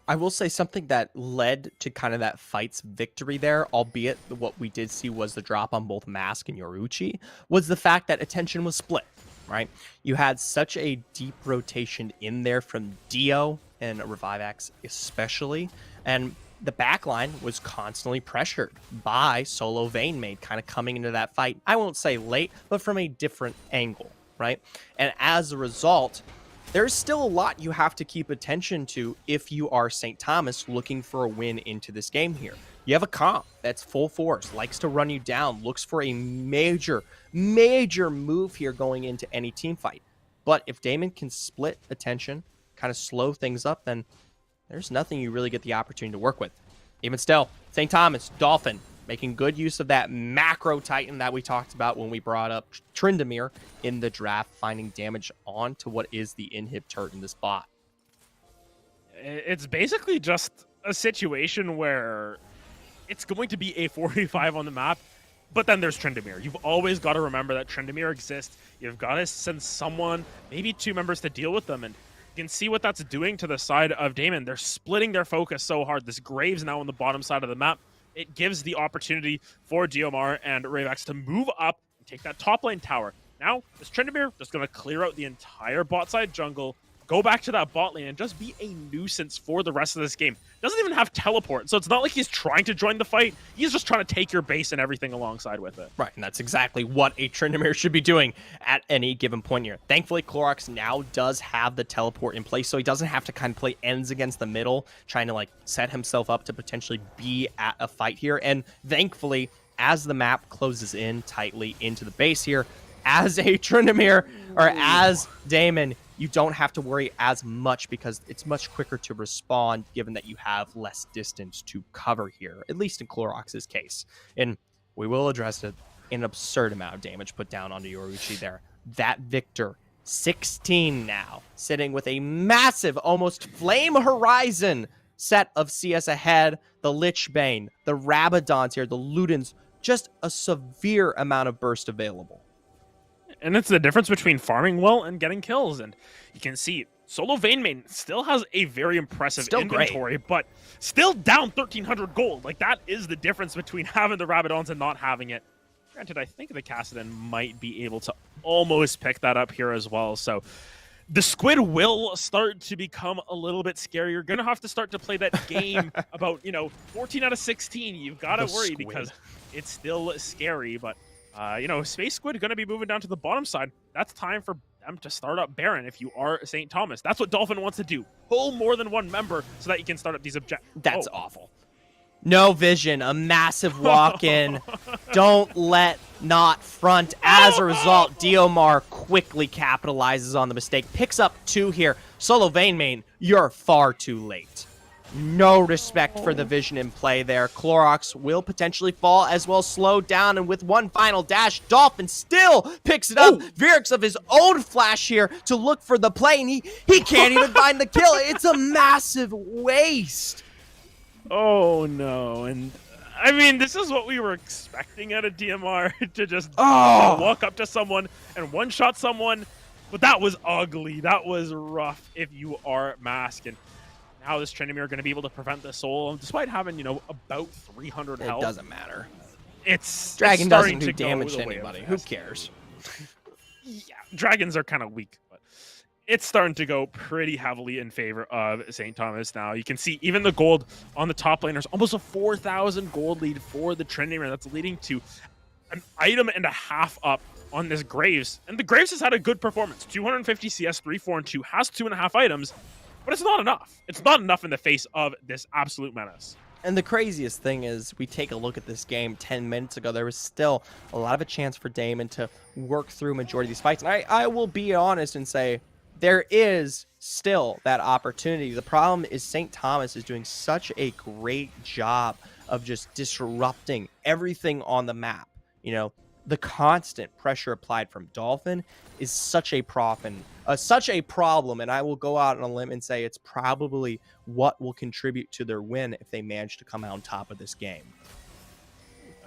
I will say something that led to kind of that fight's victory there, albeit what we did see was the drop on both Mask and Yoruichi, was the fact that attention was split, right? You had such a deep rotation in there from Dio and Revive X especially, and the backline was constantly pressured by Solo Vein Main, kind of coming into that fight. I won't say late, but from a different angle, right? And as a result, there's still a lot you have to keep attention to if you are St. Thomas looking for a win into this game here. You have a comp that's full force, likes to run you down, looks for a major move here going into any team fight. But if Daemon can split attention, kind of slow things up, then there's nothing you really get the opportunity to work with. Even still, St. Thomas, Dolphin, making good use of that macro Titan that we talked about when we brought up Tryndamere in the draft, finding damage onto what is the inhib turret in this bot. It's basically just a situation where it's going to be a 45 on the map, but then there's Tryndamere. You've always got to remember that Tryndamere exists. You've got to send someone, maybe 2 members to deal with them, and you can see what that's doing to the side of Daemon. They're splitting their focus so hard. This Graves now on the bottom side of the map. It gives the opportunity for DMR and Ravex to move up and take that top lane tower. Now, this Tryndamere just going to clear out the entire bot side jungle, go back to that bot lane, and just be a nuisance for the rest of this game. Doesn't even have teleport, so it's not like he's trying to join the fight. He's just trying to take your base and everything alongside with it. Right, and that's exactly what a Tryndamere should be doing at any given point here. Thankfully, Clorox now does have the teleport in place, so he doesn't have to kind of play ends against the middle, trying to like set himself up to potentially be at a fight here. And thankfully, as the map closes in tightly into the base here, as a Tryndamere, or as Daemon, you don't have to worry as much because it's much quicker to respond given that you have less distance to cover here, at least in Clorox's case. And we will address it, an absurd amount of damage put down onto Yoruichi there. That Victor, 16 now, sitting with a massive, almost Flame Horizon set of CS ahead. The Lich Bane, the Rabadons here, the Ludens, just a severe amount of burst available. And it's the difference between farming well and getting kills. And you can see Solo Vein Main still has a very impressive inventory, but still down 1,300 gold. Like, that is the difference between having the Rabadons and not having it. Granted, I think the Kassadin might be able to almost pick that up here as well. So the squid will start to become a little bit scary. You're gonna have to start to play that game about 14 out of 16. You've got to The worry squid. because it's still scary. But Space Squid gonna be moving down to the bottom side. That's time for them to start up Baron. If you are St. Thomas, that's what Dolphin wants to do. Pull more than one member so that you can start up these objectives. That's awful. No vision, a massive walk-in. Don't let not front. As a result, Diomar quickly capitalizes on the mistake. Picks up 2 here. Solo Vein main, you're far too late. No respect for the vision in play there. Clorox will potentially fall as well, slow down, and with one final dash, Dolphin still picks it up. Virix of his own flash here to look for the play, and he can't even find the kill. It's a massive waste. Oh no, and I mean, this is what we were expecting out of DMR, to just walk up to someone and one-shot someone, but that was ugly. That was rough if you are Mask, and now this Tryndamere are going to be able to prevent the soul, despite having, about 300 health. It doesn't matter. Dragon Dragon doesn't do damage to anybody. Who cares? Yeah, dragons are kind of weak, but it's starting to go pretty heavily in favor of St. Thomas now. You can see even the gold on the top laners, almost a 4,000 gold lead for the Tryndamere. That's leading to an item and a half up on this Graves. And the Graves has had a good performance. 250 CS, 3, 4, and 2, has 2.5 items, but it's not enough. It's not enough in the face of this absolute menace. And the craziest thing is, we take a look at this game 10 minutes ago, there was still a lot of a chance for Daemon to work through majority of these fights. And I will be honest and say, there is still that opportunity. The problem is St. Thomas is doing such a great job of just disrupting everything on the map. The constant pressure applied from Dolphin is such a problem, and I will go out on a limb and say it's probably what will contribute to their win if they manage to come out on top of this game.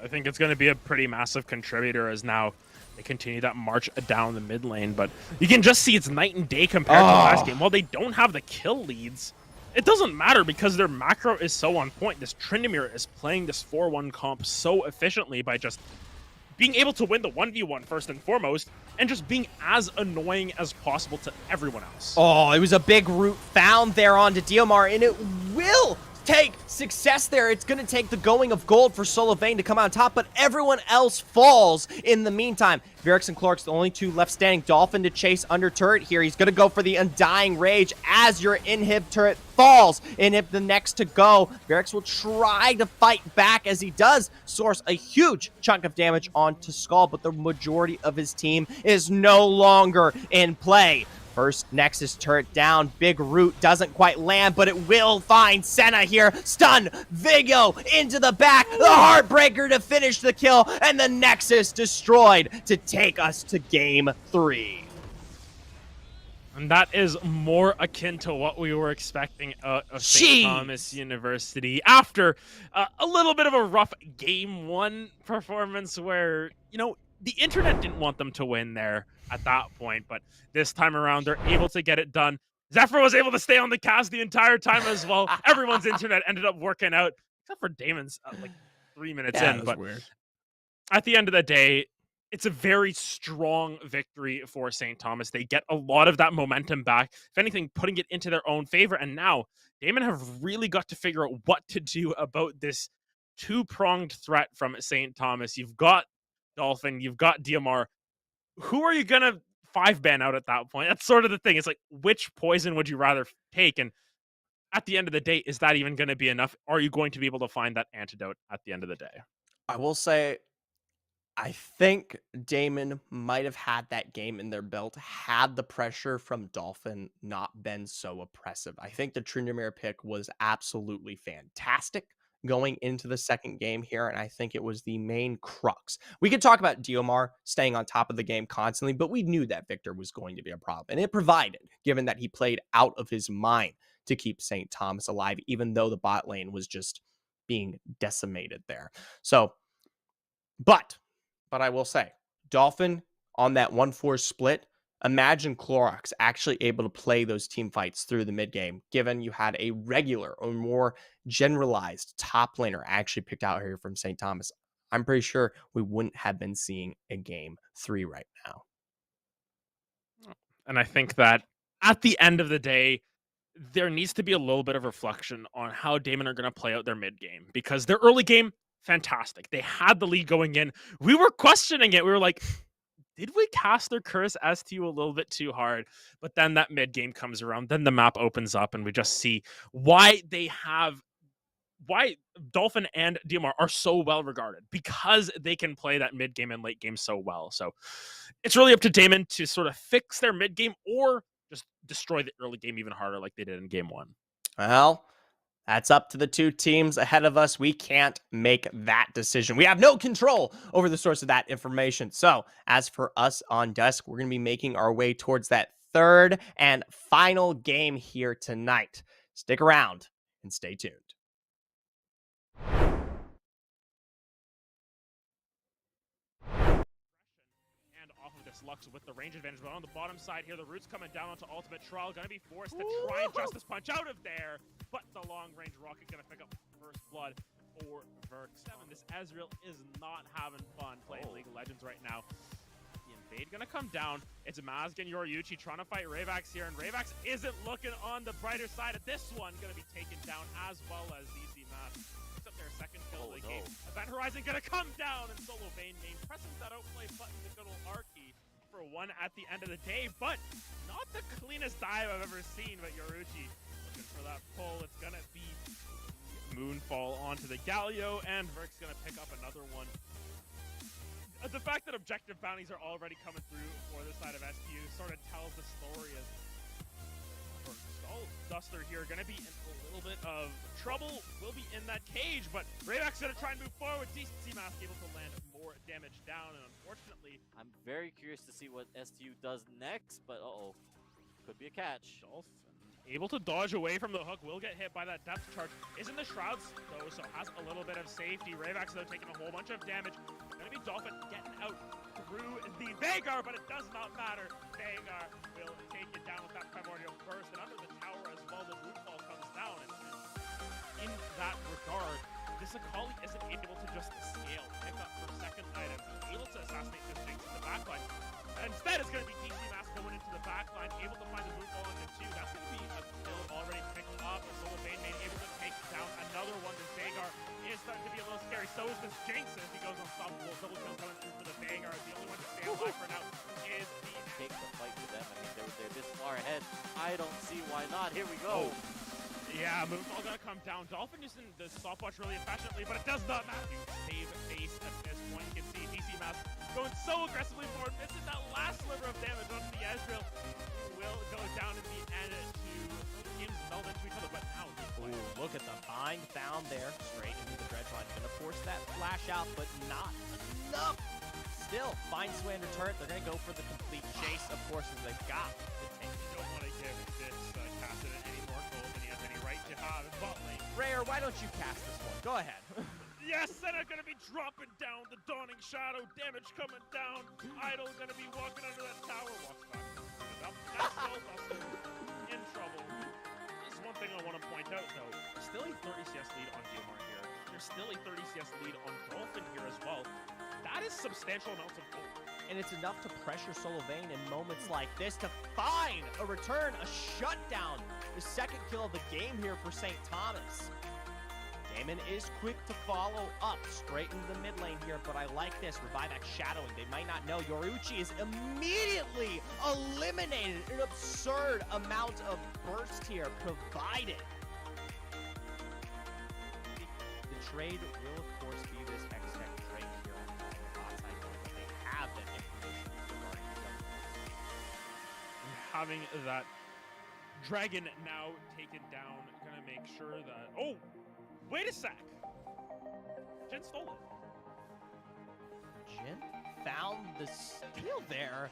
I think it's going to be a pretty massive contributor as now they continue that march down the mid lane, but you can just see it's night and day compared to the last game. While they don't have the kill leads, it doesn't matter because their macro is so on point. This Tryndamere is playing this 4-1 comp so efficiently by just being able to win the 1v1 first and foremost, and just being as annoying as possible to everyone else. Oh, it was a big route found there onto Diomar, and it will take success there. It's going to take the going of gold for Solo Vein to come out on top, but everyone else falls in the meantime. Virix and Clorox, the only 2 left standing. Dolphin to chase under turret here. He's going to go for the Undying Rage as your inhib turret falls. Inhib the next to go. Virix will try to fight back as he does source a huge chunk of damage onto Skull, but the majority of his team is no longer in play. First Nexus turret down. Big root doesn't quite land, but it will find Senna here. Stun Vigo into the back. The Heartbreaker to finish the kill, and the Nexus destroyed to take us to game 3. And that is more akin to what we were expecting of St. Thomas University after a little bit of a rough game 1 performance where, the internet didn't want them to win there at that point, but this time around, they're able to get it done. Zephyr was able to stay on the cast the entire time as well. Everyone's internet ended up working out, except for Daemon's 3 minutes in. That was but weird. At the end of the day, it's a very strong victory for St. Thomas. They get a lot of that momentum back, if anything, putting it into their own favor. And now, Daemon have really got to figure out what to do about this 2-pronged threat from St. Thomas. You've got Dolphin, you've got DMR. Who are you going to 5-ban out at that point? That's sort of the thing. It's like, which poison would you rather take? And at the end of the day, is that even going to be enough? Are you going to be able to find that antidote at the end of the day? I will say, I think Daemon might have had that game in their belt had the pressure from Dolphin not been so oppressive. I think the Tryndamere pick was absolutely fantastic going into the second game here, and I think it was the main crux. We could talk about Diomar staying on top of the game constantly, but we knew that Victor was going to be a problem, and it provided, given that he played out of his mind to keep St. Thomas alive, even though the bot lane was just being decimated there. So, but I will say, Dolphin on that 1-4 split, imagine Clorox actually able to play those team fights through the mid game, given you had a regular or more generalized top laner actually picked out here from St. Thomas. I'm pretty sure we wouldn't have been seeing a game 3 right now. And I think that at the end of the day, there needs to be a little bit of reflection on how Daemen are going to play out their mid game, because their early game, fantastic. They had the lead going in. We were questioning it. We were like, did we cast their curse STU a little bit too hard? But then that mid game comes around. Then the map opens up and we just see why Dolphin and DMR are so well regarded, because they can play that mid game and late game so well. So it's really up to Daemen to sort of fix their mid game or just destroy the early game even harder like they did in game 1. Well, that's up to the two teams ahead of us. We can't make that decision. We have no control over the source of that information. So as for us on desk, we're going to be making our way towards that third and final game here tonight. Stick around and stay tuned. And off of this Lux with the range advantage, but on the bottom side here, the Root's coming down onto Ultimate Trial, gonna be forced to try and Justice Punch out of there, but the long range rocket gonna pick up first blood for Verk. This Ezreal is not having fun playing League of Legends right now. The invade gonna come down. It's Mazg and Yoryuchi trying to fight Ravax here, and Ravax isn't looking on the brighter side of this one. Gonna be taken down as well as ECC Mazg. Picks up their second kill of the game. Event Horizon gonna come down, and Solo Vayne main presses that outplay button, the good old R-key for one at the end of the day, but not the cleanest dive I've ever seen. But Yoryuchi looking for that pull. It's gonna be Moonfall onto the Galio, and Verk's gonna pick up another one. The fact that objective bounties are already coming through for the side of SQ sort of tells the story as Duster here gonna be in a little bit of trouble. Will be in that cage, but Ravax gonna try and move forward. DC Mask able to land more damage down, and unfortunately, I'm very curious to see what STU does next, but could be a catch. Dolphin able to dodge away from the hook, will get hit by that depth charge. Is in the shrouds though, so has a little bit of safety. Ravax though taking a whole bunch of damage. Gonna be Dolphin getting out through the Veigar, but it does not matter. Veigar will take it down with that primordial burst, and under the tower as well, the Moonfall comes down. And in that regard, this Akali isn't able to just scale, pick up her second item, be able to assassinate this Jinx in the backline. Instead, it's going to be DC Mask going into the backline, able to find the Moonfall into 2. That's going to be a kill already picked up. A Solo Vayne able to take down another one. This Veigar is starting to be a little scary. So is this Jinx as he goes unstoppable. Double kill coming through for the Veigar. The only one to stay alive for now is the... Take the fight to them. I mean, they're this far ahead. I don't see why not. Here we go. Yeah, Moonfall gonna come down. Dolphin using the stopwatch really efficiently, but it does not matter. Save face at this point. You can see DC Mask going so aggressively forward, missing that last sliver of damage onto the Ezreal. Will go down in the end to teams meld into each other, but now Look at the bind found there, straight into the dredge line. Gonna force that flash out, but not enough. Still, finds way under turret. They're gonna go for the complete chase, of course, as they've got the tank. you don't want to give this Cassidy any more gold than he has any right to have in bot lane. Rare, why don't you cast this one? Go ahead. Yes, and I'm gonna be dropping down the Dawning Shadow. Damage coming down. Idol gonna be walking under that tower. Walks back. That's still Duster in trouble. There's one thing I want to point out though. Still a 30 CS lead on DMR here. There's still a 30 CS lead on Dolphin here as well. That is substantial amounts of gold. And it's enough to pressure Solo Vayne in moments like this to find a return, a shutdown. The second kill of the game here for St. Thomas. Daemen is quick to follow up straight into the mid lane here, but I like this. Revivac shadowing. They might not know. Yoryuchi is immediately eliminated. An absurd amount of burst here provided. The trade will, of course, be this Hextech trade here on the bot side, but they have that information regarding them. Having that dragon now taken down, gonna make sure that... Oh! Wait a sec! Jin stole it. Jin found the steal there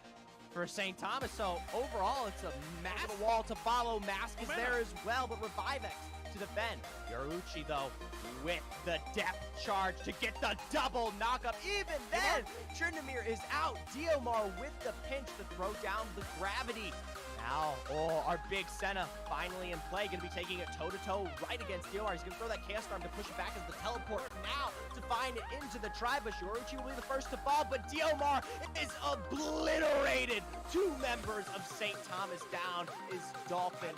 for St. Thomas. So overall, it's a massive wall to follow. Mask is there as well, but Revivex to defend. Yoryuchi, though, with the depth charge to get the double knockup. Even then, Tryndamere is out. Diomar with the pinch to throw down the gravity. Now, oh, our big Senna finally in play. Going to be taking it toe-to-toe right against Diomar. He's going to throw that Chaos Storm to push it back as the teleport now to find it into the Tribush. Yoruichi will be the first to fall, but Diomar is obliterated. 2 members of St. Thomas down is Dolphin.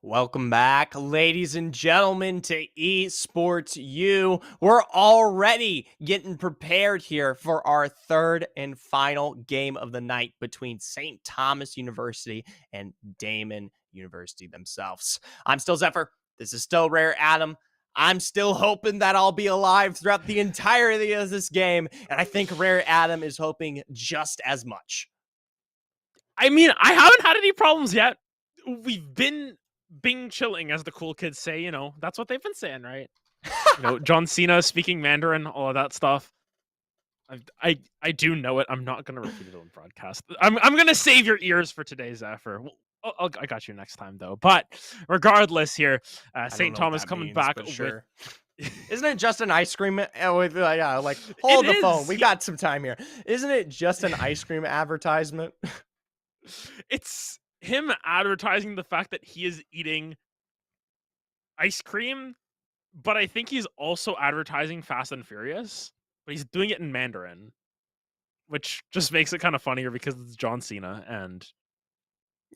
Welcome back, ladies and gentlemen, to Esports U. We're already getting prepared here for our third and final game of the night between St. Thomas University and Daemen University themselves. I'm still Zephyr. This is still Rare Adam. I'm still hoping that I'll be alive throughout the entirety of this game, and I think Rare Adam is hoping just as much. I mean, I haven't had any problems yet. We've been Bing chilling, as the cool kids say. You know, that's what they've been saying, right? You know, John Cena speaking Mandarin, all of that stuff. I do know it. I'm not gonna repeat it on broadcast. I'm gonna save your ears for today, Zephyr. I got you next time though. But regardless, here, St. Thomas coming back with. Sure. Isn't it just an ice cream with like hold the phone? We got some time here. Isn't it just an ice cream advertisement? It's him advertising the fact that he is eating ice cream, but I think he's also advertising Fast and Furious, but he's doing it in Mandarin, which just makes it kind of funnier because it's John Cena and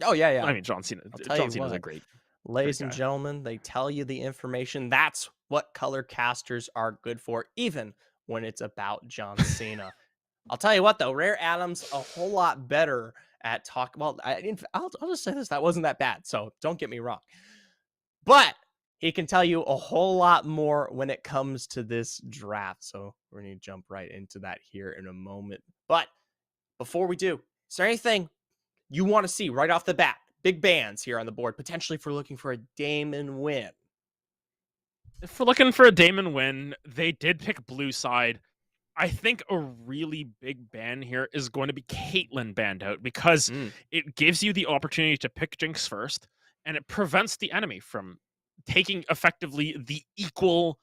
oh yeah. I mean John Cena. John Cena's a great. Ladies and gentlemen, they tell you the information. That's what color casters are good for, even when it's about John Cena. I'll tell you what, though, Rare Adam's a whole lot better at talk. Well, I'll just say this: that wasn't that bad. So don't get me wrong, but he can tell you a whole lot more when it comes to this draft. So we're going to jump right into that here in a moment. But before we do, is there anything you want to see right off the bat? Big bands here on the board, potentially if we're looking for a Daemen win. If we're looking for a Daemen win, they did pick blue side. I think a really big ban here is going to be Caitlyn banned out because it gives you the opportunity to pick Jinx first, and it prevents the enemy from taking effectively the equal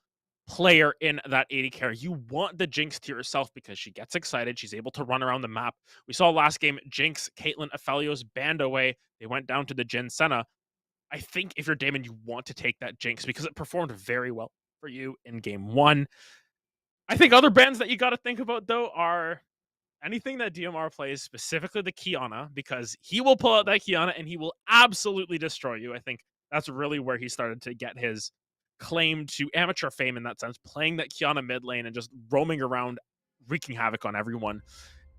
player in that AD carry. You want the Jinx to yourself because she gets excited. She's able to run around the map. We saw last game, Jinx, Caitlyn, Aphelios banned away. They went down to the Jhin Senna. I think if you're Daemen, you want to take that Jinx because it performed very well for you in game 1. I think other bans that you got to think about, though, are anything that DMR plays, specifically the Kiana, because he will pull out that Kiana and he will absolutely destroy you. I think that's really where he started to get his claim to amateur fame in that sense, playing that Kiana mid lane and just roaming around, wreaking havoc on everyone.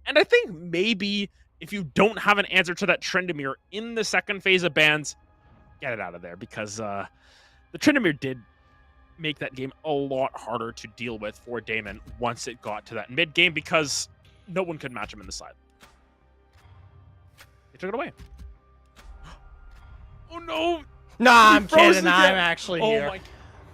And I think maybe if you don't have an answer to that Tryndamere in the second phase of bans, get it out of there, because the Tryndamere did make that game a lot harder to deal with for Daemen once it got to that mid game because no one could match him in the side. They took it away. Oh no! Nah, I'm kidding. I'm actually here. My...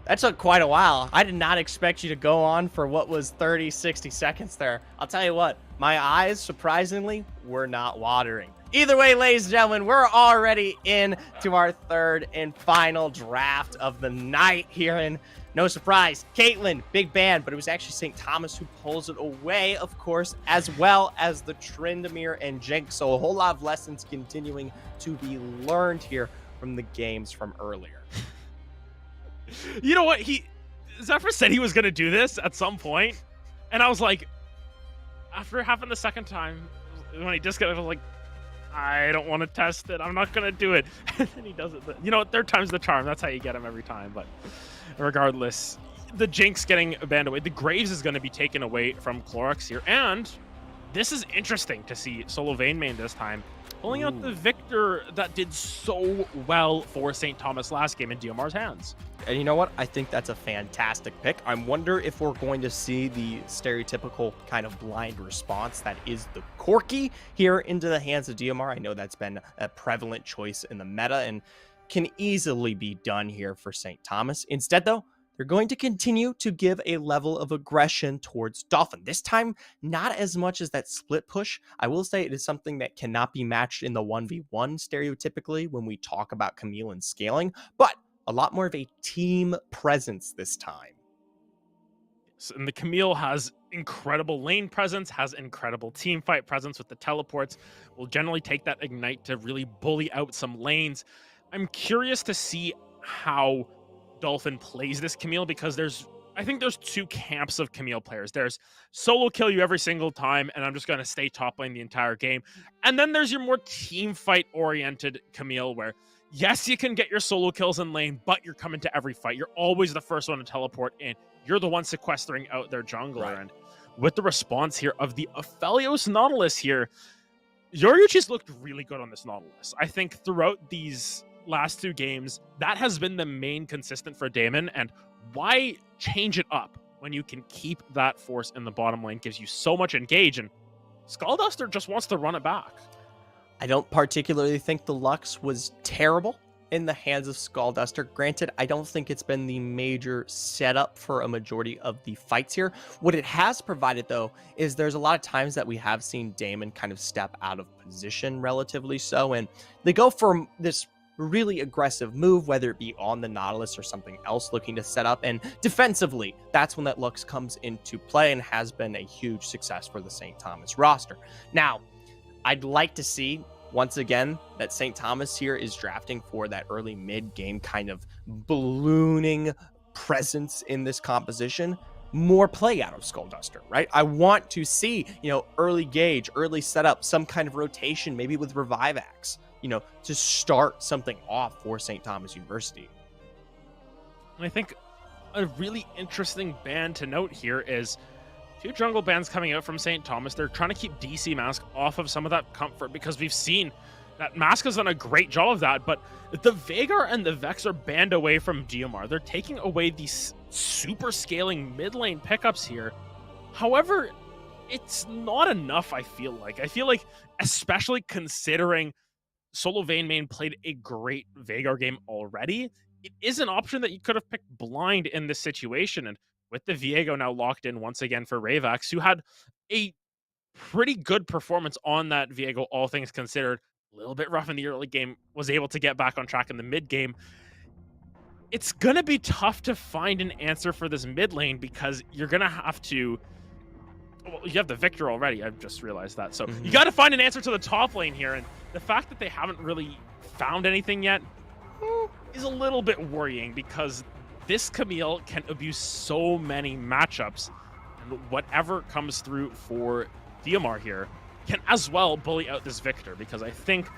That took quite a while. I did not expect you to go on for what was 30, 60 seconds there. I'll tell you what, my eyes, surprisingly, were not watering. Either way, ladies and gentlemen, we're already in to our third and final draft of the night here. And no surprise, Caitlyn, big ban, but it was actually St. Thomas who pulls it away, of course, as well as the Tryndamere and Jinx. So a whole lot of lessons continuing to be learned here from the games from earlier. You know what? Zephyr said he was going to do this at some point, and I was like, after it happened the second time, when he just got it, I was like, I don't want to test it. I'm not going to do it. And then he does it. You know, third time's the charm. That's how you get him every time. But regardless, the Jinx getting banned away. The Graves is going to be taken away from Clorox here. And this is interesting to see solo Vayne main this time, pulling out the Victor that did so well for St. Thomas last game in DMR's hands. And you know what? I think that's a fantastic pick. I wonder if we're going to see the stereotypical kind of blind response that is the Corki here into the hands of DMR. I know that's been a prevalent choice in the meta and can easily be done here for St. Thomas. Instead, though, they're going to continue to give a level of aggression towards Dolphin. This time, not as much as that split push. I will say it is something that cannot be matched in the 1v1 stereotypically when we talk about Camille and scaling, but a lot more of a team presence this time. And the Camille has incredible lane presence, has incredible team fight presence with the teleports. Will generally take that ignite to really bully out some lanes. I'm curious to see how Dolphin plays this Camille, because I think there's two camps of Camille players. There's solo kill you every single time, and I'm just going to stay top lane the entire game. And then there's your more team fight oriented Camille, where yes, you can get your solo kills in lane, but you're coming to every fight. You're always the first one to teleport in. You're the one sequestering out their jungler. Right. And with the response here of the Aphelios Nautilus here, Yoruichi's looked really good on this Nautilus. I think throughout these last two games, that has been the main consistent for Daemon. And why change it up when you can keep that force in the bottom lane? Gives you so much engage, and Skullduster just wants to run it back. I don't particularly think the Lux was terrible in the hands of Skullduster. Granted, I don't think it's been the major setup for a majority of the fights here. What it has provided, though, is there's a lot of times that we have seen Daemon kind of step out of position relatively so, and they go for this really aggressive move, whether it be on the Nautilus or something else looking to set up, and defensively, that's when that Lux comes into play and has been a huge success for the St. Thomas roster. Now, I'd like to see, once again, that St. Thomas here is drafting for that early mid-game kind of ballooning presence in this composition, more play out of Skullduster, right? I want to see, early gauge, early setup, some kind of rotation, maybe with Revive Axe, to start something off for St. Thomas University. And I think a really interesting ban to note here is two jungle bans coming out from St. Thomas. They're trying to keep DC Mask off of some of that comfort, because we've seen that Mask has done a great job of that, but the Veigar and the Vex are banned away from DMR. They're taking away these super scaling mid lane pickups here. However, it's not enough, I feel like. Especially considering Solo Vayne Main played a great Veigar game already, it is an option that you could have picked blind in this situation. And with the Viego now locked in once again for Ravax, who had a pretty good performance on that Viego, all things considered, a little bit rough in the early game, was able to get back on track in the mid game. It's going to be tough to find an answer for this mid lane, because you're going to have to... Well, you have the Victor already, I've just realized that. So you got to find an answer to the top lane here, and the fact that they haven't really found anything yet is a little bit worrying, because this Camille can abuse so many matchups, and whatever comes through for DMR here can as well bully out this Victor, because I think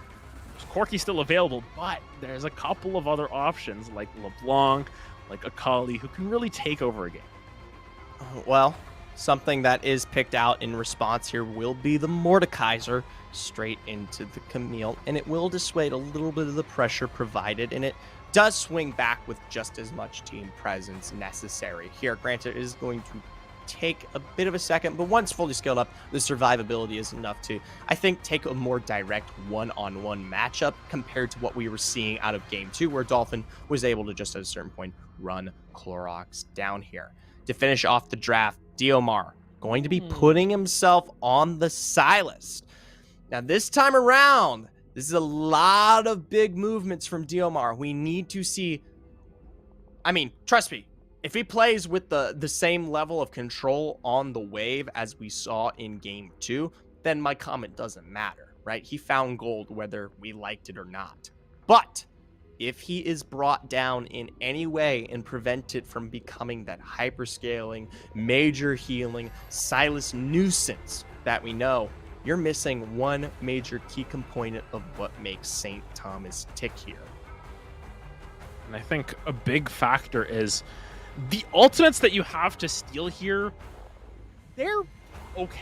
Corki's still available, but there's a couple of other options like LeBlanc, like Akali, who can really take over a game. Well, something that is picked out in response here will be the Mordekaiser straight into the Camille, and it will dissuade a little bit of the pressure provided, and it does swing back with just as much team presence necessary here. Granted, it is going to take a bit of a second, but once fully scaled up, the survivability is enough to, I think, take a more direct one-on-one matchup compared to what we were seeing out of Game 2, where Dolphin was able to just at a certain point run Clorox down here. To finish off the draft, Diomar going to be putting himself on the Silas. Now, this time around, this is a lot of big movements from Diomar. We need to see... I mean, trust me, if he plays with the same level of control on the wave as we saw in Game 2, then my comment doesn't matter, right? He found gold whether we liked it or not. But if he is brought down in any way and prevented from becoming that hyperscaling, major healing, Silas nuisance that we know, you're missing one major key component of what makes St. Thomas tick here. And I think a big factor is the ultimates that you have to steal here, they're okay.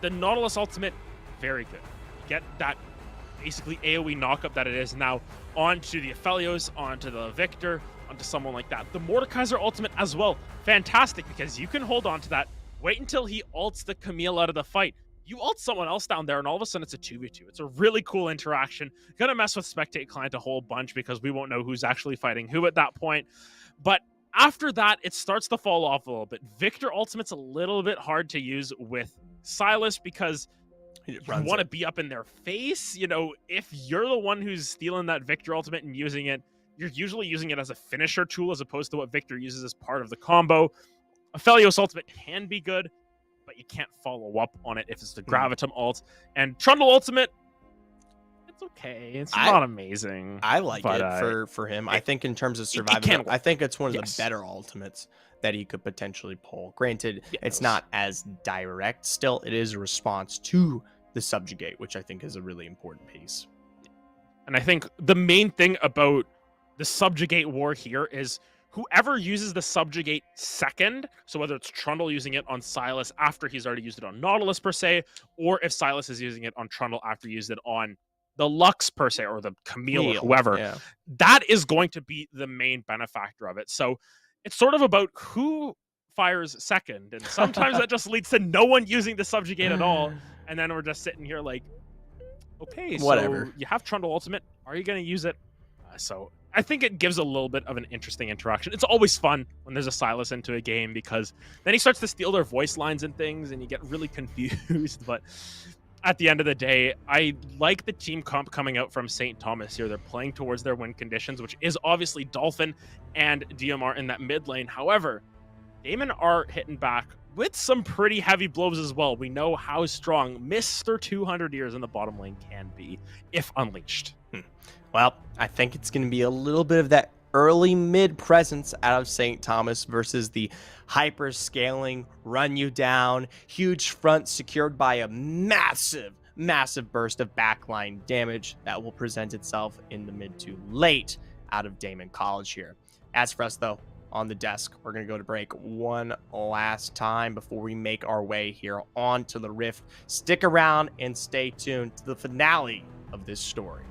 The Nautilus ultimate, very good. Get that basically AoE knockup that it is now onto the Aphelios, onto the Victor, onto someone like that. The Mordekaiser ultimate as well, fantastic, because you can hold on to that, wait until he ults the Camille out of the fight. You ult someone else down there, and all of a sudden it's a 2v2. It's a really cool interaction. Gonna mess with Spectate Client a whole bunch, because we won't know who's actually fighting who at that point. But After that, it starts to fall off a little bit. Victor Ultimate's a little bit hard to use with Silas because you want to be up in their face. You know, if you're the one who's stealing that Victor Ultimate and using it, you're usually using it as a finisher tool as opposed to what Victor uses as part of the combo. Aphelios Ultimate can be good, but you can't follow up on it if it's the Gravitum ult. And Trundle Ultimate, it's okay. It's not amazing. I like it for him. I think in terms of survival, I think it's one of the better ultimates that he could potentially pull. Granted, it's not as direct. Still, it is a response to the Subjugate, which I think is a really important piece. And I think the main thing about the Subjugate war here is whoever uses the Subjugate second, so whether it's Trundle using it on Silas after he's already used it on Nautilus per se, or if Silas is using it on Trundle after he used it on the Lux per se, or the Camille, or whoever, that is going to be the main benefactor of it. So it's sort of about who fires second, and sometimes that just leads to no one using the Subjugate at all, and then we're just sitting here like, okay, whatever. So you have Trundle Ultimate, are you going to use it? So I think it gives a little bit of an interesting interaction. It's always fun when there's a Silas into a game because then he starts to steal their voice lines and things, and you get really confused, but at the end of the day, I like the team comp coming out from St. Thomas here. They're playing towards their win conditions, which is obviously Dolphin and DMR in that mid lane. However, Daemen are hitting back with some pretty heavy blows as well. We know how strong Mr. 200 years in the bottom lane can be if unleashed. Well, I think it's going to be a little bit of that early mid presence out of St. Thomas versus the hyper scaling, run you down, huge front secured by a massive burst of backline damage that will present itself in the mid to late out of Daemen College here. As for us though, on the desk, we're going to go to break one last time before we make our way here onto the Rift. Stick around and stay tuned to the finale of this story.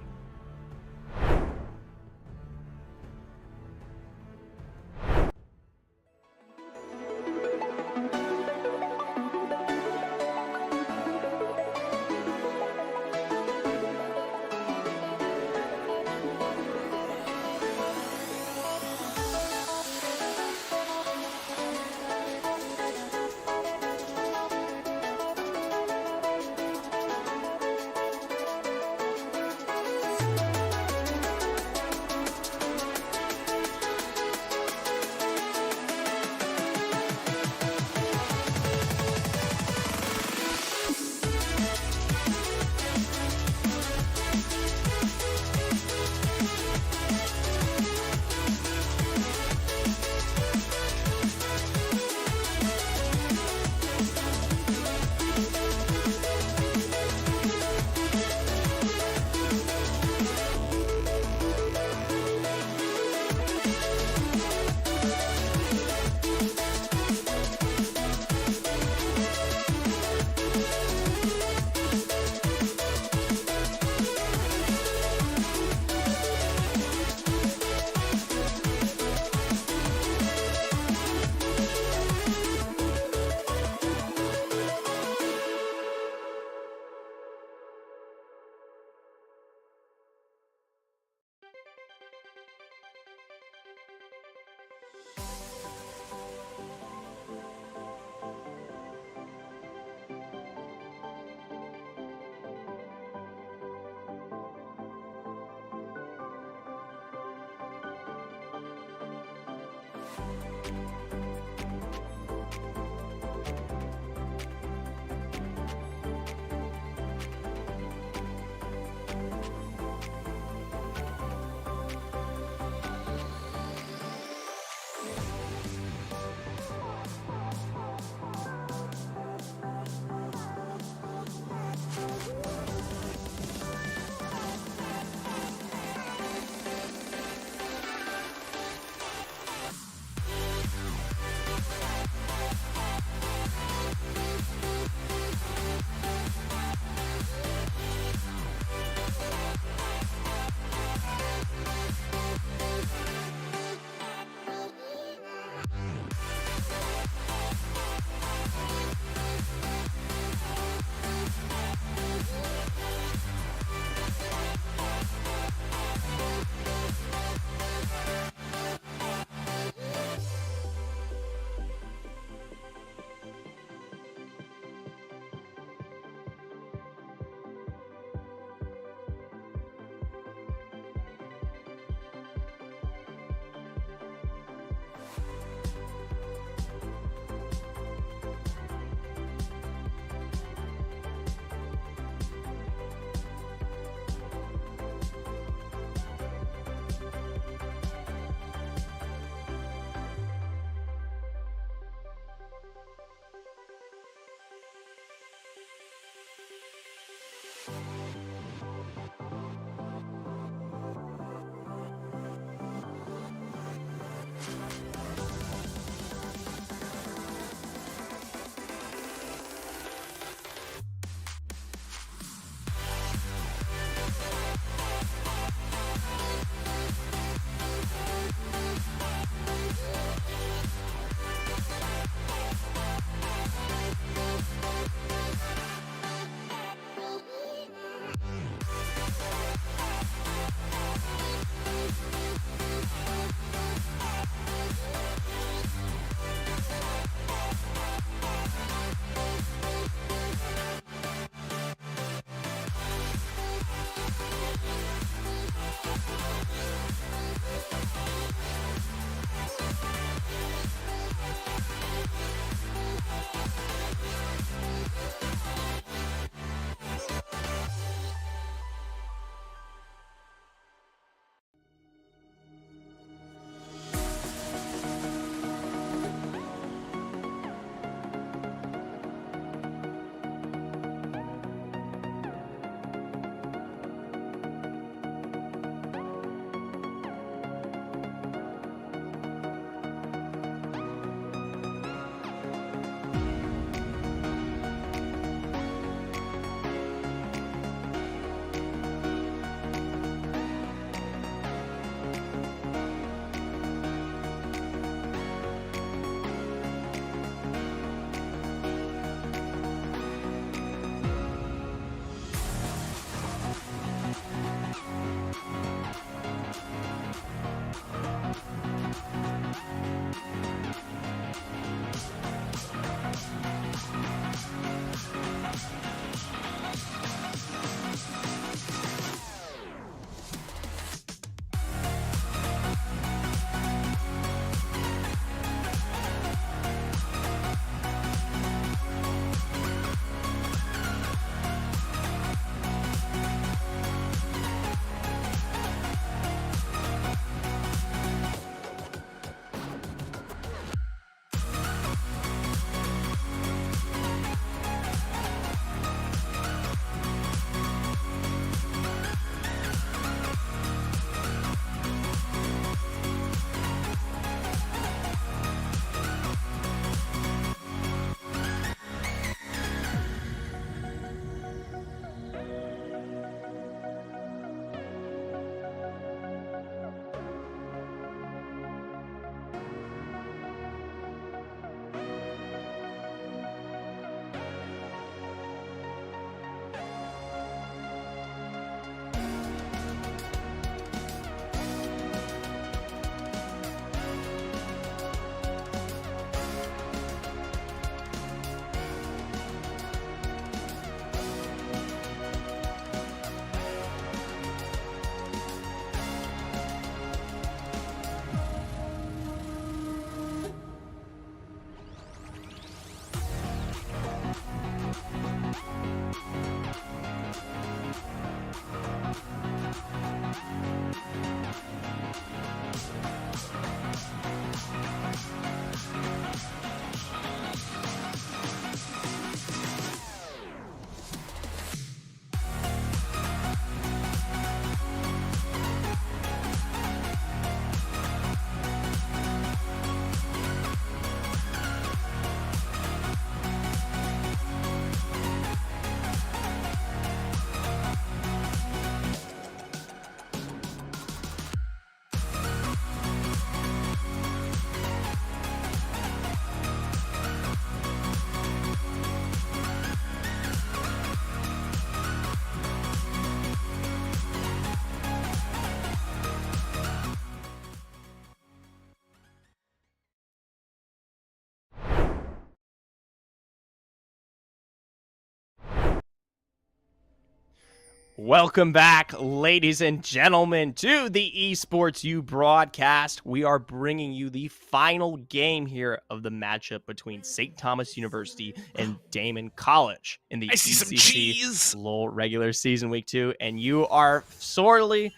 Welcome back, ladies and gentlemen, to the Esports U broadcast. We are bringing you the final game here of the matchup between St. Thomas University and Daemen College in the I see some cheese. LoL regular season week 2, and you are sorely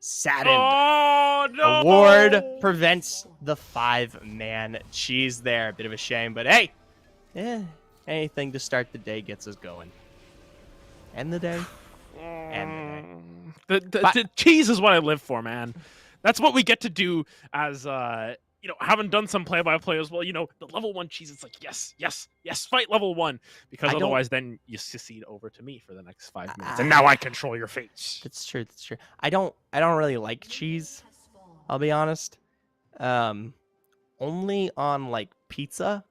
saddened. Oh, no. Award prevents the 5-man cheese there. A bit of a shame, but hey, anything to start the day gets us going. End the day. The cheese is what I live for, man. That's what we get to do as having done some play-by-play as well. The level 1 cheese, it's like yes, fight level 1, because otherwise then you secede over to me for the next 5 minutes, and now I control your fate. That's true. I don't really like cheese, I'll be honest. Only on like pizza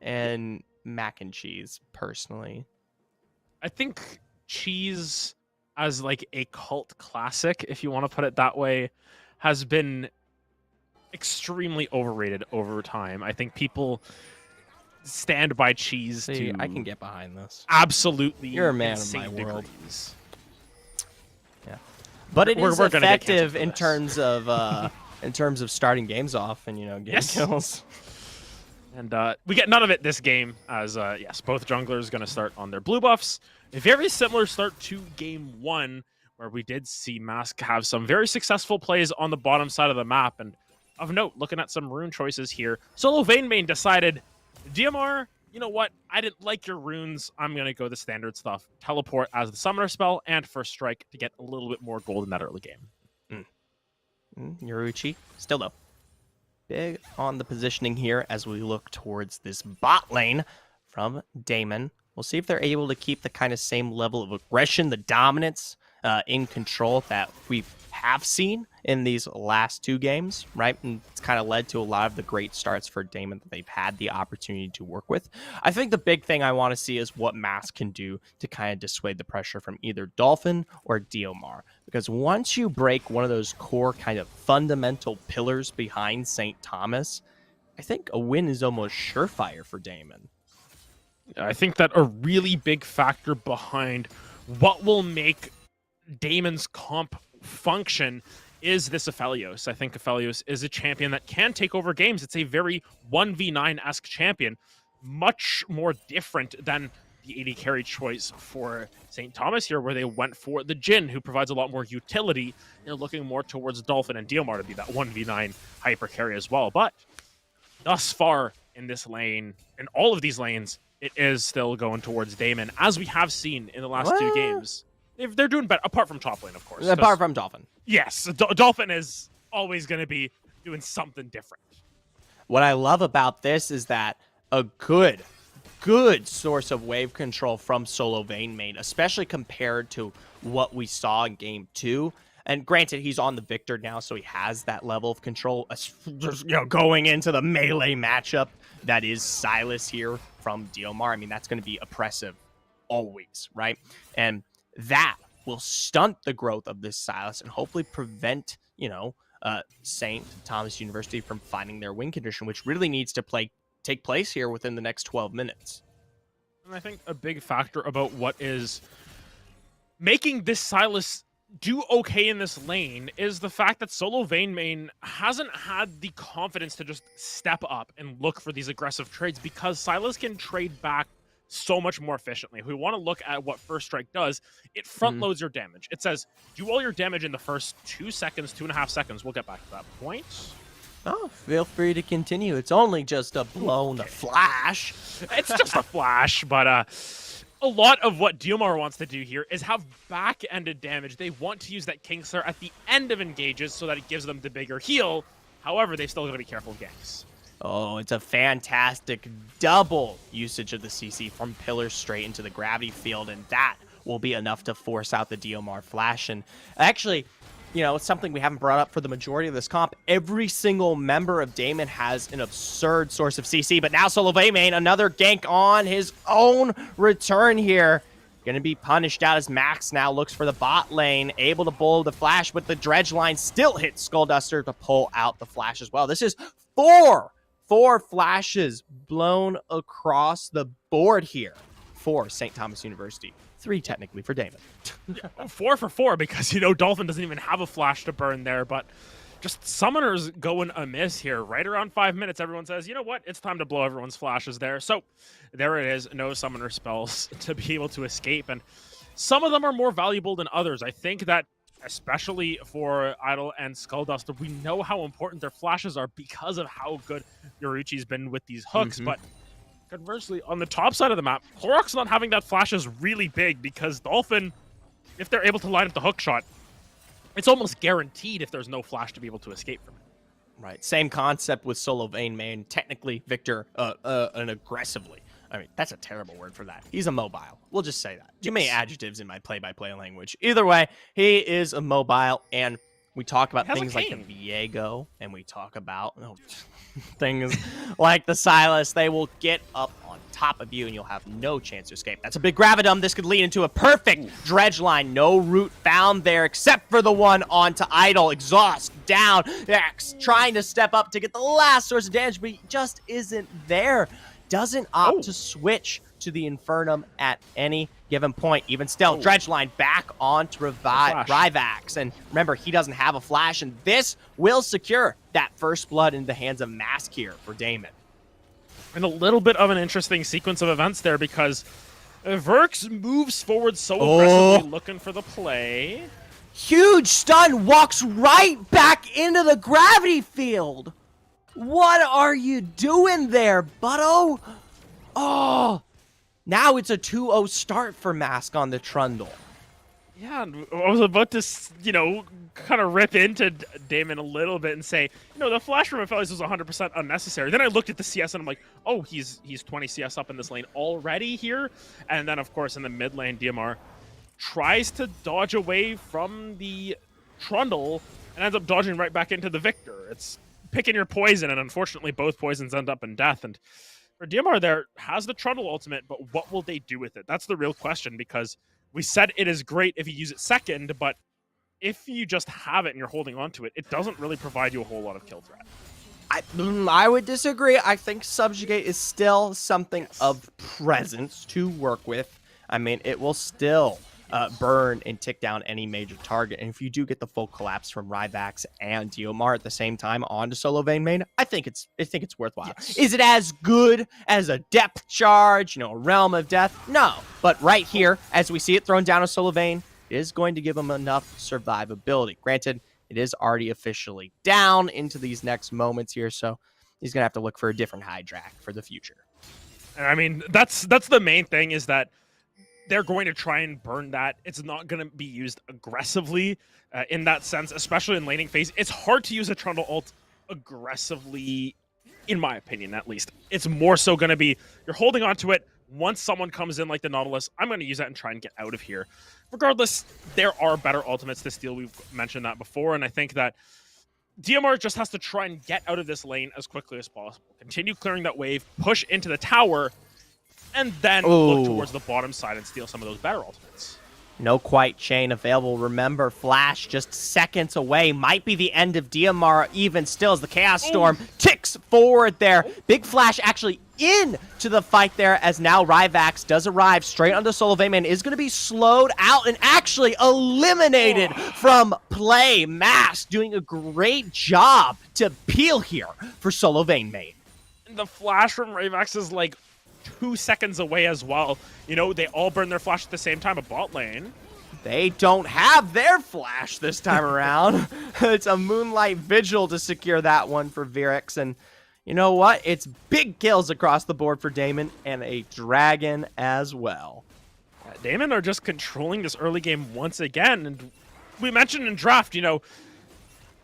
and mac and cheese personally. I think cheese as like a cult classic, if you want to put it that way, has been extremely overrated over time. I think people stand by cheese. I can get behind this. Absolutely. You're a man of my world. Degrees. Yeah. But it is effective in this. terms of starting games off and getting kills. And we get none of it this game, as both junglers going to start on their blue buffs. A very similar start to game 1, where we did see Mask have some very successful plays on the bottom side of the map. And of note, looking at some rune choices here, Solo Vainmain decided, DMR, you know what? I didn't like your runes. I'm going to go the standard stuff. Teleport as the summoner spell and First Strike to get a little bit more gold in that early game. Yoruichi, still though. Big on the positioning here as we look towards this bot lane from Daemen. We'll see if they're able to keep the kind of same level of aggression, the dominance in control that we have seen in these last 2 games, right? And it's kind of led to a lot of the great starts for Daemen that they've had the opportunity to work with. I think the big thing I want to see is what Mask can do to kind of dissuade the pressure from either Dolphin or Diomar. Because once you break one of those core kind of fundamental pillars behind St. Thomas, I think a win is almost surefire for Daemen. I think that a really big factor behind what will make Daemen's comp function is this Aphelios. I think Aphelios is a champion that can take over games. It's a very 1v9-esque champion, much more different than the AD carry choice for St. Thomas here, where they went for the Jhin, who provides a lot more utility, looking more towards Dolphin and Diomar to be that 1v9 hyper carry as well. But thus far in this lane, in all of these lanes, it is still going towards Daemen, as we have seen in the last 2 games. They're doing better, apart from top lane, of course. Apart from Dolphin. Yes, Dolphin is always going to be doing something different. What I love about this is that a good source of wave control from Solo Vainmain, especially compared to what we saw in game 2. And granted, he's on the Victor now, so he has that level of control. Just, going into the melee matchup that is Silas here from Diomar. I mean, that's going to be oppressive always, right? And that will stunt the growth of this Silas and hopefully prevent, St. Thomas University from finding their win condition, which really needs to take place here within the next 12 minutes. And I think a big factor about what is making this Silas do okay in this lane is the fact that Solo Vainmain hasn't had the confidence to just step up and look for these aggressive trades, because Silas can trade back so much more efficiently. If we want to look at what First Strike does, it front loads your damage. It says, do all your damage in the first 2.5 seconds. We'll get back to that point. Oh, feel free to continue. It's only just a blown flash. It's just a flash, but a lot of what Diomar wants to do here is have back-ended damage. They want to use that Kingslayer at the end of engages so that it gives them the bigger heal. However, they've still got to be careful of ganks. Oh, it's a fantastic double usage of the CC from pillars straight into the gravity field, and that will be enough to force out the Diomar flash. And actually, it's something we haven't brought up for the majority of this comp. Every single member of Daemen has an absurd source of CC, but now Solo Vainmain, another gank on his own return here. Going to be punished out as Max now looks for the bot lane, able to blow the flash, but the dredge line still hits Skullduster to pull out the flash as well. This is four flashes blown across the board here for St. Thomas University. 3 technically for Daemen. 4 for 4 because, Dolphin doesn't even have a flash to burn there, but just summoners going amiss here. Right around 5 minutes, everyone says, you know what? It's time to blow everyone's flashes there. So there it is. No summoner spells to be able to escape. And some of them are more valuable than others. I think that especially for Idol and Skullduster, we know how important their flashes are because of how good Yoruichi's been with these hooks. But conversely, on the top side of the map, Korok's not having that flash is really big because Dolphin, if they're able to line up the hook shot, it's almost guaranteed if there's no flash to be able to escape from it. Right. Same concept with Solo Vayne main. Technically, Victor, and aggressively. I mean, that's a terrible word for that. He's a mobile. We'll just say that. Too many adjectives in my play-by-play language. Either way, he is a mobile, and we talk about things like the Viego, and we talk about things like the Silas. They will get up on top of you, and you'll have no chance to escape. That's a big Gravitum. This could lead into a perfect dredge line. No route found there, except for the one onto Idol. Exhaust down. X trying to step up to get the last source of damage, but he just isn't there. Doesn't opt to switch to the Infernum at any given point. Even still, dredge line back onto Ryvax. And remember, he doesn't have a flash, and this will secure that first blood in the hands of Mask here for Daemen. And a little bit of an interesting sequence of events there because Verx moves forward so aggressively looking for the play. Huge stun, walks right back into the gravity field. What are you doing there, Butto? Oh, now it's a 2-0 start for Mask on the Trundle. Yeah, I was about to, kind of rip into Daemen a little bit and say, the flash from Aphelios was 100% unnecessary. Then I looked at the CS and I'm like, oh, he's 20 CS up in this lane already here. And then, of course, in the mid lane, DMR tries to dodge away from the Trundle and ends up dodging right back into the Victor. It's picking your poison, and unfortunately both poisons end up in death. And for DMR there, has the Trundle ultimate, but what will they do with it? That's the real question, because we said it is great if you use it second, but if you just have it and you're holding on to it, it doesn't really provide you a whole lot of kill threat. I would disagree. I think Subjugate is still something of presence to work with. I mean, it will still burn and tick down any major target. And if you do get the full collapse from Ryvax and Diomar at the same time onto Solo Vayne main, I think it's worthwhile. Yes. Is it as good as a depth charge, a Realm of Death? No. But right here, as we see it thrown down to Solo Vayne, it is going to give him enough survivability. Granted, it is already officially down into these next moments here, so he's gonna have to look for a different Hydrak for the future. I mean, that's the main thing, is that they're going to try and burn that. It's not going to be used aggressively in that sense, especially in laning phase. It's hard to use a Trundle ult aggressively, in my opinion, at least. It's more so going to be, you're holding on to it. Once someone comes in like the Nautilus, I'm going to use that and try and get out of here. Regardless, there are better ultimates to steal. We've mentioned that before, and I think that DMR just has to try and get out of this lane as quickly as possible. Continue clearing that wave, push into the tower, and then look towards the bottom side and steal some of those better ultimates. No quite chain available. Remember, Flash just seconds away. Might be the end of DMR even still as the Chaos Storm ticks forward there. Big Flash actually into the fight there as now Ryvax does arrive straight onto Solo Vayne and is going to be slowed out and actually eliminated from play. Mask doing a great job to peel here for Solo Vayne main. And the flash from Ryvax is like 2 seconds away as well. They all burn their flash at the same time. A bot lane, they don't have their flash this time around. It's a Moonlight Vigil to secure that one for Virix. And you know what? It's big kills across the board for Daemen and a dragon as well. Daemen are just controlling this early game once again. And we mentioned in draft,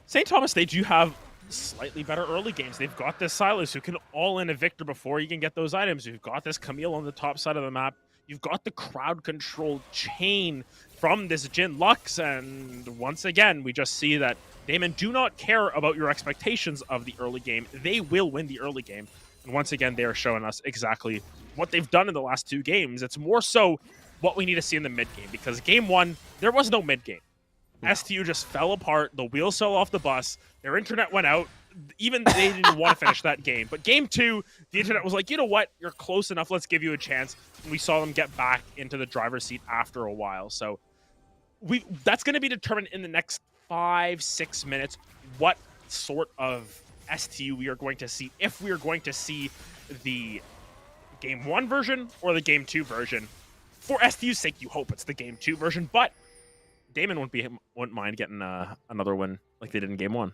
St. Thomas, they do have slightly better early games. They've got this Silas who can all in a Victor before you can get those items. You've got this Camille on the top side of the map. You've got the crowd control chain from this Jin Lux, and once again, we just see that Daemen do not care about your expectations of the early game. They will win the early game, and once again, they are showing us exactly what they've done in the last 2 games. It's more so what we need to see in the mid game, because game 1, there was no mid game. STU just fell apart. The wheels fell off the bus. Their internet went out. even they didn't want to finish that game. But game 2, the internet was like, you know what? You're close enough. Let's give you a chance. And we saw them get back into the driver's seat after a while. So that's going to be determined in the next 5-6 minutes what sort of STU we are going to see, if we are going to see the game 1 version or the game 2 version. For STU's sake, you hope it's the game 2 version, but Daemen wouldn't mind getting another win like they did in game 1.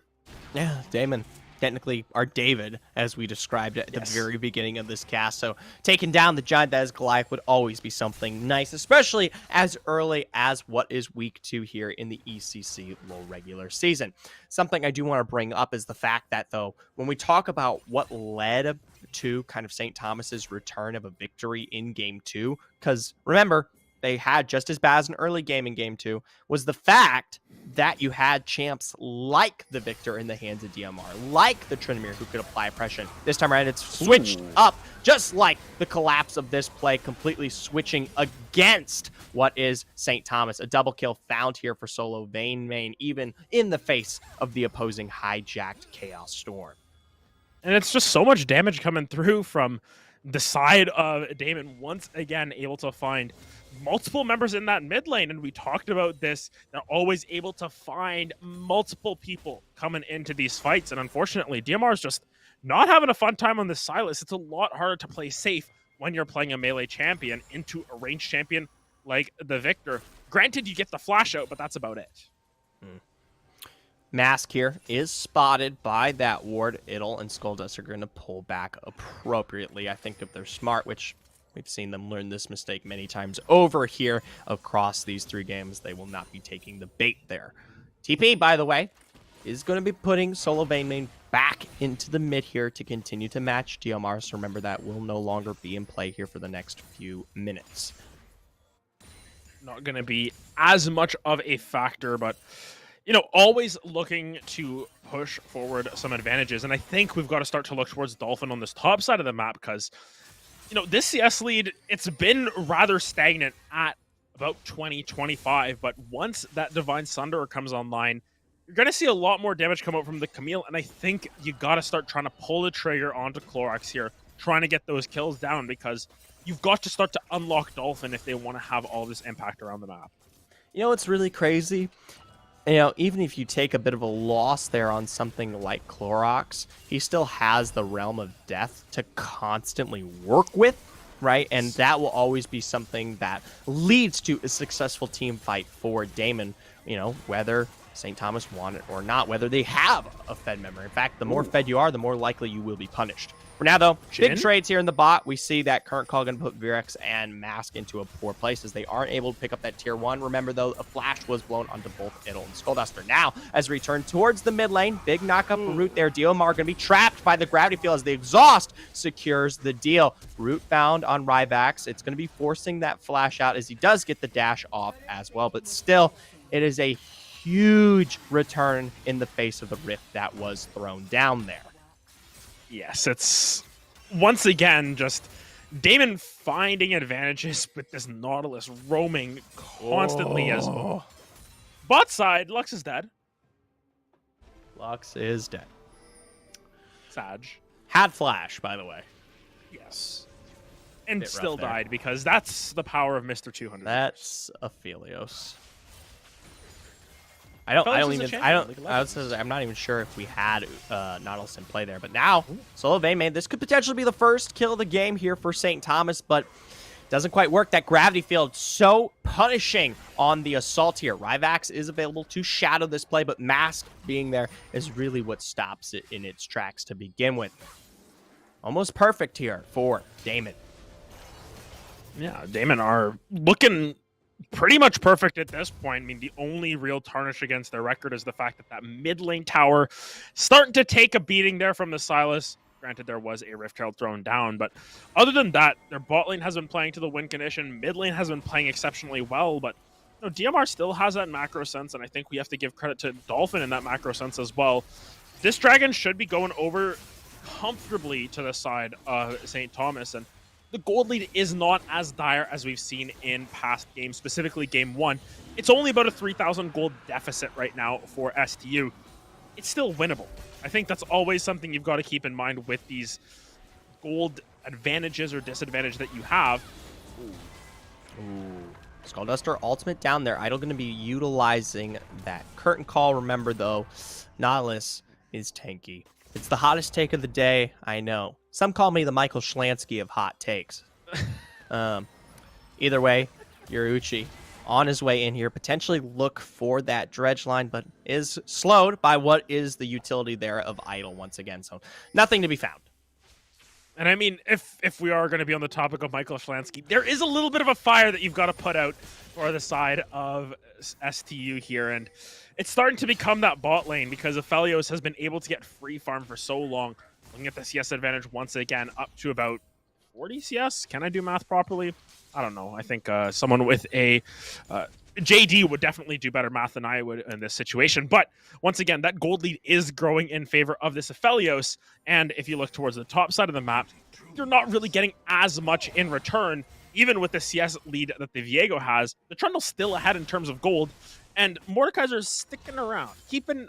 Yeah, Daemen. Technically, our David, as we described at the very beginning of this cast. So taking down the giant that is Goliath would always be something nice, especially as early as what is week 2 here in the ECC low regular season. Something I do want to bring up is the fact that, though, when we talk about what led to kind of St. Thomas's return of a victory in game 2, because remember, they had just as bad as an early game in game 2, was the fact that you had champs like the Victor in the hands of DMR, like the Trinamir who could apply oppression. This time around, it's switched up, just like the collapse of this play, completely switching against what is St. Thomas. A double kill found here for solo Daemen, even in the face of the opposing hijacked Chaos Storm. And it's just so much damage coming through from the side of Daemen, once again able to find multiple members in that mid lane. And we talked about this. They're always able to find multiple people coming into these fights. And unfortunately, DMR is just not having a fun time on this Silas. It's a lot harder to play safe when you're playing a melee champion into a ranged champion like the Victor. Granted, you get the flash out, but that's about it. Mask here is spotted by that ward. Idle and Skuldust are going to pull back appropriately. I think if they're smart, which we've seen them learn this mistake many times over here across these 3 games, they will not be taking the bait there. TP, by the way, is going to be putting solo Daemen back into the mid here to continue to match DMR. So remember, that will no longer be in play here for the next few minutes. Not going to be as much of a factor, but you know, always looking to push forward some advantages. And I think we've got to start to look towards Dolphin on this top side of the map because, you know, this CS lead, it's been rather stagnant at about 20-25. But once that Divine Sunderer comes online, you're going to see a lot more damage come out from the Camille. And I think you got to start trying to pull the trigger onto Clorox here, trying to get those kills down because you've got to start to unlock Dolphin if they want to have all this impact around the map. You know what's really crazy? You know, even if you take a bit of a loss there on something like Clorox, he still has the Realm of Death to constantly work with, right? And that will always be something that leads to a successful team fight for Daemen, you know, whether St. Thomas want it or not, whether they have a Fed member. In fact, the more Fed you are, the more likely you will be punished. For now, though, big trades here in the bot. We see that current call going to put Virex and Mask into a poor place as they aren't able to pick up that tier 1. Remember, though, a flash was blown onto both Idle and Skullduster. Now, as we return towards the mid lane, big knockup from Root there. DMR going to be trapped by the gravity field as the exhaust secures the deal. Root found on Rybax. It's going to be forcing that flash out as he does get the dash off as well. But still, it is a huge return in the face of the rift that was thrown down there. Yes, it's once again just Daemen finding advantages with this Nautilus roaming constantly as bot side. Lux is dead. Lux is dead. Sag. Had flash, by the way. Yes. And Bit still rough there. died because that's the power of Mr. 200. That's Aphelios. I'm not even sure if we had Nautilus in play there, but now solo Daemen, this could potentially be the first kill of the game here for St. Thomas, but doesn't quite work. That gravity field so punishing on the assault here. Ryvax is available to shadow this play, but Mask being there is really what stops it in its tracks to begin with. Almost perfect here for Daemen. Yeah, Daemen are looking pretty much perfect at this point. I mean, the only real tarnish against their record is the fact that mid lane tower starting to take a beating there from the Silas. Granted, there was a Rift Herald thrown down, but other than that, their bot lane has been playing to the win condition. Mid lane has been playing exceptionally well, but you know, DMR still has that macro sense, and I think we have to give credit to Dolphin in that macro sense as well. This Dragon should be going over comfortably to the side of St. Thomas, and the gold lead is not as dire as we've seen in past games, specifically game 1. It's only about a 3,000 gold deficit right now for STU. it's still winnable. I think that's always something you've got to keep in mind with these gold advantages or disadvantage that you have. Ooh. Skullduster ultimate down there. Idol going to be utilizing that curtain call. Remember, though, Nautilus is tanky. It's the hottest take of the day, I know. Some call me the Michael Schlansky of hot takes. Either way, Yoruichi on his way in here, potentially look for that dredge line, but is slowed by what is the utility there of Idol once again. So nothing to be found. And I mean, if we are going to be on the topic of Michael Schlansky, there is a little bit of a fire that you've got to put out for the side of STU here. And it's starting to become that bot lane because Aphelios has been able to get free farm for so long. Looking at the CS advantage once again, up to about 40 CS. Can I do math properly? I don't know. I think someone with a JD would definitely do better math than I would in this situation. But once again, that gold lead is growing in favor of this Aphelios. And if you look towards the top side of the map, you're not really getting as much in return. Even with the CS lead that the Viego has, the Trundle's still ahead in terms of gold. And Mordekaiser's sticking around, keeping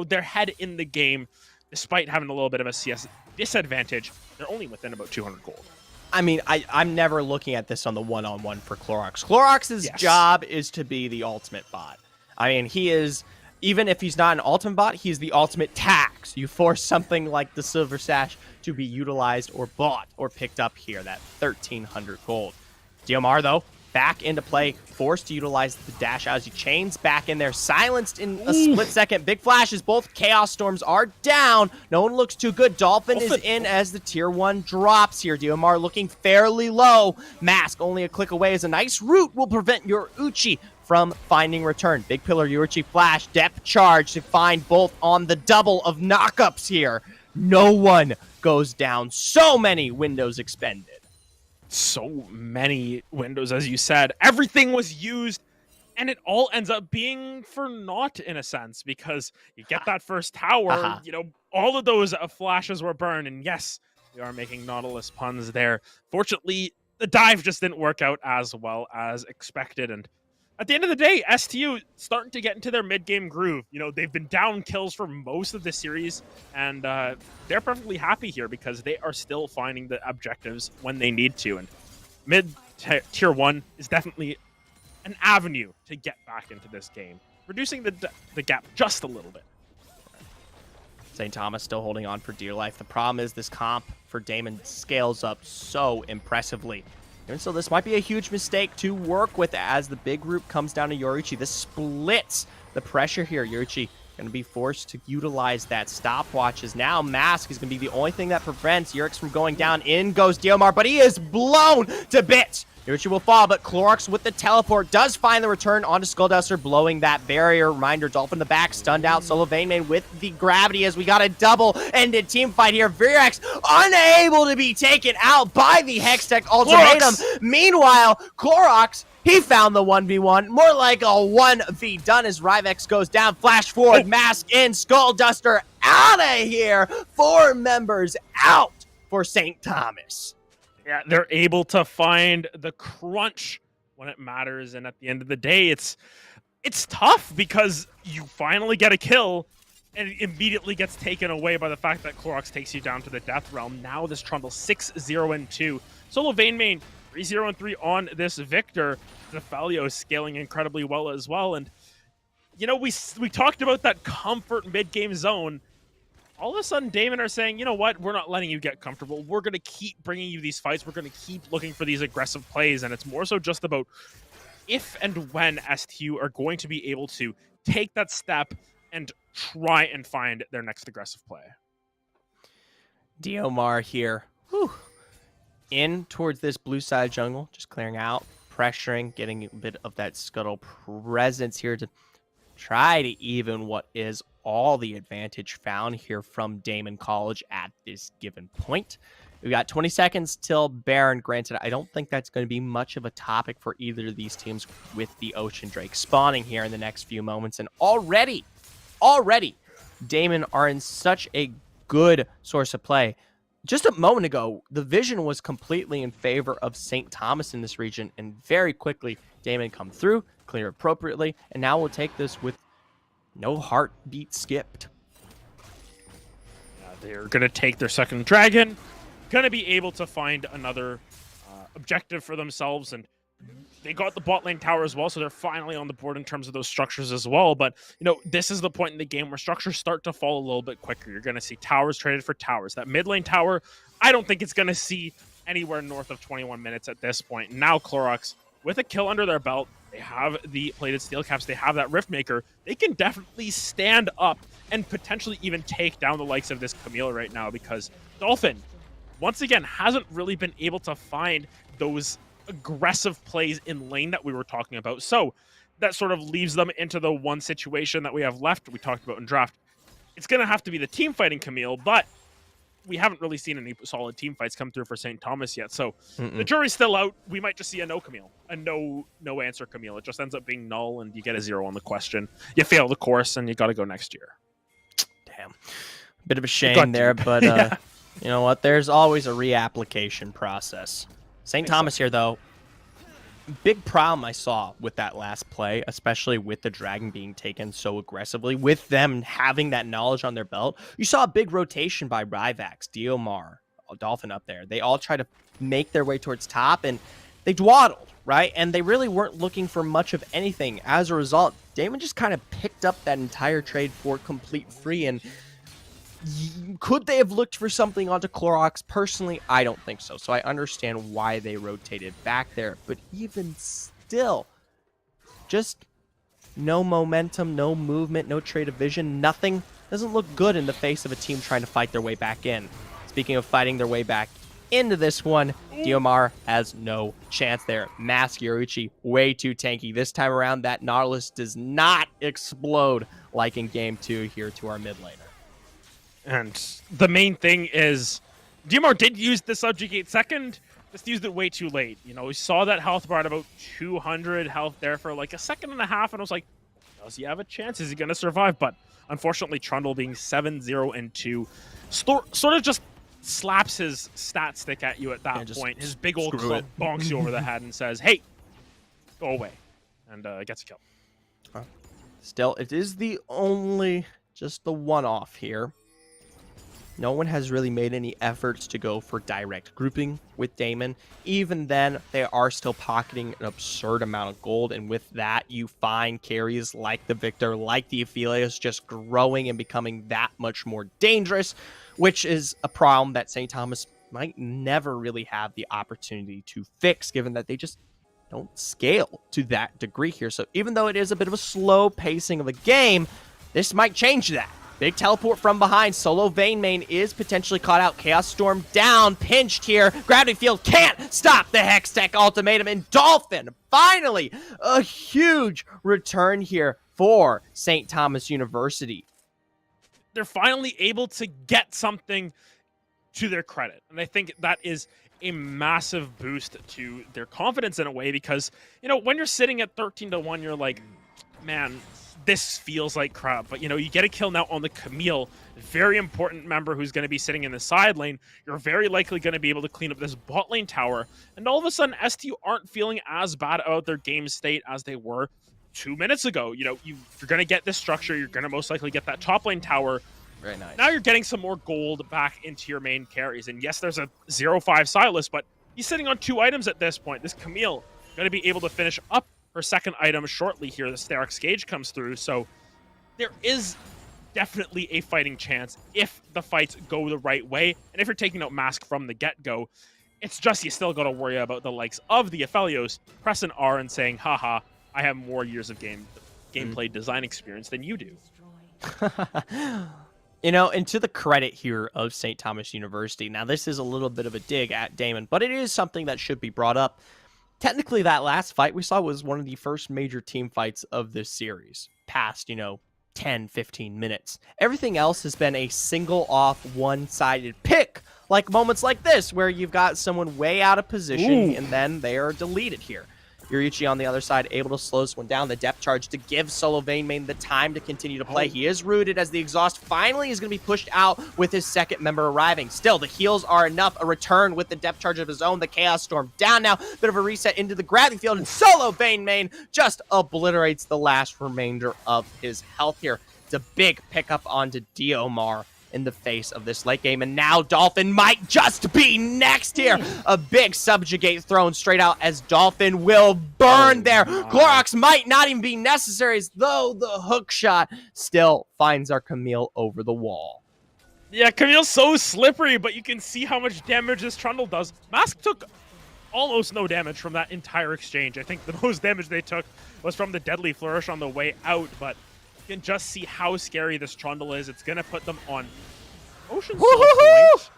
their head in the game, despite having a little bit of a CS disadvantage. They're only within about 200 gold. I mean, I'm never looking at this on the one-on-one for Clorox. Clorox's job is to be the ultimate bot. I mean, he is, even if he's not an ultimate bot, he's the ultimate tax. You force something like the Silver Sash to be utilized or bought or picked up here, that 1,300 gold. DMR, though, back into play, forced to utilize the dash as he chains back in there, silenced in a split second. Big flashes, both Chaos Storms are down. No one looks too good. Dolphin is in as the tier 1 drops here. DMR looking fairly low. Mask only a click away as a nice root will prevent Yoruichi from finding return. Big Pillar, Yoruichi flash, depth charge to find both on the double of knockups here. No one goes down. So many windows expended. So many windows, as you said. Everything was used, and it all ends up being for naught in a sense, because you get that first tower, all of those flashes were burned, and yes, we are making Nautilus puns there. Fortunately, the dive just didn't work out as well as expected, and at the end of the day, STU starting to get into their mid-game groove. They've been down kills for most of the series, and they're perfectly happy here because they are still finding the objectives when they need to. And mid-tier 1 is definitely an avenue to get back into this game, reducing the gap just a little bit. St. Thomas still holding on for dear life. The problem is this comp for Daemen scales up so impressively. And so this might be a huge mistake to work with as the big group comes down to Yoruichi. This splits the pressure here. Yoruichi going to be forced to utilize that stopwatch as now Mask is going to be the only thing that prevents Yurix from going down. In goes Diomar, but he is blown to bits. Yoruichi will fall, but Clorox with the teleport does find the return onto Skullduster, blowing that barrier. Reminder, Dolphin in the back, stunned out. Solo Daemen with the gravity as we got a double-ended team fight here. Virax unable to be taken out by the Hextech Ultimatum. Clorox. Meanwhile, Clorox, he found the 1v1. More like a 1v done as Rivex goes down. Flash forward, Mask in, Skullduster out of here. 4 members out for St. Thomas. Yeah, they're able to find the crunch when it matters, and at the end of the day, it's tough because you finally get a kill, and it immediately gets taken away by the fact that Clorox takes you down to the death realm. Now this Trundle 6-0-2. Solo Daemen 3-0-3 on this Victor. Zephalio scaling incredibly well as well, and we talked about that comfort mid-game zone. All of a sudden, Daemen are saying, you know what, we're not letting you get comfortable. We're going to keep bringing you these fights. We're going to keep looking for these aggressive plays, and it's more so just about if and when STU are going to be able to take that step and try and find their next aggressive play. Diomar here. Whew. In towards this blue side jungle, just clearing out, pressuring, getting a bit of that scuttle presence here to try to even what is all the advantage found here from Daemen College at this given point. We've got 20 seconds till Baron. Granted, I don't think that's going to be much of a topic for either of these teams with the Ocean Drake spawning here in the next few moments. And already, Daemen are in such a good source of play. Just a moment ago, the vision was completely in favor of St. Thomas in this region, and very quickly, Daemen come through, clear appropriately, and now we'll take this with no heartbeat skipped. They're going to take their second dragon, going to be able to find another objective for themselves, and they got the bot lane tower as well, so they're finally on the board in terms of those structures as well. But, this is the point in the game where structures start to fall a little bit quicker. You're going to see towers traded for towers. That mid lane tower, I don't think it's going to see anywhere north of 21 minutes at this point. Now Clorox, with a kill under their belt, they have the plated steel caps, they have that rift maker, they can definitely stand up and potentially even take down the likes of this Camille right now, because Dolphin, once again, hasn't really been able to find those aggressive plays in lane that we were talking about. So that sort of leaves them into the one situation that we have left, we talked about in draft. It's going to have to be the team fighting Camille, but we haven't really seen any solid team fights come through for St. Thomas yet. So the jury's still out. We might just see a no Camille, a no answer Camille. It just ends up being null, and you get a 0 on the question. You fail the course, and you got to go next year. Damn. Bit of a shame there, but Yeah. you know what? There's always a reapplication process. St. Thomas here, though. Big problem I saw with that last play, especially with the dragon being taken so aggressively, with them having that knowledge on their belt. You saw a big rotation by Ryvax, Diomar, Dolphin up there. They all try to make their way towards top, and they dwaddled, right? And they really weren't looking for much of anything. As a result, Daemen just kind of picked up that entire trade for complete free, and could they have looked for something onto Clorox? Personally, I don't think so. So I understand why they rotated back there. But even still, just no momentum, no movement, no trade of vision, nothing. Doesn't look good in the face of a team trying to fight their way back in. Speaking of fighting their way back into this one, Diomar has no chance there. Mask Yoruichi, way too tanky. This time around, that Nautilus does not explode like in Game 2 here to our mid laner. And the main thing is, Diomar did use the subjugate second, just used it way too late. We saw that health bar at about 200 health there for like a second and a half, and I was like, does he have a chance? Is he going to survive? But unfortunately, Trundle being 7-0-2, sort of just slaps his stat stick at you at that point. His big old club bonks you over the head and says, hey, go away, and gets a kill. Still, it is just the one-off here. No one has really made any efforts to go for direct grouping with Daemon. Even then, they are still pocketing an absurd amount of gold, and with that, you find carries like the Victor, like the Aphelios, just growing and becoming that much more dangerous, which is a problem that St. Thomas might never really have the opportunity to fix, given that they just don't scale to that degree here. So even though it is a bit of a slow pacing of a game, this might change that. Big teleport from behind. Solo Daemen is potentially caught out. Chaos Storm down, pinched here. Gravity Field can't stop the Hextech ultimatum. And Dolphin, finally, a huge return here for St. Thomas University. They're finally able to get something to their credit. And I think that is a massive boost to their confidence in a way, because, when you're sitting at 13-1, you're like, man, this feels like crap. But, you get a kill now on the Camille, very important member who's going to be sitting in the side lane. You're very likely going to be able to clean up this bot lane tower. And all of a sudden, STU aren't feeling as bad about their game state as they were 2 minutes ago. You're going to get this structure. You're going to most likely get that top lane tower. Very nice. Now you're getting some more gold back into your main carries. And yes, there's a 0-5 Silas, but he's sitting on 2 items at this point. This Camille going to be able to finish up her second item shortly here. The Sterak's Gauge comes through, so there is definitely a fighting chance if the fights go the right way, and if you're taking out Mask from the get-go. It's just you still got to worry about the likes of the Aphelios pressing R and saying, haha, I have more years of gameplay design experience than you do. And to the credit here of St. Thomas University, now this is a little bit of a dig at Daemon, but it is something that should be brought up. Technically, that last fight we saw was one of the first major team fights of this series, past, 10, 15 minutes. Everything else has been a single off, one-sided pick, like moments like this, where you've got someone way out of position, and then they are deleted here. Yoruichi on the other side, able to slow this one down. The depth charge to give Solo Daemen the time to continue to play. He is rooted as the exhaust finally is going to be pushed out with his second member arriving. Still, the heals are enough. A return with the depth charge of his own. The Chaos Storm down now. Bit of a reset into the gravity field, and Solo Daemen just obliterates the last remainder of his health here. It's a big pickup onto Diomar. in the face of this late game. And now Dolphin might just be next here. A big subjugate thrown straight out as Dolphin will burn there. Clorox might not even be necessary, as though the hook shot still finds our Camille over the wall. Yeah, Camille's so slippery, but you can see how much damage this Trundle does. Mask took almost no damage from that entire exchange. I think the most damage they took was from the Deadly Flourish on the way out, but you can just see how scary this Trundle is. It's going to put them on Ocean Soul point.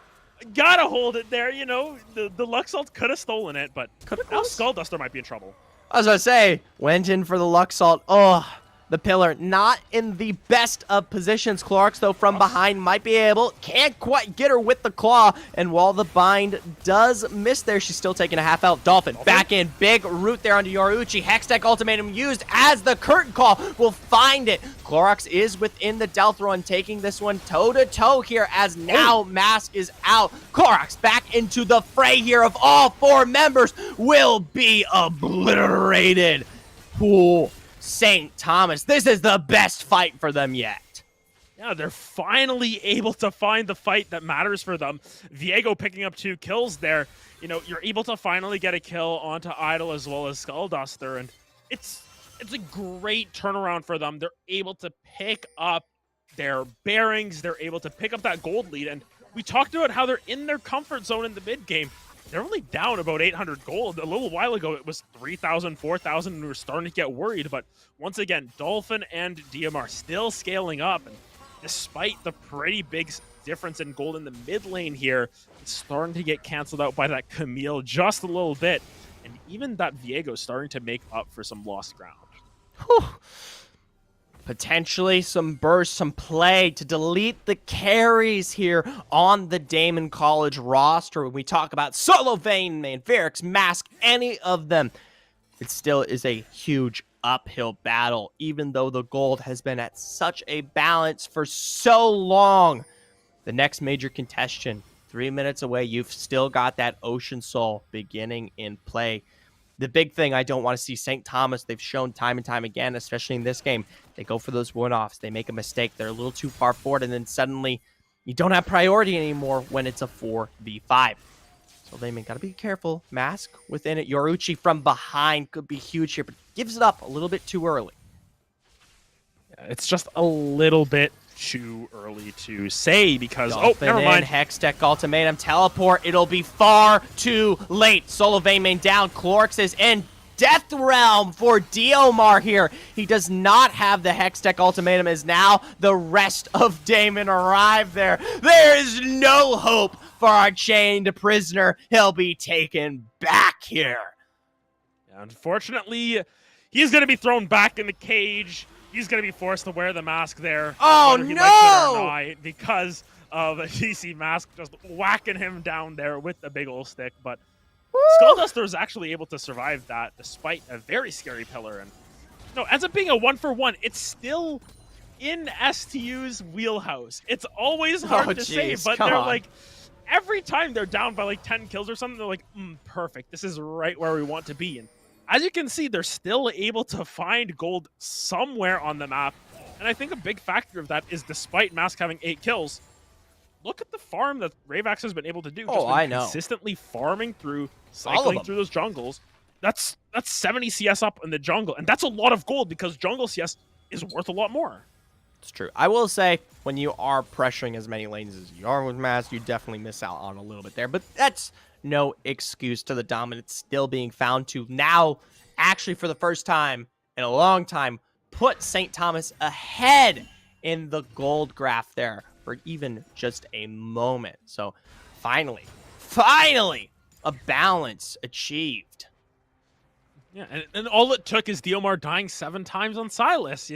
Gotta hold it there, you know. The Luxalt could have stolen it, but now Skull Duster might be in trouble. I was gonna say, went in for the Luxalt. Oh, the pillar not in the best of positions. Clorox, though, from behind might be able. Can't quite get her with the claw. And while the bind does miss there, she's still taking a half out. Dolphin back in. Big root there onto Yoruichi. Hextech ultimatum used as the curtain call will find it. Clorox is within the death run, taking this one toe-to-toe here as now Mask is out. Clorox back into the fray here of all 4 members will be obliterated. Pool St. Thomas. This is the best fight for them yet. Yeah, they're finally able to find the fight that matters for them. Viego picking up 2 kills there. You know, you're able to finally get a kill onto Idol as well as Skullduster, and it's a great turnaround for them. They're able to pick up their bearings. They're able to pick up that gold lead, and we talked about how they're in their comfort zone in the mid game. They're only down about 800 gold. A little while ago, it was 3,000, 4,000, and we were starting to get worried. But once again, Dolphin and DMR still scaling up. And despite the pretty big difference in gold in the mid lane here, it's starting to get canceled out by that Camille just a little bit. And even that Viego starting to make up for some lost ground. Whew. Potentially some burst, some play to delete the carries here on the Daemen College roster. When we talk about Solo Vayne, Man, Varix, Mask, any of them, it still is a huge uphill battle, even though the gold has been at such a balance for so long. The next major contestant, 3 minutes away, you've still got that Ocean Soul beginning in play. The big thing I don't want to see St. Thomas, they've shown time and time again, especially in this game, they go for those one-offs. They make a mistake. They're a little too far forward, and then suddenly you don't have priority anymore when it's a 4v5. So they got to be careful. Mask within it. Yoruichi from behind could be huge here, but gives it up a little bit too early. Yeah, it's just a little bit too early to say because, Dolphin never mind. Hextech ultimatum, teleport. It'll be far too late. Solo Vayne main down. Clorox is in. Death Realm for Diomar here. He does not have the Hextech ultimatum, as now the rest of Daemon arrive there. There is no hope for our chained prisoner. He'll be taken back here. Unfortunately, he's going to be thrown back in the cage. He's going to be forced to wear the mask there. Oh, whether he no! likes it or not, because of a DC Mask just whacking him down there with the big old stick. But Skullduster is actually able to survive that despite a very scary pillar. And ends up being a 1-for-1. It's still in STU's wheelhouse. It's always hard to say, but they're like, every time they're down by like 10 kills or something, they're like, perfect. This is right where we want to be. And as you can see, they're still able to find gold somewhere on the map. And I think a big factor of that is despite Mask having 8 kills, look at the farm that Ravax has been able to do. I know. Consistently farming through, cycling through those jungles. That's 70 CS up in the jungle. And that's a lot of gold because jungle CS is worth a lot more. It's true. I will say, when you are pressuring as many lanes as you are with Mask, you definitely miss out on a little bit there. But that's no excuse to the dominance still being found to now, actually for the first time in a long time, put St. Thomas ahead in the gold graph there for even just a moment. So finally, a balance achieved. Yeah, and all it took is Diomar dying 7 times on Silas,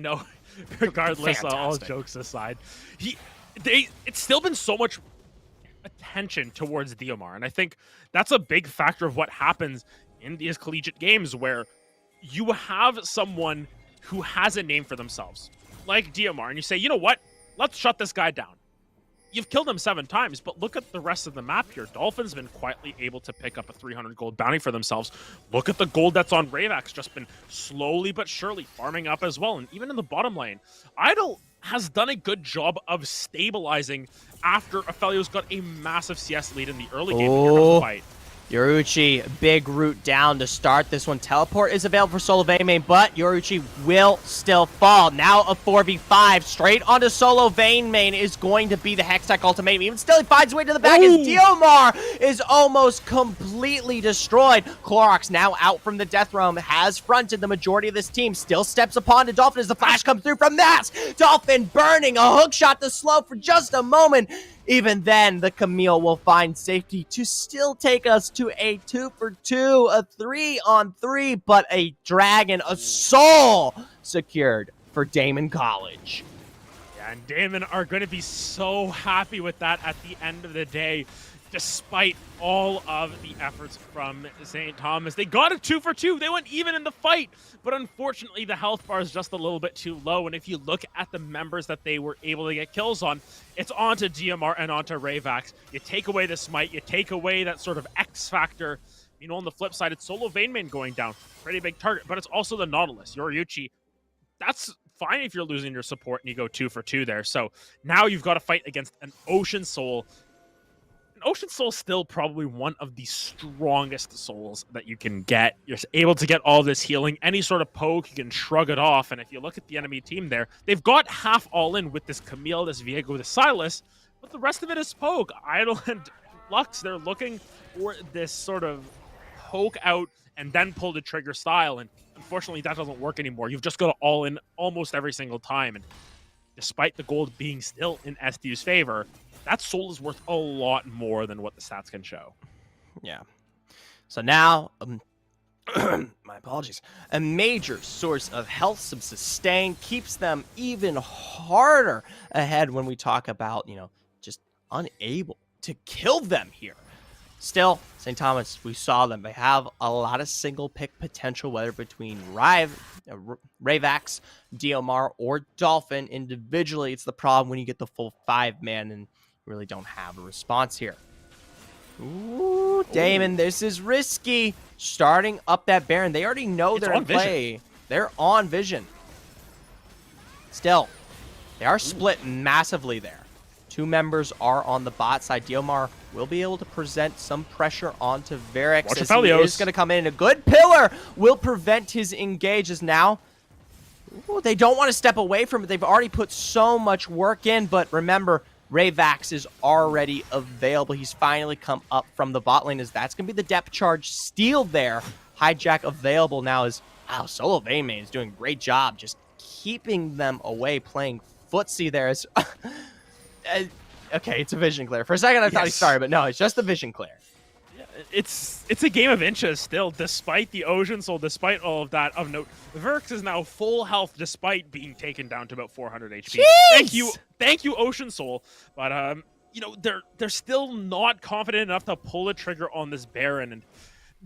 regardless, all jokes aside. It's still been so much attention towards Diomar, and I think that's a big factor of what happens in these collegiate games where you have someone who has a name for themselves, like Diomar, and you say, you know what? Let's shut this guy down. you've killed them 7 times, but look at the rest of the map here. Dolphin's been quietly able to pick up a 300 gold bounty for themselves. Look at the gold that's on Ravak's, just been slowly but surely farming up as well. And even in the bottom lane, Idol has done a good job of stabilizing after Aphelios got a massive CS lead in the early game. Here comes the fight. Yoruichi, big route down to start this one. Teleport is available for Solo Daemen, but Yoruichi will still fall. Now a 4v5 straight onto Solo Daemen is going to be the Hextech ultimatum. Even still, he finds his way to the back as Diomar is almost completely destroyed. Clorox now out from the Death Realm, has fronted the majority of this team. Still steps upon to Dolphin as the flash comes through from Mass. Dolphin burning, a hook shot to slow for just a moment. Even then, the Camille will find safety to still take us to a 2-for-2, a 3-on-3, but a dragon, a soul secured for Daemen College. Yeah, and Daemen are going to be so happy with that at the end of the day, despite all of the efforts from St. Thomas. They got a 2-for-2. They went even in the fight, but unfortunately the health bar is just a little bit too low. And if you look at the members that they were able to get kills on, it's onto DMR and onto Ravax. You take away the smite, you take away that sort of X factor. You know, on the flip side, it's Solo Daemen going down. Pretty big target, but it's also the Nautilus, Yoruichi. That's fine if you're losing your support and you go 2-for-2 there. So now you've got to fight against an Ocean Soul. Ocean Soul's still probably one of the strongest souls that you can get. You're able to get all this healing. Any sort of poke, you can shrug it off. And if you look at the enemy team there, they've got half all in with this Camille, this Viego, this Silas, but the rest of it is poke. Idol and Lux, they're looking for this sort of poke out and then pull the trigger style. And unfortunately, that doesn't work anymore. You've just got to all in almost every single time. And despite the gold being still in SDU's favor, that soul is worth a lot more than what the stats can show. Yeah. So now, my apologies, a major source of health sustain keeps them even harder ahead when we talk about, you know, just unable to kill them here. Still, St. Thomas, we saw them. They have a lot of single pick potential, whether between Ravax, Diomar, or Dolphin. Individually, it's the problem when you get the full 5-man and really don't have a response here. Ooh, Daemen, this is risky. Starting up that Baron. They already know they're in play. They're on vision. Still, they are split massively there. 2 members are on the bot side. Diomar will be able to present some pressure onto Varix. Watch as Aphelios. he is going to come in. A good pillar will prevent his engages now. Ooh, they don't want to step away from it. They've already put so much work in, but remember, Ravax is already available. He's finally come up from the bot lane as that's going to be the depth charge steal there. Hijack available now as, wow, Solo Daemen is doing a great job just keeping them away, playing footsie there. As, okay, it's a vision clear. For a second I thought he started, but no, it's just a vision clear. It's a game of inches still, despite the Ocean Soul, despite all of that. Of note, Verx is now full health despite being taken down to about 400 HP. Jeez! Thank you, Ocean Soul. But you know, they're still not confident enough to pull the trigger on this Baron, and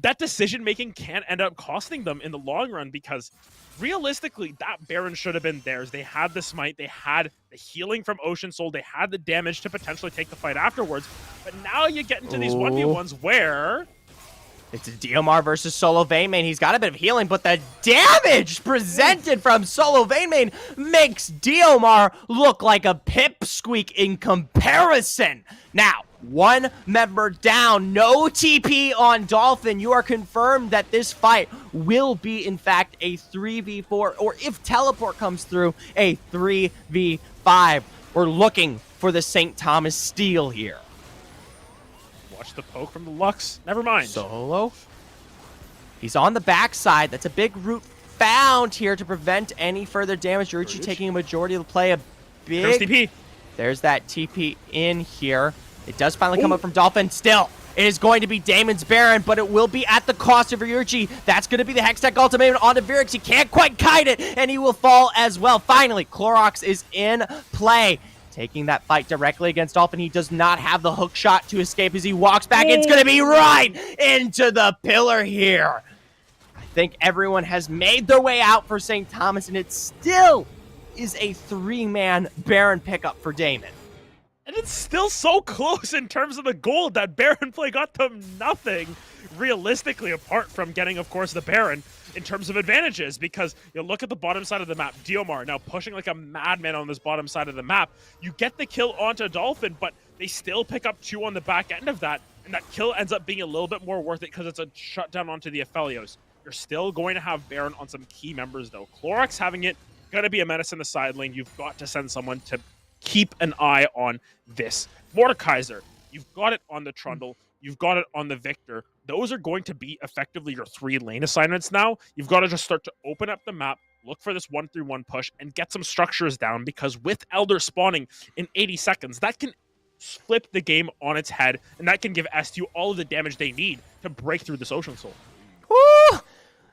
that decision making can end up costing them in the long run because realistically, that Baron should have been theirs. They had the smite, they had the healing from Ocean Soul, they had the damage to potentially take the fight afterwards. But now you get into these 1v1s where it's Diomar versus Solo Daemen. He's got a bit of healing, but the damage presented from Solo Daemen makes Diomar look like a pipsqueak in comparison. Now, 1 member down, no TP on Dolphin. You are confirmed that this fight will be, in fact, a 3v4, or if teleport comes through, a 3v5. We're looking for the St. Thomas steal here. watch the poke from the Lux. Never mind. Solo. He's on the backside. That's a big root found here to prevent any further damage. Yoruichi taking a majority of the play. A big... There's TP. There's that TP in here. It does finally come up from Dolphin. Still, it is going to be Daemen's Baron, but it will be at the cost of Yoruichi. That's going to be the Hextech ultimate onto Varix. He can't quite kite it, and he will fall as well. Finally, Clorox is in play. Taking that fight directly against Dolphin. He does not have the hook shot to escape as he walks back. It's going to be right into the pillar here. I think everyone has made their way out for St. Thomas, and it still is a 3-man Baron pickup for Daemen. And it's still so close in terms of the gold that Baron play got them nothing, realistically, apart from getting, of course, the Baron in terms of advantages, because you look at the bottom side of the map, Diomar now pushing like a madman on this bottom side of the map. You get the kill onto Dolphin, but they still pick up 2 on the back end of that, and that kill ends up being a little bit more worth it because it's a shutdown onto the Aphelios. You're still going to have Baron on some key members, though. Clorox having it, gonna be a menace in the side lane. You've got to send someone to keep an eye on this. Mordekaiser, you've got it on the Trundle, you've got it on the Victor. Those are going to be effectively your 3 lane assignments now. You've got to just start to open up the map, look for this 1-3-1 push, and get some structures down, because with Elder spawning in 80 seconds, that can flip the game on its head, and that can give STU all of the damage they need to break through this Ocean Soul. Woo!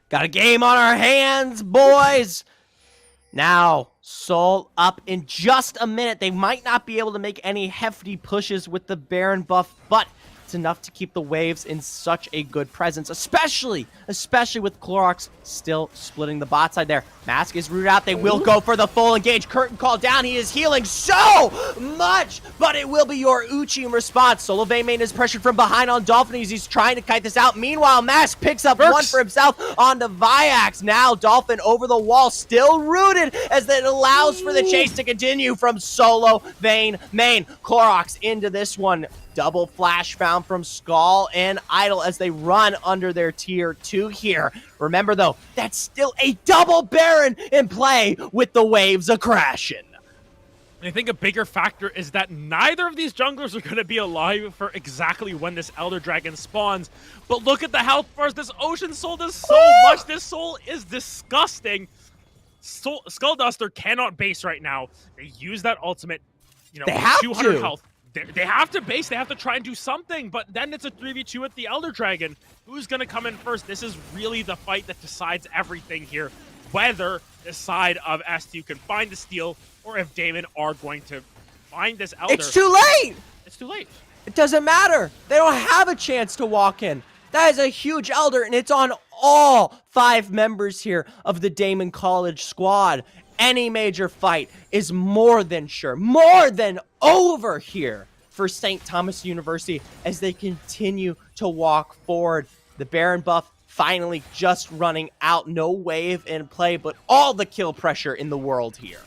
Got a game on our hands, boys! Now, Soul up in just a minute. They might not be able to make any hefty pushes with the Baron buff, but it's enough to keep the waves in such a good presence, especially with Clorox still splitting the bot side there. Mask is rooted out. They will go for the full engage. Curtain call down. He is healing so much, but it will be your Uchi in response. Solo Daemen is pressured from behind on Dolphin as he's trying to kite this out. Meanwhile, Mask picks up one for himself onto Viax. Now Dolphin over the wall, still rooted, as it allows for the chase to continue from Solo Daemen. Clorox into this one. Double flash found from Skull and Idle as they run under their tier 2 here. Remember, though, that's still a double Baron in play with the waves a-crashing. I think a bigger factor is that neither of these junglers are going to be alive for exactly when this Elder Dragon spawns. But look at the health bars. This Ocean Soul does so much. This Soul is disgusting. Skullduster cannot base right now. They use that ultimate, they have 200 to. health. They have to base. They have to try and do something. But then it's a 3v2 with the Elder Dragon. Who's going to come in first? This is really the fight that decides everything here. Whether the side of STU can find the steal, or if Daemen are going to find this Elder. It's too late! It's too late. It doesn't matter. They don't have a chance to walk in. That is a huge Elder, and it's on all 5 members here of the Daemen College squad. Any major fight is more than sure, more than over here for St. Thomas University as they continue to walk forward. The Baron buff finally just running out. No wave in play, but all the kill pressure in the world here.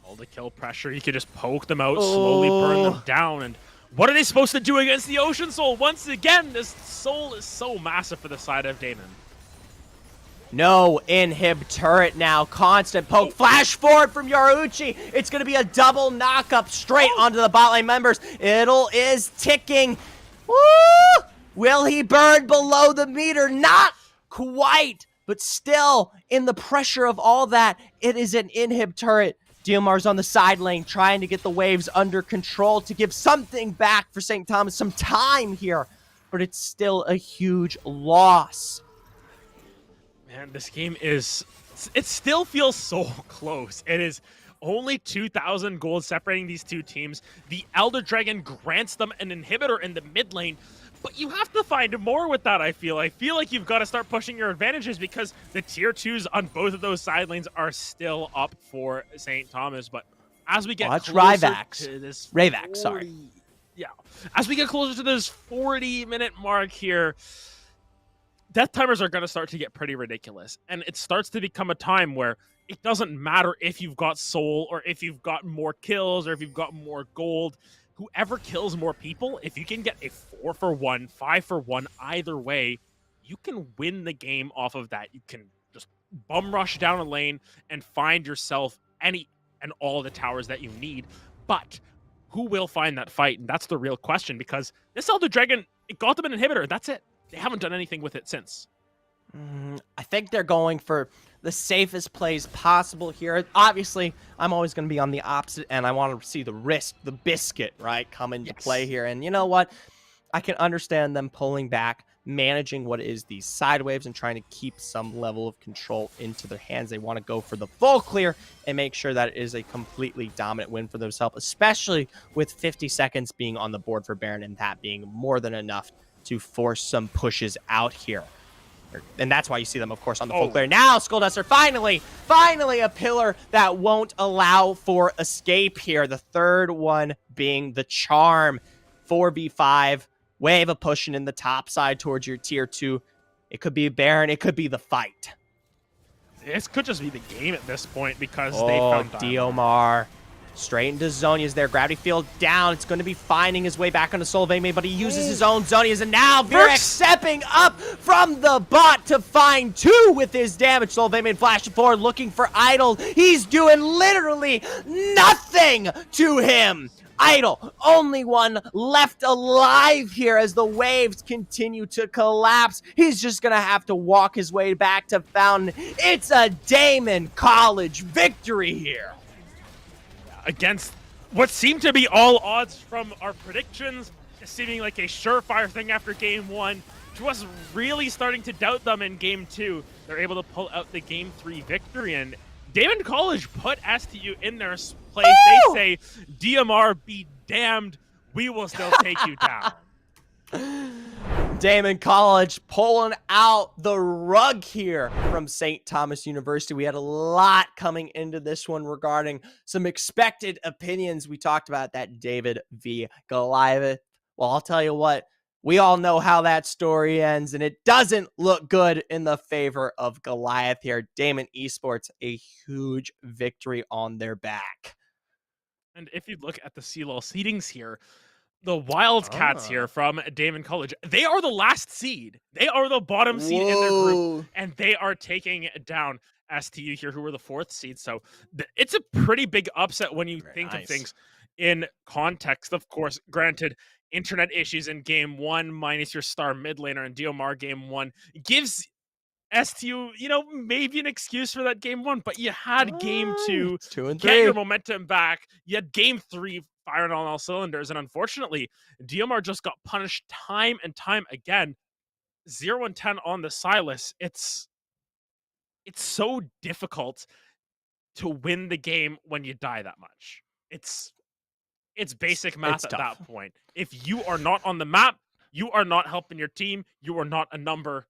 All the kill pressure. You can just poke them out, slowly burn them down. And what are they supposed to do against the Ocean Soul? Once again, this Soul is so massive for the side of Daemen. No inhib turret now. Constant poke. Flash forward from Yoruichi. It's going to be a double knock-up straight onto the bot lane members. Idle is ticking. Woo! Will he burn below the meter? Not quite, but still, in the pressure of all that, it is an inhib turret. Diomar's on the side lane trying to get the waves under control to give something back for St. Thomas, some time here, but it's still a huge loss. Man, this game is... It still feels so close. It is only 2,000 gold separating these two teams. The Elder Dragon grants them an inhibitor in the mid lane, but you have to find more with that, I feel. I feel like you've got to start pushing your advantages because the tier 2s on both of those side lanes are still up for St. Thomas. But as we get closer to this... Ravax, sorry. Yeah. As we get closer to this 40-minute mark here, death timers are going to start to get pretty ridiculous. And it starts to become a time where it doesn't matter if you've got soul or if you've got more kills or if you've got more gold. Whoever kills more people, if you can get a 4-for-1, 5-for-1, either way, you can win the game off of that. You can just bum rush down a lane and find yourself any and all the towers that you need. But who will find that fight? And that's the real question, because this Elder Dragon, it got them an inhibitor. That's it. They haven't done anything with it since. I think they're going for the safest plays possible here. Obviously, I'm always going to be on the opposite end. I want to see the risk, the biscuit, right, come into play here. And you know what? I can understand them pulling back, managing what is these side waves and trying to keep some level of control into their hands. They want to go for the full clear and make sure that it is a completely dominant win for themselves, especially with 50 seconds being on the board for Baron and that being more than enough to force some pushes out here. And that's why you see them, of course, on the Oh. full clear. Now, Skullduster, finally a pillar that won't allow for escape here. The third one being the Charm. 4v5. Wave of pushing in the top side towards your tier 2. It could be Baron. It could be the fight. This could just be the game at this point because they found Daemen. Diomar. Straight into Zonia's there. Gravity field down. It's going to be finding his way back onto Solveig, but he uses his own Zonia's. And now Virex stepping up from the bot to find 2 with his damage. Solveig flashing forward, looking for Idol. He's doing literally nothing to him. Idol, only one left alive here as the waves continue to collapse. He's just going to have to walk his way back to Fountain. It's a Daemen College victory here. Against what seemed to be all odds from our predictions, seeming like a surefire thing after game 1, to us really starting to doubt them in game 2. They're able to pull out the game 3 victory, and Daemen College put STU in their place. Woo! They say, DMR be damned, we will still take you down. Daemen College pulling out the rug here from St. Thomas University. We had a lot coming into this one regarding some expected opinions. We talked about that David v. Goliath. Well, I'll tell you what, we all know how that story ends, and it doesn't look good in the favor of Goliath here. Daemen Esports, a huge victory on their back. And if you look at the CLOL seedings here, the Wildcats here from Daemen College, they are the last seed. They are the bottom seed in their group, and they are taking down STU here, who were the 4th seed. So it's a pretty big upset when you think of things in context. Of course, granted, internet issues in game 1 minus your star mid laner and Diomar game 1 gives STU, maybe an excuse for that game 1, but you had game 2, 2 and 3. Get your momentum back. You had game 3 firing on all cylinders, and unfortunately, Diomar just got punished time and time again. 0-10 on the Silas. It's so difficult to win the game when you die that much. It's basic math at that point. If you are not on the map, you are not helping your team. You are not a number.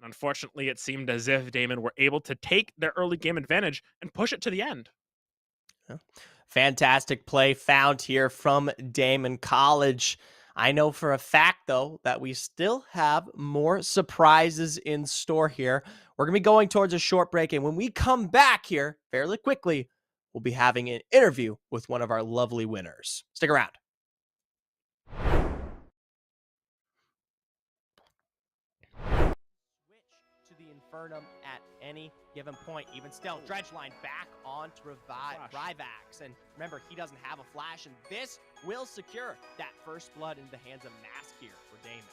And unfortunately, it seemed as if Daemen were able to take their early game advantage and push it to the end. Fantastic play found here from Daemen College. I know for a fact, though, that we still have more surprises in store here. We're going to be going towards a short break, and when we come back here fairly quickly, we'll be having an interview with one of our lovely winners. Stick around. Switch to the Infernum at any given point. Even still, Dredgeline back on to Rivax. And remember, he doesn't have a flash, and this will secure that first blood into the hands of Mask here for Daemen.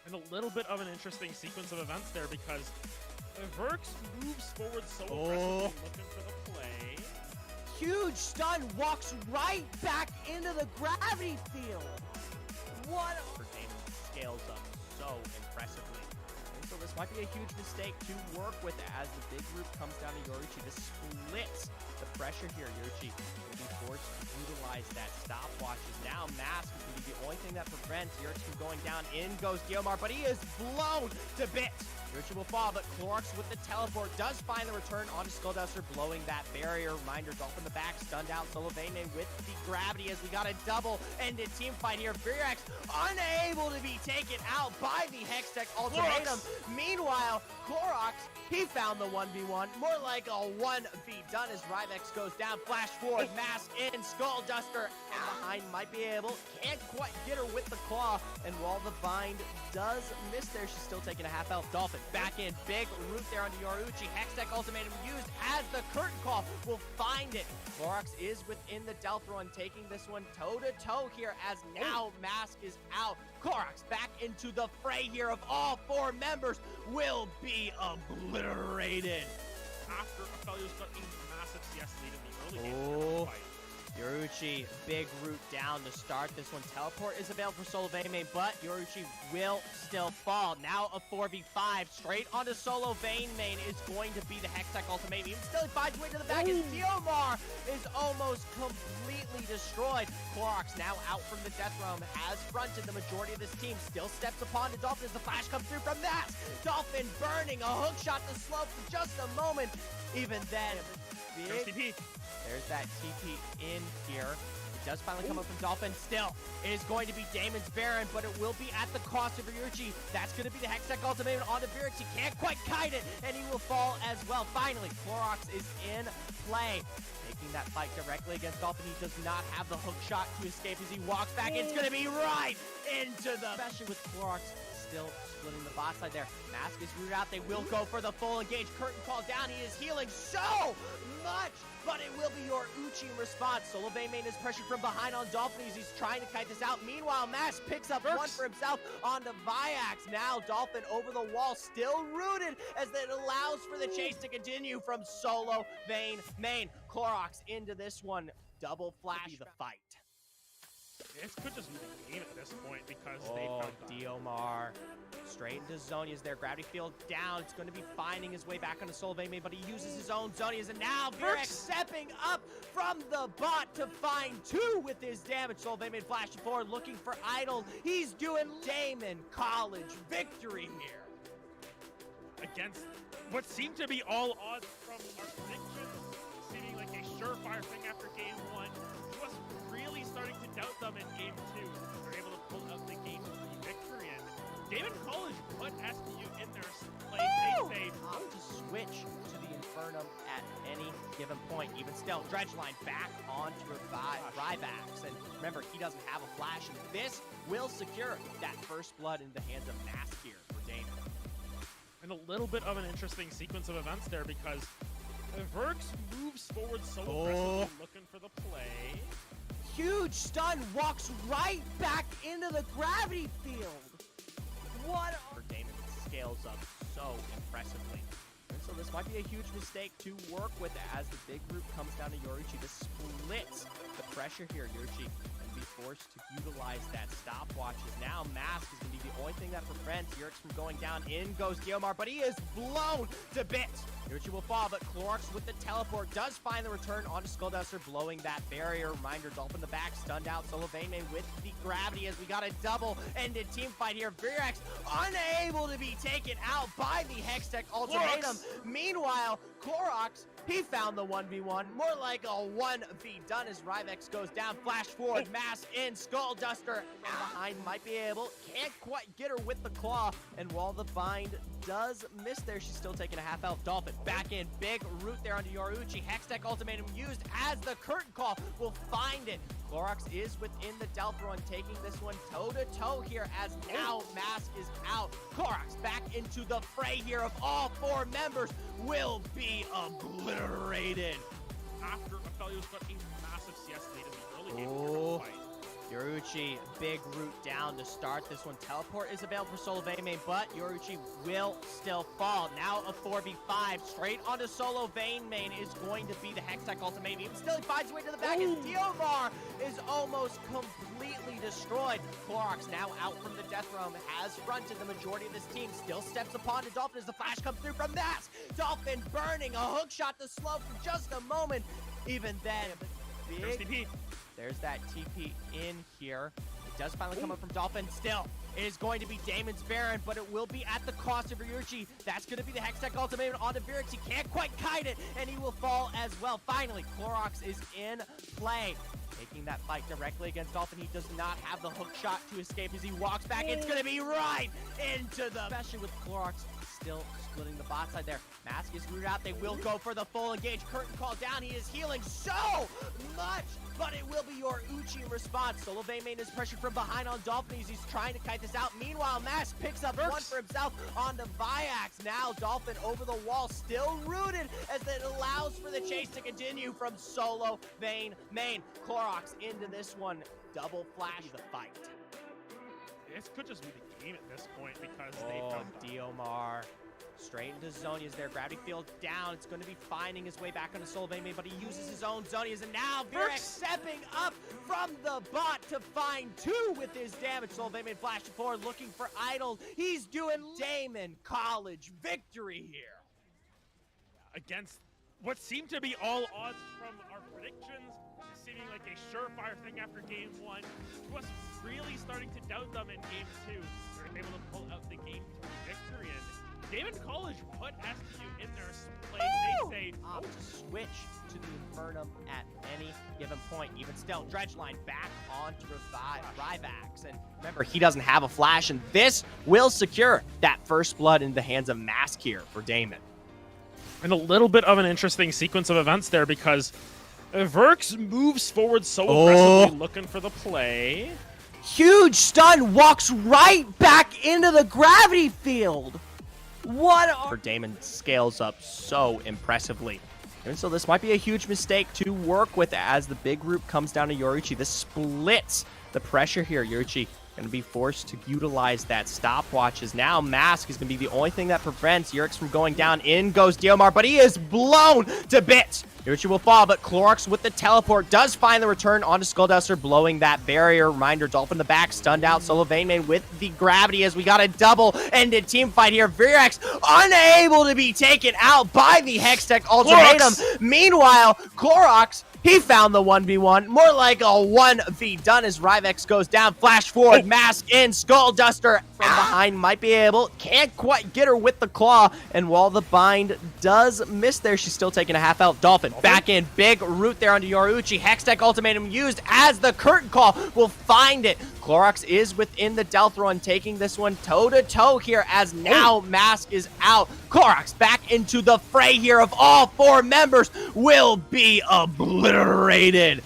And a little bit of an interesting sequence of events there, because Verx moves forward so aggressively, looking for the play. Huge stun, walks right back into the gravity field. What? Daemen scales up so impressively. And so this might be a huge mistake to work with as the big group comes down to Yoruichi. This splits the pressure here. Yoruichi will be forced to utilize that stopwatch. Now Mask is going to be the only thing that prevents Yoruichi from going down. In goes Diomar, but he is blown to bits. Yoruichi will fall, but Clorox with the teleport does find the return onto Skullduster, blowing that barrier. Reminder, Dolph in the back, stunned out Solovene with the gravity as we got a double-ended team fight here. Virex unable to be taken out by the Hextech ultimatum. Meanwhile, Clorox, he found the 1v1, more like a 1v done as Rivex goes down. Flash forward, Mask in, Skullduster and behind might be able, can't quite get her with the claw, and while the bind does miss there, she's still taking a half health. Dolphin back in, big root there onto Yoruichi. Hextech ultimatum used as the curtain call will find it. Clorox is within the Deltron, taking this one toe-to-toe here as now Mask is out. Clorox back into the fray here of all 4 members will be obliterated. After Aphelios got a massive CS lead in the early game of the fight. Yoruichi, big root down to start this one. Teleport is available for Solo Daemen, but Yoruichi will still fall. Now a 4v5 straight onto Solo Daemen is going to be the Hextech ultimate. Even still, he finds way to the back as Diomar is almost completely destroyed. Clorox now out from the Death Realm, has fronted the majority of this team. Still steps upon the Dolphin as the flash comes through from Mass. Dolphin burning, a hook shot to slow for just a moment. Even then, big... There's that TP in here. It does finally come up from Dolphin. Still, it is going to be Daemen's Baron, but it will be at the cost of Ryuichi. That's going to be the Hextech ultimate onto Virix. He can't quite kite it, and he will fall as well. Finally, Clorox is in play. Taking that fight directly against Dolphin. He does not have the hook shot to escape as he walks back. It's going to be right into the... Especially with Clorox still splitting the bot side there. Mask is rooted out. They will go for the full engage. Curtain call down. He is healing so much, but it will be your Uchi in response. Solo Daemen is pressured from behind on Dolphin as he's trying to kite this out. Meanwhile, Mask picks up one for himself onto Viax. Now Dolphin over the wall, still rooted as it allows for the chase to continue from Solo Daemen. Clorox into this one. Double flash the fight. This could just be the game at this point because they Oh, found that. Diomar straight into Zonia's there. Gravity field down. It's going to be finding his way back onto Solo Daemen, but he uses his own Zonia's, and now Virex stepping up from the bot to find two with his damage. Solo Daemen flashing forward, looking for Idol. He's doing Daemen College victory here. Against what seemed to be all odds from our predictions, seeming like a surefire thing after game one. He was really starting to doubt them in game two. They're able to pull out the game 3 victory, and Daemen College put SPU in their place. They say, How to switch to the Infernum at any given point. Even still, Dredgeline back onto Rybax. And remember, he doesn't have a flash, and this will secure that first blood in the hands of Mask here for Daemen. and a little bit of an interesting sequence of events there because Verx moves forward so aggressively, looking for the play. Huge stun, walks right back into the gravity field. What? For Daemen scales up so impressively. And so this might be a huge mistake to work with as the big group comes down to Yoruichi. This splits the pressure here. Yoruichi can be forced to utilize that stopwatch. As now Mask is going to be the only thing that prevents Yurix from going down. In goes Diomar, but he is blown to bits. Yoruichi will fall, but Clorox with the teleport does find the return onto Skullduster, blowing that barrier. Reminder, Dolphin the back, stunned out. Solo Daemen with the gravity as we got a double-ended team fight here. Virax unable to be taken out by the Hextech ultimatum. Meanwhile, Clorox, he found the 1v1, more like a 1v done as Ryvex goes down. Flash forward, Mask in, Skullduster, and behind might be able, can't quite get her with the claw, and while the bind does miss there, she's still taking a half health. Dolphin back in, big root there onto Yoruichi. Hextech ultimatum used as the curtain call will find it. Clorox is within the Delphoron, taking this one toe-to-toe here as now Mask is out. Clorox back into the fray here of all 4 members will be obliterated. After Aphelios got a massive CS lead in the early game of the fight. Yoruichi, big root down to start this one. Teleport is available for Solo Daemen, but Yoruichi will still fall. Now a 4v5 straight onto Solo Daemen is going to be the Hextech ultimate. Even still, he finds his way to the back as Diomar is almost completely destroyed. Clorox now out from the Death Realm, has fronted the majority of this team. Still steps upon the Dolphin as the flash comes through from Mask. Dolphin burning, a hook shot to slow for just a moment. Even then, big... There's that TP in here. It does finally come up from Dolphin. Still, it is going to be Daemen's Baron, but it will be at the cost of Ryuichi. That's going to be the Hextech ultimatum onto Virix. He can't quite kite it, and he will fall as well. Finally, Clorox is in play. Taking that fight directly against Dolphin. He does not have the hook shot to escape as he walks back. It's going to be right into the... Especially with Clorox still splitting the bot side there. Mask is rooted out. They will go for the full engage. Curtain call down. He is healing so much, but it will be your Uchi in response. Solo Daemen is pressured from behind on Dolphin as he's trying to kite this out. Meanwhile, Mask picks up one for himself onto Viax. Now Dolphin over the wall, still rooted as it allows for the chase to continue from Solo Daemen. Clorox into this one. Double flash the fight. This could just be the game at this point because they found that. Diomar Straight into Zonia's there. Gravity field down. It's going to be finding his way back onto Soul Vein, but he uses his own Zonia's. And now Virex stepping up from the bot to find two with his damage. Soul Vein flashing forward, looking for Idol. He's doing Daemen College victory here. Against what seemed to be all odds from our predictions, seeming like a surefire thing after game one, to us really starting to doubt them in game two. They're able to pull out the game three victory, and Daemen College put STU in their place. They say, to switch to the Infernum at any given point. Even still, Dredgeline back on to revive Ryvax. And remember, he doesn't have a flash, and this will secure that first blood in the hands of Mask here for Daemen. and a little bit of an interesting sequence of events there because Verx moves forward so aggressively, looking for the play. Huge stun, walks right back into the gravity field. For Daemen scales up so impressively. And so this might be a huge mistake to work with as the big group comes down to Yoruichi. This splits the pressure here. Yoruichi going to be forced to utilize that stopwatch as now Mask is going to be the only thing that prevents Yurix from going down. In goes Diomar, but he is blown to bits. Yoruichi will fall, but Clorox with the teleport does find the return onto Skullduster, blowing that barrier. Reminder, Dolphin in the back, stunned out. Solo Vein with the gravity as we got a double-ended team fight here. Virex unable to be taken out by the Hextech Ultimatum. Clorox. Meanwhile, Clorox, he found the 1v1, more like a 1v done as Ryvex goes down. Flash forward, Mask in, Skullduster from behind might be able, can't quite get her with the claw. And while the bind does miss there, she's still taking a half out. Dolphin back in, big root there onto Yoruichi. Hextech Ultimatum used as the curtain call will find it. Clorox is within the Death Run, taking this one toe-to-toe here as now Mask is out. Clorox back into the fray here of all four members will be obliterated.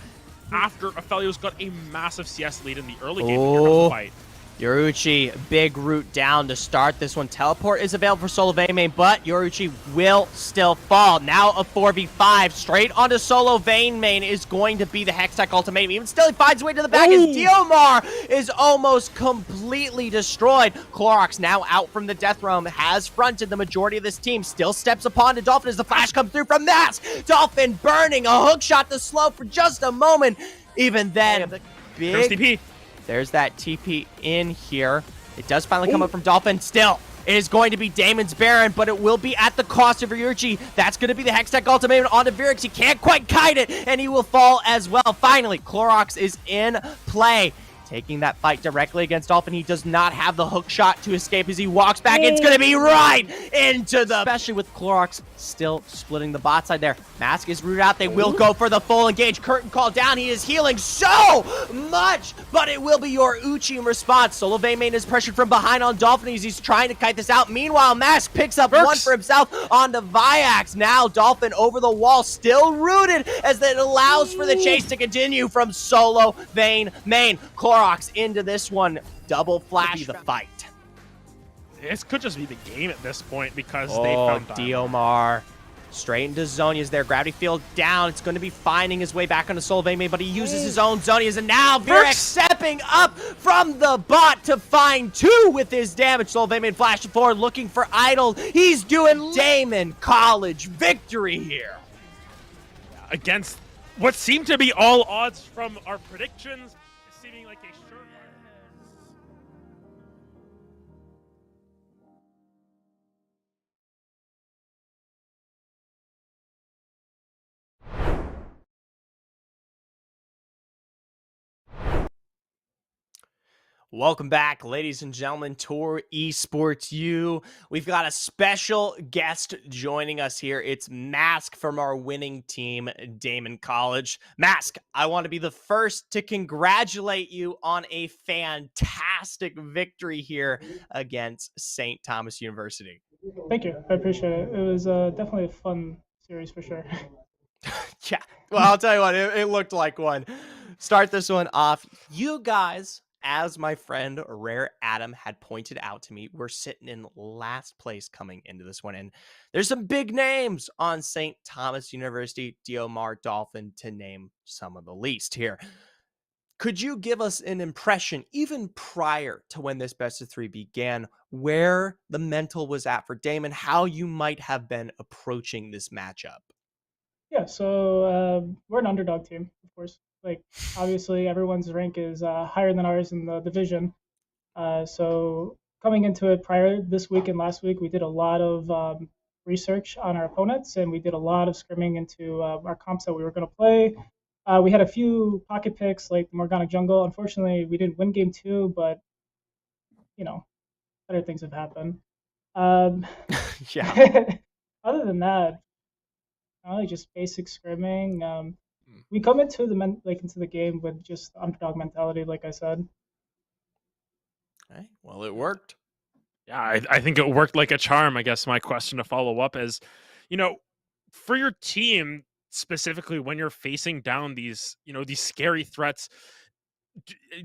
After Aphelios got a massive CS lead in the early game of the fight. Yoruichi, big root down to start this one. Teleport is available for Solo Vein, but Yoruichi will still fall. Now a 4v5 straight onto Solo Vein is going to be the Hextech Ultimatum. Even still, he finds his way to the back as Diomar is almost completely destroyed. Clorox now out from the Death Realm, has fronted the majority of this team. Still steps upon to Dolphin as the flash comes through from Mask. Dolphin burning, a hook shot to slow for just a moment. Even then, There's TP. There's that TP in here. It does finally come up from Dolphin. Still, it is going to be Daemen's Baron, but it will be at the cost of Yoruichi. That's going to be the Hextech Ultimatum onto Virex. He can't quite kite it, and he will fall as well. Finally, Clorox is in play. Taking that fight directly against Dolphin. He does not have the hook shot to escape as he walks back. It's going to be right into the... Especially with Clorox still splitting the bot side there. Mask is rooted out. They will go for the full engage. Curtain call down. He is healing so much, but it will be Yoruichi in response. Solo Vein is pressured from behind on Dolphin as he's trying to kite this out. Meanwhile, Mask picks up one for himself onto Viax. Now Dolphin over the wall, still rooted as it allows for the chase to continue from Solo Vein. Clorox into this one. Double flash the fight. This could just be the game at this point because they found Diomar straight into Zonia's there. Gravity field down. It's going to be finding his way back onto Soul Vein, but he uses his own Zonia's, and now Virex stepping up from the bot to find two with his damage. Soul Vein flashing forward, looking for Idol. He's doing Daemen College victory here. Against what seemed to be all odds from our predictions, seeming like a surefire. Welcome back, ladies and gentlemen, to Esports U. We've got a special guest joining us here. It's Mask from our winning team, Daemen College. Mask, I want to be the first to congratulate you on a fantastic victory here against St. Thomas University. Thank you. I appreciate it. It was definitely a fun series for sure. Yeah, well, I'll tell you what, it looked like one. Start this one off. You guys, as my friend Rare Adam had pointed out to me, we're sitting in last place coming into this one. And there's some big names on St. Thomas University, Diomar, Dolphin, to name some of the least here. Could you give us an impression, even prior to when this best of 3 began, where the mental was at for Daemen, how you might have been approaching this matchup? Yeah, so we're an underdog team, of course. Like, obviously, everyone's rank is higher than ours in the division. So coming into it prior this week and last week, we did a lot of research on our opponents, and we did a lot of scrimming into our comps that we were going to play. We had a few pocket picks like the Morgana Jungle. Unfortunately, we didn't win game 2, but you know, better things have happened. Um, Yeah. Other than that, only just basic scrimming. We come into into the game with just underdog mentality, like I said. Okay, well, it worked. Yeah, I think it worked like a charm. I guess my question to follow up is, for your team specifically when you're facing down these, these scary threats,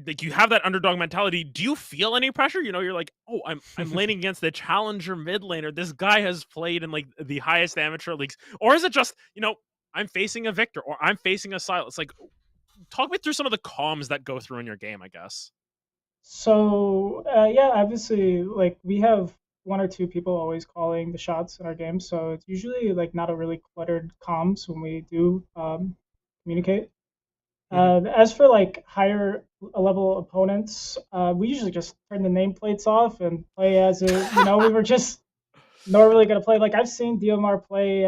like you have that underdog mentality. Do you feel any pressure? You're like, oh, I'm laning against the challenger mid laner. This guy has played in like the highest amateur leagues, or is it just, I'm facing a Victor or I'm facing a Silas? Like, talk me through some of the comms that go through in your game, I guess. So yeah, obviously, like we have one or two people always calling the shots in our game, so it's usually like not a really cluttered comms when we do communicate. As for like higher level opponents, we usually just turn the nameplates off and play as a, we were just normally going to play. Like I've seen DMR play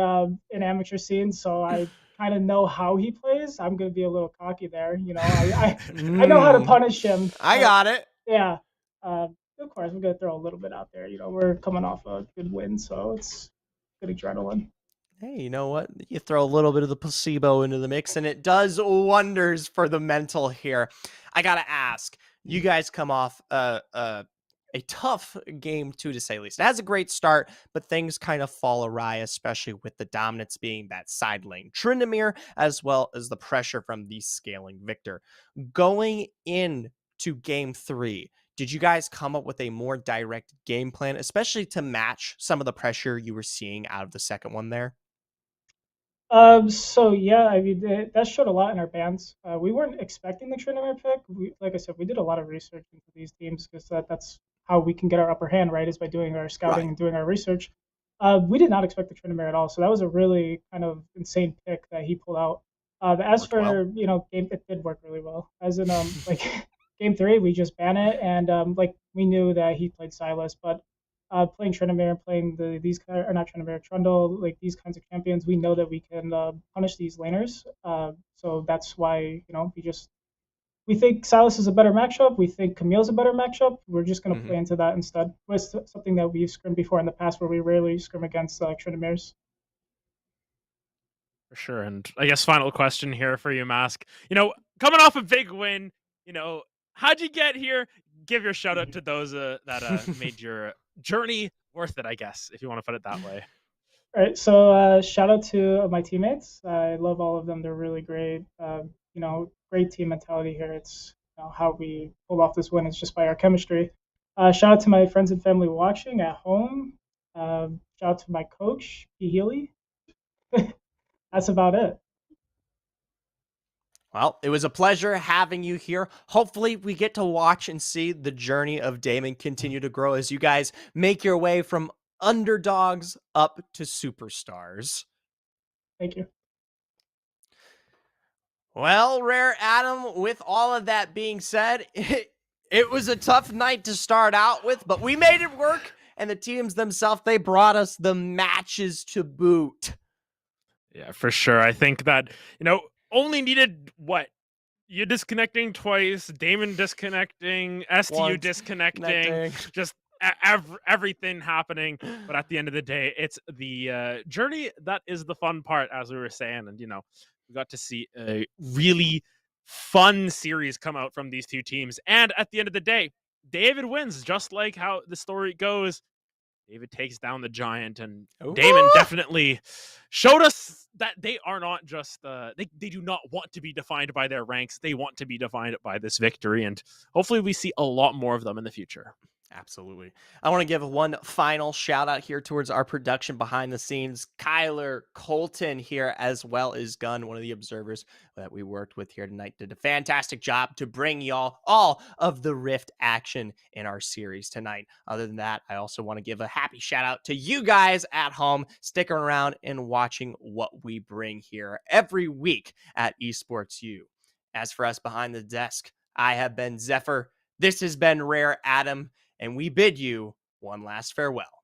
in amateur scenes, so I kind of know how he plays. I'm going to be a little cocky there. I know how to punish him. I got it. Yeah. Of course, we're going to throw a little bit out there. We're coming off a good win, so it's good adrenaline. Hey, you know what? You throw a little bit of the placebo into the mix, and it does wonders for the mental here. I gotta ask, you guys come off a tough game 2, to say the least. It has a great start, but things kind of fall awry, especially with the dominance being that side lane Tryndamere, as well as the pressure from the scaling Victor. Going into game 3, did you guys come up with a more direct game plan, especially to match some of the pressure you were seeing out of the second one there? So yeah, I mean that showed a lot in our bands. We weren't expecting the Tryndamere pick. Like I said, we did a lot of research into these teams because that's how we can get our upper hand, right? Is by doing our scouting Right. and doing our research. We did not expect the Tryndamere at all, so that was a really kind of insane pick that he pulled out. As Worked for well. game, it did work really well. As in like game 3, we just ban it, and like we knew that he played Silas, but playing Tryndamere, playing these or not Tryndamere, Trundle, like these kinds of champions, we know that we can punish these laners. So that's why we think Silas is a better matchup. We think Camille's a better matchup. We're just going to play into that instead. It's something that we've scrimmed before in the past, where we rarely scrim against Tryndameres. For sure. And I guess final question here for you, Mask. Coming off a big win, how'd you get here? Give your shout out to those that made your journey worth it, I guess, if you want to put it that way. All right, so shout out to my teammates. I love all of them. They're really great. Great team mentality here. It's how we pulled off this win is just by our chemistry. Shout out to my friends and family watching at home. Shout out to my coach, P. Healy. That's about it. Well, it was a pleasure having you here. Hopefully, we get to watch and see the journey of Daemen continue to grow as you guys make your way from underdogs up to superstars. Thank you. Well, Rare Adam, with all of that being said, it was a tough night to start out with, but we made it work, and the teams themselves, they brought us the matches to boot. Yeah, for sure. I think that, only needed what? You disconnecting twice, Daemen disconnecting, STU Once disconnecting, just everything happening. But at the end of the day, it's the journey that is the fun part, as we were saying. And, we got to see a really fun series come out from these two teams. And at the end of the day, David wins, just like how the story goes. David takes down the giant, and Daemen definitely showed us that they are not just they do not want to be defined by their ranks. They want to be defined by this victory, and hopefully we see a lot more of them in the future. Absolutely. I want to give one final shout out here towards our production behind the scenes. Kyler, Colton here, as well as Gunn, one of the observers that we worked with here tonight, did a fantastic job to bring y'all all of the Rift action in our series tonight. Other than that, I also want to give a happy shout out to you guys at home, sticking around and watching what we bring here every week at Esports U. As for us behind the desk, I have been Zephyr. This has been Rare Adam, and we bid you one last farewell.